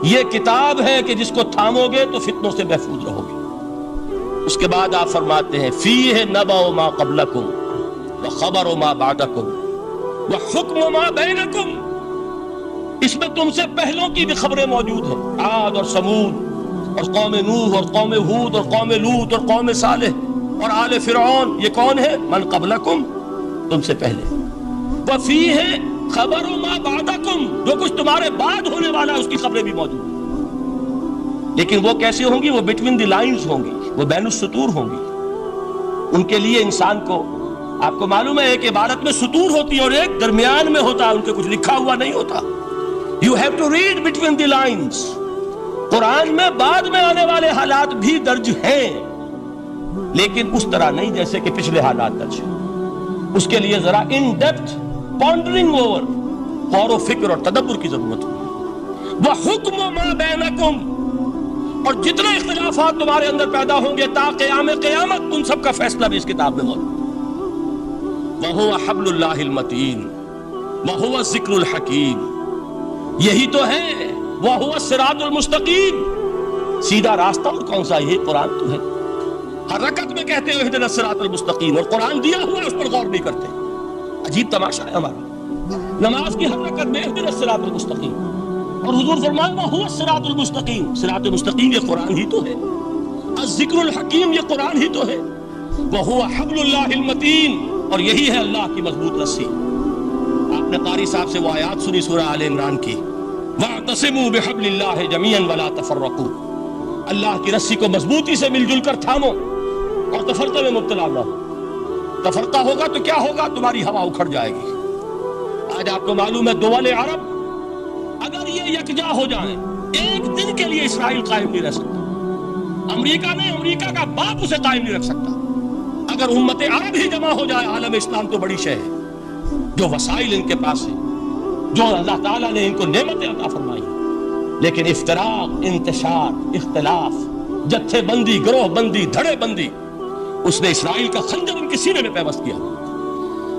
یہ کتاب ہے کہ جس کو تھامو گے تو فتنوں سے محفوظ رہو گے. اس کے بعد آپ فرماتے ہیں فیہ نبأ ما قبلکم وخبر ما بعدکم وحکم ما بینکم. اس میں تم سے پہلوں کی بھی خبریں موجود ہیں، عاد اور سمود اور قوم نوح اور قوم ہود اور قوم لوط اور قوم صالح اور آل فرعون. یہ کون ہے؟ من قبلکم، تم سے پہلے. وفیہ خبر ما بعدکم، جو کچھ تمہارے بعد ہونے والا ہے اس کی خبریں بھی موجود ہیں. لیکن وہ کیسے ہوں گی؟ وہ بٹوین دی لائنز ہوں گی، وہ بین السطور ہوں گی. ان کے لیے انسان کو، آپ کو معلوم ہے ایک عبارت میں سطور ہوتی ہے اور ایک درمیان میں ہوتا ہے، ان کے کچھ لکھا ہوا نہیں ہوتا. You have to read between the lines. قرآن میں بعد میں آنے والے حالات بھی درج ہیں لیکن اس طرح نہیں جیسے کہ پچھلے حالات درج ہیں. اس کے لیے ذرا ان ڈیپتھ پونڈرنگ اوور، غور و فکر اور تدبر کی ضرورت ہے۔ وَحُكْمُ مَا بَيْنَكُمْ، اور جتنے اختلافات تمہارے اندر پیدا ہوں گے تا قیام قیامت، ان سب کا فیصلہ بھی اس کتاب میں موجود ہے۔ وَهُوَ حَبْلُ اللَّهِ الْمَتِينُ وَهُوَ الذِّكْرُ الْحَكِيمُ، یہی تو ہے وَهُوَ الصِّرَاطُ الْمُسْتَقِيمُ، سیدھا راستہ اور کون سا؟ یہ قرآن تو ہے۔ ہر رکعت میں کہتے ہیں اهْدِنَا الصِّرَاطَ الْمُسْتَقِيمُ، اور قرآن دیا ہوا ہے اس پر غور نہیں کرتے۔ عجیب تماشا ہے ہمارا، نماز کی ہر رکعت میں اهْدِنَا الصِّرَاطَ الْمُسْتَقِيمُ، اور حضور فرمایا وَهُوَ الصِّرَاطُ الْمُسْتَقِيمُ، صراط مستقیم یہ قرآن ہی تو ہے، الذکر الحکیم یہ قرآن ہی تو ہے، وَهُوَ حَبْلُ اللَّهِ الْمَتِينُ، اور یہی ہے اللہ کی مضبوط رسی۔ آپ نے قاری صاحب سے وہ آیات سنی سورہ آل عمران کی، وَاعْتَصِمُوا بِحَبْلِ اللَّهِ جَمِيعًا وَلَا تَفَرَّقُوا، اللہ کی رسی کو مضبوطی سے مل جل کر تھامو اور تفرقے میں مبتلا نہ ہو۔ تفرقہ ہوگا تو کیا ہوگا؟ تمہاری ہوا اکھڑ جائے گی۔ آج آپ کو معلوم ہے دول عرب اگر یہ یکجا ہو جائیں، ایک دن کے لیے اسرائیل قائم نہیں رہ سکتا، امریکہ نے امریکہ کا باپ اسے قائم نہیں رکھ سکتا۔ اگر امت عرب ہی جمع ہو جائے، عالم اسلام تو بڑی شے ہے، جو وسائل ان کے پاس ہیں، جو اللہ تعالیٰ نے ان کو نعمتیں عطا فرمائی، لیکن افتراق، انتشار، اختلاف، جتھے بندی، گروہ بندی، دھڑے بندی، اس نے اسرائیل کا خنجر ان کے سینے میں پیوست کیا۔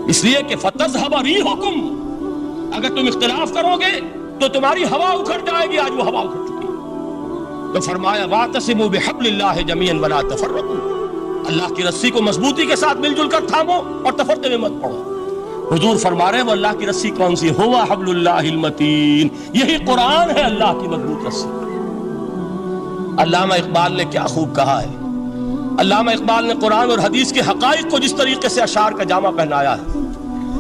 اس لیے کہ فَتَذْهَبَ رِيحُكُمْ، اگر تم اختلاف کرو گے تو تمہاری ہوا اکھڑ جائے گی، آج وہ ہوا اکھڑ چکی ہے۔ تو فرمایا وَاعْتَصِمُوا بِحَبْلِ اللَّهِ جَمِيعًا وَلَا تَفَرَّقُوا، اللہ کی رسی کو مضبوطی کے ساتھ مل جل کر تھامو اور تفرقے میں مت پڑو۔ حضور فرما رہے ہیں وہ اللہ کی رسی کون سی؟ ہوا حبل اللہ المتین، یہی قرآن ہے اللہ کی مضبوط رسی۔ علامہ اقبال نے کیا خوب کہا ہے، علامہ اقبال نے قرآن اور حدیث کے حقائق کو جس طریقے سے اشعار کا جامع پہنایا ہے،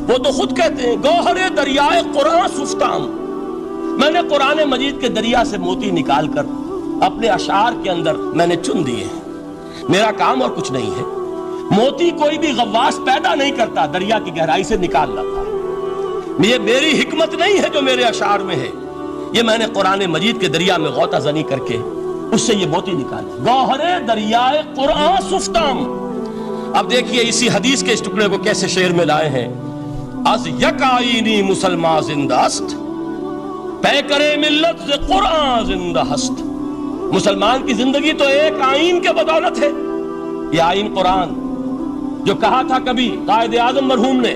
وہ تو خود کہتے ہیں گوہر دریائے قرآن سفتام، میں نے قرآن مجید کے دریا سے موتی نکال کر اپنے اشعار کے اندر میں نے چن دیے ہیں، میرا کام اور کچھ نہیں ہے۔ موتی کوئی بھی غواص پیدا نہیں کرتا، دریا کی گہرائی سے نکال لاتا ہے۔ یہ میری حکمت نہیں ہے جو میرے اشعار میں ہے، یہ میں نے قرآن مجید کے دریا میں غوطہ زنی کر کے اس سے یہ موتی نکالا۔ گوہر دریائے قرآن سفتام۔ اب دیکھیے اسی حدیث کے اس ٹکڑے کو کیسے شعر میں لائے ہیں۔ از یک آئینی مسلمان زندہ است، پے کرے ملت سے قرآن زندہ ہست۔ مسلمان کی زندگی تو ایک آئین کے بدولت ہے، یہ آئین قرآن، جو کہا تھا کبھی قائد اعظم مرحوم نے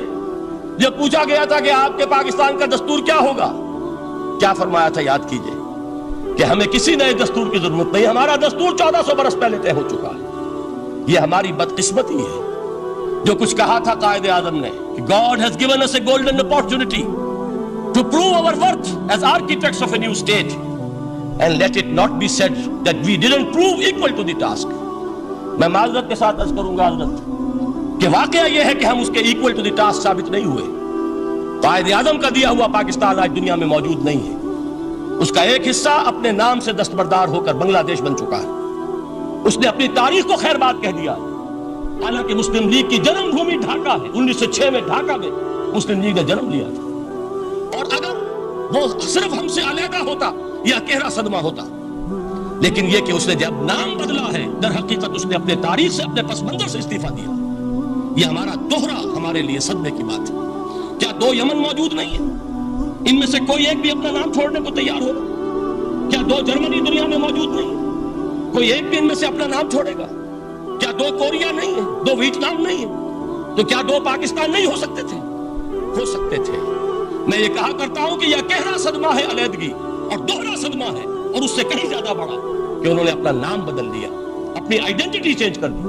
جب پوچھا گیا تھا کہ آپ کے پاکستان کا دستور کیا ہوگا، کیا فرمایا تھا یاد کیجئے کہ ہمیں کسی نئے دستور کی ضرورت نہیں، ہمارا دستور 1400 برس پہلے طے ہو چکا ہے۔ یہ ہماری بدقسمتی ہے جو کچھ کہا تھا قائد اعظم نے کہ God has given us a golden opportunity to prove our worth as architects of a new state and let it not be said that we didn't prove equal to the task۔ میں معذرت کے ساتھ عرض کروں گا حضرت کہ واقعہ یہ ہے کہ ہم اس کے equal to the task ثابت نہیں ہوئے۔ قائد اعظم کا دیا ہوا پاکستان آج دنیا میں موجود نہیں ہے، اس کا ایک حصہ اپنے نام سے دستبردار ہو کر بنگلہ دیش بن چکا ہے، اس نے اپنی تاریخ کو خیر بات کہہ دیا۔ حالانکہ مسلم لیگ کی جنم بھومی ڈھاکہ ہے، 1906 میں ڈھاکہ میں مسلم لیگ نے جنم لیا تھا، اور اگر وہ صرف ہم سے علیحدہ ہوتا یا گہرا صدمہ ہوتا، لیکن یہ کہ اس نے جب نام بدلا ہے، در حقیقت اس نے اپنے تاریخ سے، اپنے پس منظر سے استعفیٰ دیا۔ یہ ہمارا دوہرا ہمارے لیے صدمے کی بات ہے۔ کیا 2 یمن موجود نہیں ہے؟ ان میں سے کوئی ایک بھی اپنا نام چھوڑنے کو تیار ہوگا؟ کیا 2 جرمنی دنیا میں موجود نہیں ہے؟ کوئی ایک بھی ان میں سے اپنا نام چھوڑے گا؟ کیا 2 کوریا نہیں ہے؟ 2 ویتنام نہیں ہے؟ تو کیا 2 پاکستان نہیں ہو سکتے تھے؟ ہو سکتے تھے۔ میں یہ کہا کرتا ہوں کہ یہ گہرا صدمہ ہے علیحدگی، اور دوہرا صدمہ ہے، اور اس سے کہیں زیادہ بڑا کہ انہوں نے اپنا نام بدل دیا، اپنی آئیڈینٹی چینج کر دی،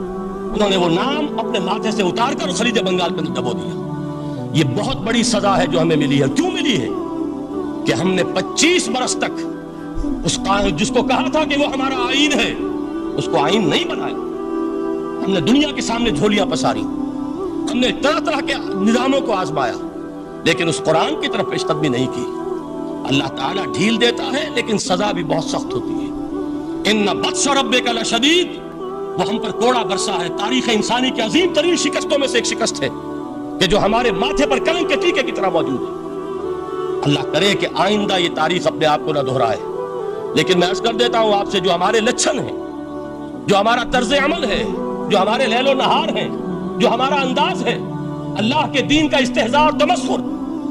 انہوں نے وہ نام اپنے ماتھے سے اتار کر خلیج بنگال میں دبو دیا۔ یہ بہت بڑی سزا ہے جو ہمیں ملی ہے۔ کیوں ملی ہے؟ کہ ہم نے 25 برس تک اس جس کو کہا تھا کہ وہ ہمارا آئین ہے، اس کو آئین نہیں بنایا۔ ہم نے دنیا کے سامنے جھولیاں پساری، ہم نے طرح طرح کے نظاموں کو آزمایا، لیکن اس قرآن کی طرف پیش قدمی نہیں کی۔ اللہ تعالیٰ ڈھیل دیتا ہے لیکن سزا بھی بہت سخت ہوتی ہے۔ ان بطش ربک لشدید، وہ ہم پر کوڑا برسا ہے۔ تاریخ انسانی کی عظیم ترین شکستوں میں سے ایک شکست ہے کہ جو ہمارے ماتھے پر کلنک کے ٹیکے کی طرح موجود ہے۔ اللہ کرے کہ آئندہ یہ تاریخ اپنے آپ کو نہ دہرائے، لیکن میں عرض کر دیتا ہوں آپ سے، جو ہمارے لچھن ہیں، جو ہمارا طرز عمل ہے، جو ہمارے لیل و نہار ہیں، جو ہمارا انداز ہے، اللہ کے دین کا استہزاء اور تمسخر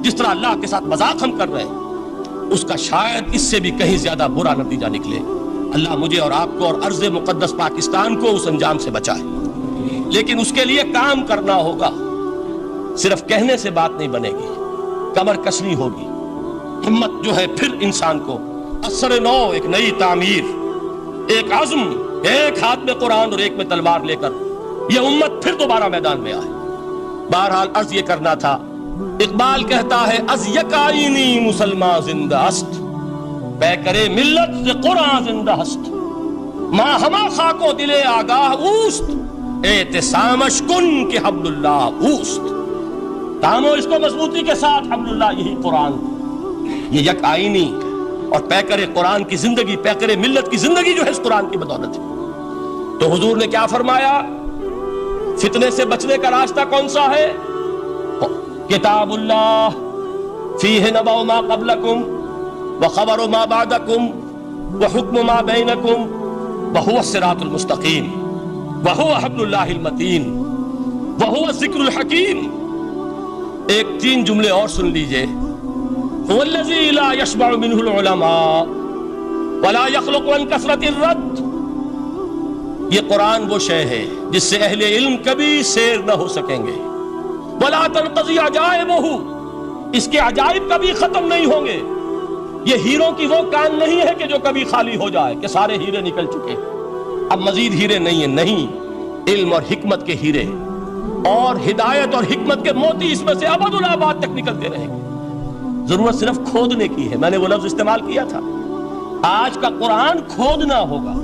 جس طرح اللہ کے ساتھ مذاق ہم کر رہے ہیں اس کا شاید اس سے بھی کہیں زیادہ برا نتیجہ نکلے. اللہ مجھے اور آپ کو اور ارض مقدس پاکستان کو اس انجام سے بچائے. لیکن اس کے لیے کام کرنا ہوگا. صرف کہنے سے بات نہیں بنے گی, کمر کسنی ہوگی. ہمت جو ہے پھر انسان کو اثر نو, ایک نئی تعمیر, ایک عزم, ایک ہاتھ میں قرآن اور ایک میں تلوار لے کر یہ امت پھر دوبارہ میدان میں آئے. بہرحال عرض یہ کرنا تھا. اقبال کہتا ہے از یکائنی مسلمان زندہ است, بے کرے ملت سے قرآن زندہ است. ماں ہما خاک و دل آگاہ اوست, اعتصامش کن کہ حبل اللہ اوست. تامو اس کو مضبوطی کے ساتھ, حبل اللہ یہی قرآن. یہ یک آئینی اور پیکر قرآن کی زندگی, پیکر ملت کی زندگی جو ہے اس قرآن کی بدولت ہے. تو حضور نے کیا فرمایا؟ فتنے سے بچنے کا راستہ کون سا ہے؟ کتاب اللہ فیہ نبأ ما قبلکم وخبر ما بعدکم وحکم ما بینکم وہو الصراط المستقیم وہو حبل اللہ المتین وہو الذکر الحکیم. ایک 3 جملے اور سن لیجئے. هو الذی لا یشبع منہ العلماء ولا یخلق عن کثرت الرد. یہ قرآن وہ شے ہے جس سے اہل علم کبھی سیر نہ ہو سکیں گے. ولا تنقضی عجائبہ, اس کے عجائب کبھی ختم نہیں ہوں گے. یہ ہیروں کی وہ کان نہیں ہے کہ جو کبھی خالی ہو جائے کہ سارے ہیرے نکل چکے, اب مزید ہیرے نہیں ہیں. نہیں, علم اور حکمت کے ہیرے اور ہدایت اور حکمت کے موتی اس میں سے ابدالآباد تک نکلتے رہیں گے. ضرورت صرف کھودنے کی ہے. میں نے وہ لفظ استعمال کیا تھا. آج کا قرآن کھودنا ہوگا.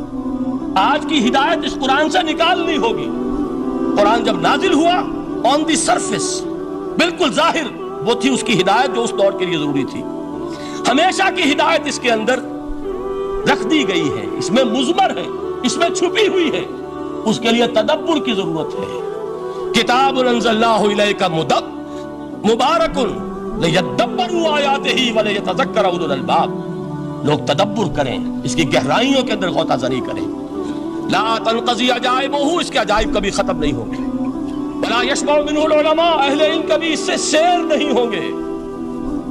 آج کی ہدایت اس قرآن سے نکالنی ہوگی. قرآن جب نازل ہوا آن دی سرفیس بالکل ظاہر وہ تھی اس کی ہدایت جو اس دور کے لیے ضروری تھی. ہمیشہ کی ہدایت اس کے اندر رکھ دی گئی ہے, اس میں مضمر ہے, اس میں چھپی ہوئی ہے. اس کے لیے تدبر کی ضرورت ہے. کتاب انزلناہ الیک مبارک لیدبروا آیاتہ ولیتذکر اولو الالباب. لوگ تدبر کریں, اس کی گہرائیوں کے اندر غوطہ زنی کریں. لا تنقضی عجائبہ, اس کے عجائب کبھی ختم نہیں ہوں گے. ولا یشبع منہ العلماء, اہل علم کبھی اس سے سیر نہیں ہوں گے.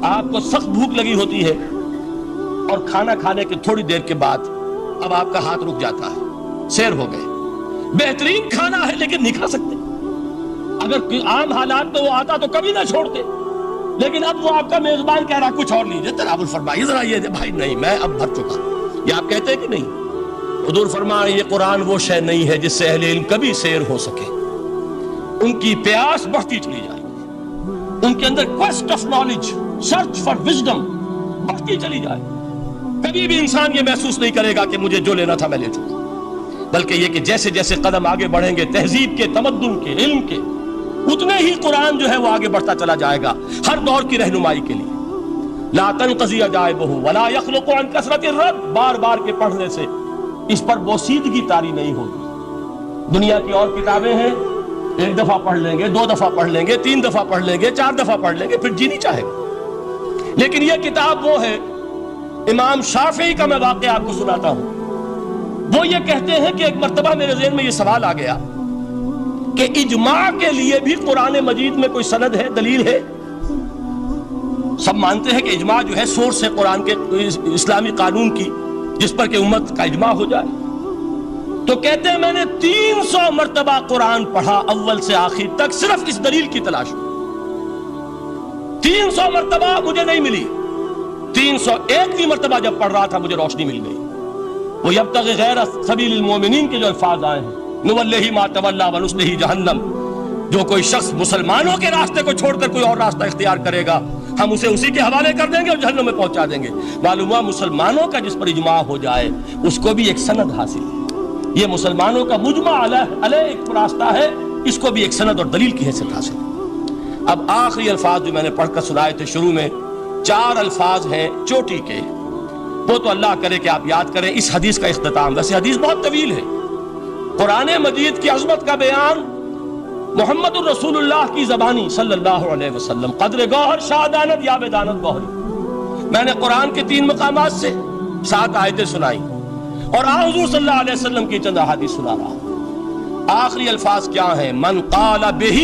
آپ کو سخت بھوک لگی ہوتی ہے اور کھانا کھانے کے تھوڑی دیر کے بعد اب آپ کا ہاتھ رک جاتا ہے, سیر ہو گئے. بہترین کھانا ہے لیکن نہیں کھا سکتے. اگر عام حالات میں وہ آتا تو کبھی نہ چھوڑتے, لیکن اب وہ آپ کا میزبان کہہ رہا کچھ اور لیجیے, تناول فرمائیے ذرا یہ دے. بھائی نہیں, میں اب بھر چکا. یہ آپ کہتے ہیں کہ نہیں؟ حضور فرمائے یہ قرآن وہ شے نہیں ہے جس سے اہل علم کبھی سیر ہو سکے. ان کی پیاس بڑھتی چلی جائے گی, ان کے اندر quest of knowledge, search for wisdom بڑھتی چلی جائے. کبھی بھی انسان یہ محسوس نہیں کرے گا کہ مجھے جو لینا تھا میں لے چکا, بلکہ یہ کہ جیسے جیسے قدم آگے بڑھیں گے تہذیب کے, تمدن کے, علم کے, اتنے ہی قرآن جو ہے وہ آگے بڑھتا چلا جائے گا ہر دور کی رہنمائی کے لیے. لا تنقضی عجائبہ ولا یخلق عن کثرت الرد, بار بار کے پڑھنے سے اس پر بوسیدگی طاری نہیں ہوگی. دنیا کی اور کتابیں ہیں, 1 دفعہ پڑھ لیں گے, 2 دفعہ پڑھ لیں گے, 3 دفعہ پڑھ لیں گے, 4 دفعہ پڑھ لیں گے, پھر جی نہیں چاہے گا. لیکن یہ کتاب وہ ہے, امام شافعی کا میں واقعہ آپ کو سناتا ہوں. وہ یہ کہتے ہیں کہ ایک مرتبہ میرے ذہن میں یہ سوال آ گیا کہ اجماع کے لیے بھی قرآن مجید میں کوئی سند ہے, دلیل ہے؟ سب مانتے ہیں کہ اجماع جو ہے سورس ہے قرآن کے اسلامی قانون کی, جس پر کہ امت کا اجماع ہو جائے. تو کہتے ہیں میں نے 300 مرتبہ قرآن پڑھا اول سے آخر تک صرف اس دلیل کی تلاش میں. 300 مرتبہ مجھے نہیں ملی. 301ویں مرتبہ جب پڑھ رہا تھا مجھے روشنی مل گئی. وہ یبتغی غیر سبیل المومنین کے جو الفاظ آئے ہیں, نولہ ما تولی ونصلہ جہنم, جو کوئی شخص مسلمانوں کے راستے کو چھوڑ کر کوئی اور راستہ اختیار کرے گا ہم اسے اسی کے حوالے کر دیں گے اور جہنم میں پہنچا دیں گے. معلوم ہوا مسلمانوں کا جس پر اجماع ہو جائے اس کو بھی ایک سند حاصل ہے. یہ مسلمانوں کا مجمع علیہ ایک راستہ ہے, اس کو بھی ایک سند اور دلیل کی حیثیت حاصل ہے. اب آخری الفاظ جو میں نے پڑھ کر سنائے تھے شروع میں, 4 الفاظ ہیں چوٹی کے, وہ تو اللہ کرے کہ آپ یاد کریں. اس حدیث کا اختتام, ویسے حدیث بہت طویل ہے, قرآن مجید کی عظمت کا بیان محمد الرسول اللہ کی زبانی صلی اللہ علیہ وسلم, قدر گوہر شہادانت یا بدانت گوہری. میں نے قرآن کے 3 مقامات سے 7 آیتیں سنائی اور حضور صلی اللہ علیہ وسلم کی چند احادیث سنا رہا ہوں. آخری الفاظ کیا ہیں؟ من قال بہ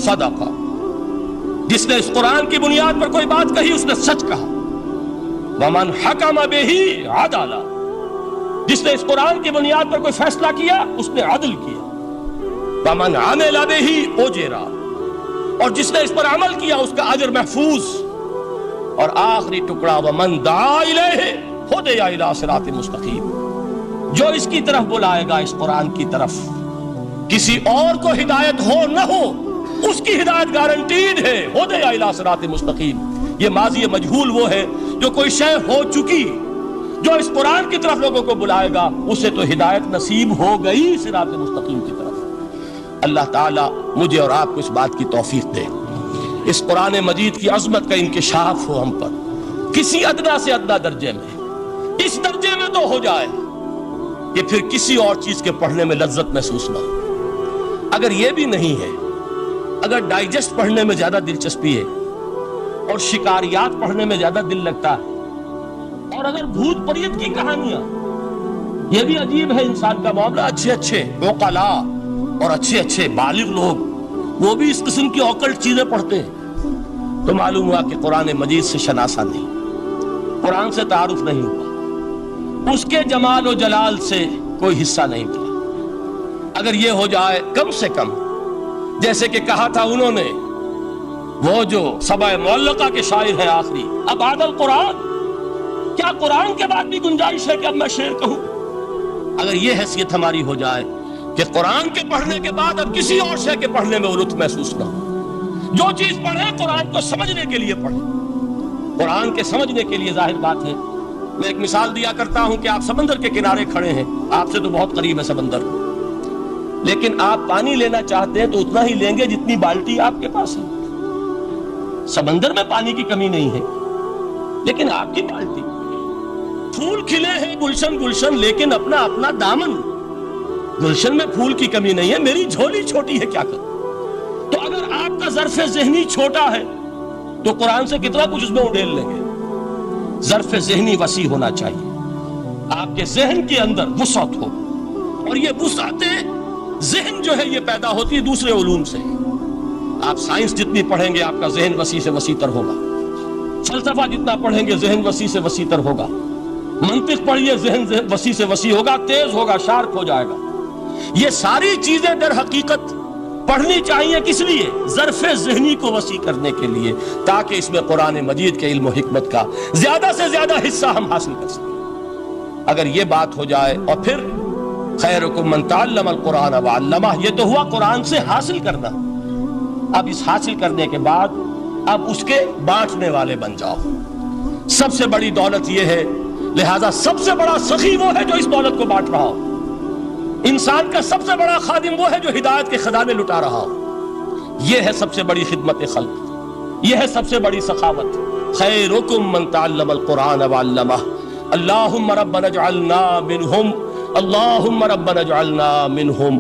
صدق جس نے اس قرآن کی بنیاد پر کوئی بات کہی اس نے سچ کہا. ومن حکم بہ عدل، جس نے اس قرآن کی بنیاد پر کوئی فیصلہ کیا اس نے عدل کیا. ومن عمل بہ اجر، اور جس نے اس پر عمل کیا اس کا اجر محفوظ. اور آخری ٹکڑا ومن دعا الیہ ہدی الی صراط مستقیم، جو اس کی طرف بلائے گا، اس قرآن کی طرف، کسی اور کو ہدایت ہو نہ ہو اس کی ہدایت گارنٹیڈ ہے. ہدی الی صراط مستقیم، یہ ماضی مجہول وہ ہے جو کوئی شے ہو چکی، جو اس قرآن کی طرف لوگوں کو بلائے گا اسے تو ہدایت نصیب ہو گئی صراط مستقیم کی طرف. اللہ تعالیٰ مجھے اور آپ کو اس بات کی توفیق دے، اس قرآن مجید کی عظمت کا انکشاف ہو ہم پر کسی ادنا سے ادنا درجے میں، اس درجے میں تو ہو جائے کہ پھر کسی اور چیز کے پڑھنے میں لذت محسوس نہ ہو. اگر یہ بھی نہیں ہے، اگر ڈائجسٹ پڑھنے میں زیادہ دلچسپی ہے اور شکاریات پڑھنے میں زیادہ دل لگتا ہے، اور اگر بھوت پریت کی کہانیاں، یہ بھی عجیب ہے انسان کا معاملہ، اچھے اچھے عقلاء اور اچھے اچھے بالغ لوگ وہ بھی اس قسم کی اوکلٹ چیزیں پڑھتے ہیں، تو معلوم ہوا کہ قرآن مجید سے شناسہ نہیں، قرآن سے تعارف نہیں ہوا، اس کے جمال و جلال سے کوئی حصہ نہیں ملا. اگر یہ ہو جائے کم سے کم، جیسے کہ کہا تھا انہوں نے، وہ جو سبع معلقہ کے شاعر ہیں آخری، اب بعد القرآن، کیا قرآن کے بعد بھی گنجائش ہے کہ اب میں شعر کہوں؟ اگر یہ حیثیت ہماری ہو جائے کہ قرآن کے پڑھنے کے بعد اب کسی اور شے کے پڑھنے میں لطف محسوس نہ ہو، جو چیز پڑھیں قرآن کو سمجھنے کے لیے پڑھیں، قرآن کے سمجھنے کے لیے. ظاہر بات ہے، میں ایک مثال دیا کرتا ہوں کہ آپ سمندر کے کنارے کھڑے ہیں، آپ سے تو بہت قریب ہے سمندر، لیکن آپ پانی لینا چاہتے ہیں تو اتنا ہی لیں گے جتنی بالٹی آپ کے پاس ہے. سمندر میں پانی کی کمی نہیں ہے، لیکن آپ کی بالٹی. پھول کھلے ہیں گلشن گلشن، لیکن اپنا اپنا دامن. گلشن میں پھول کی کمی نہیں ہے، میری جھولی چھوٹی ہے، کیا کروں؟ تو اگر آپ کا ظرف ذہنی چھوٹا ہے تو قرآن سے کتنا کچھ اس میں اڈیل لیں گے. ظرف ذہنی وسیع ہونا چاہیے، آپ کے ذہن کے اندر وسعت ہو، اور یہ وسعت ذہن جو ہے یہ پیدا ہوتی ہے دوسرے علوم سے. آپ سائنس جتنی پڑھیں گے آپ کا ذہن وسیع سے وسیع تر ہوگا، فلسفہ جتنا پڑھیں گے ذہن وسیع سے وسیع تر ہوگا، منطق پڑھیے ذہن وسیع سے وسیع ہوگا، تیز ہوگا، شارپ ہو جائے گا. یہ ساری چیزیں در حقیقت پڑھنی چاہیے، کس لیے؟ ظرف ذہنی کو وسیع کرنے کے لیے، تاکہ اس میں قرآن مجید کے علم و حکمت کا زیادہ سے زیادہ حصہ ہم حاصل کر سکیں. اگر یہ بات ہو جائے، اور پھر خیرکم من تعلم القرآن وعلمہ، یہ تو ہوا قرآن سے حاصل کرنا. اب اس حاصل کرنے کے بعد اب اس کے بانٹنے والے بن جاؤ. سب سے بڑی دولت یہ ہے، لہذا سب سے بڑا سخی وہ ہے جو اس دولت کو بانٹ رہا ہو. انسان کا سب سے بڑا خادم وہ ہے جو ہدایت کے خزانے لٹا رہا ہو. یہ ہے سب سے بڑی خدمت خلق، یہ ہے سب سے بڑی سخاوت. خیرکم من تعلم القرآن وعلمہ. اللہم ربنا اجعلنا منہم، اللہم ربنا اجعلنا منہم.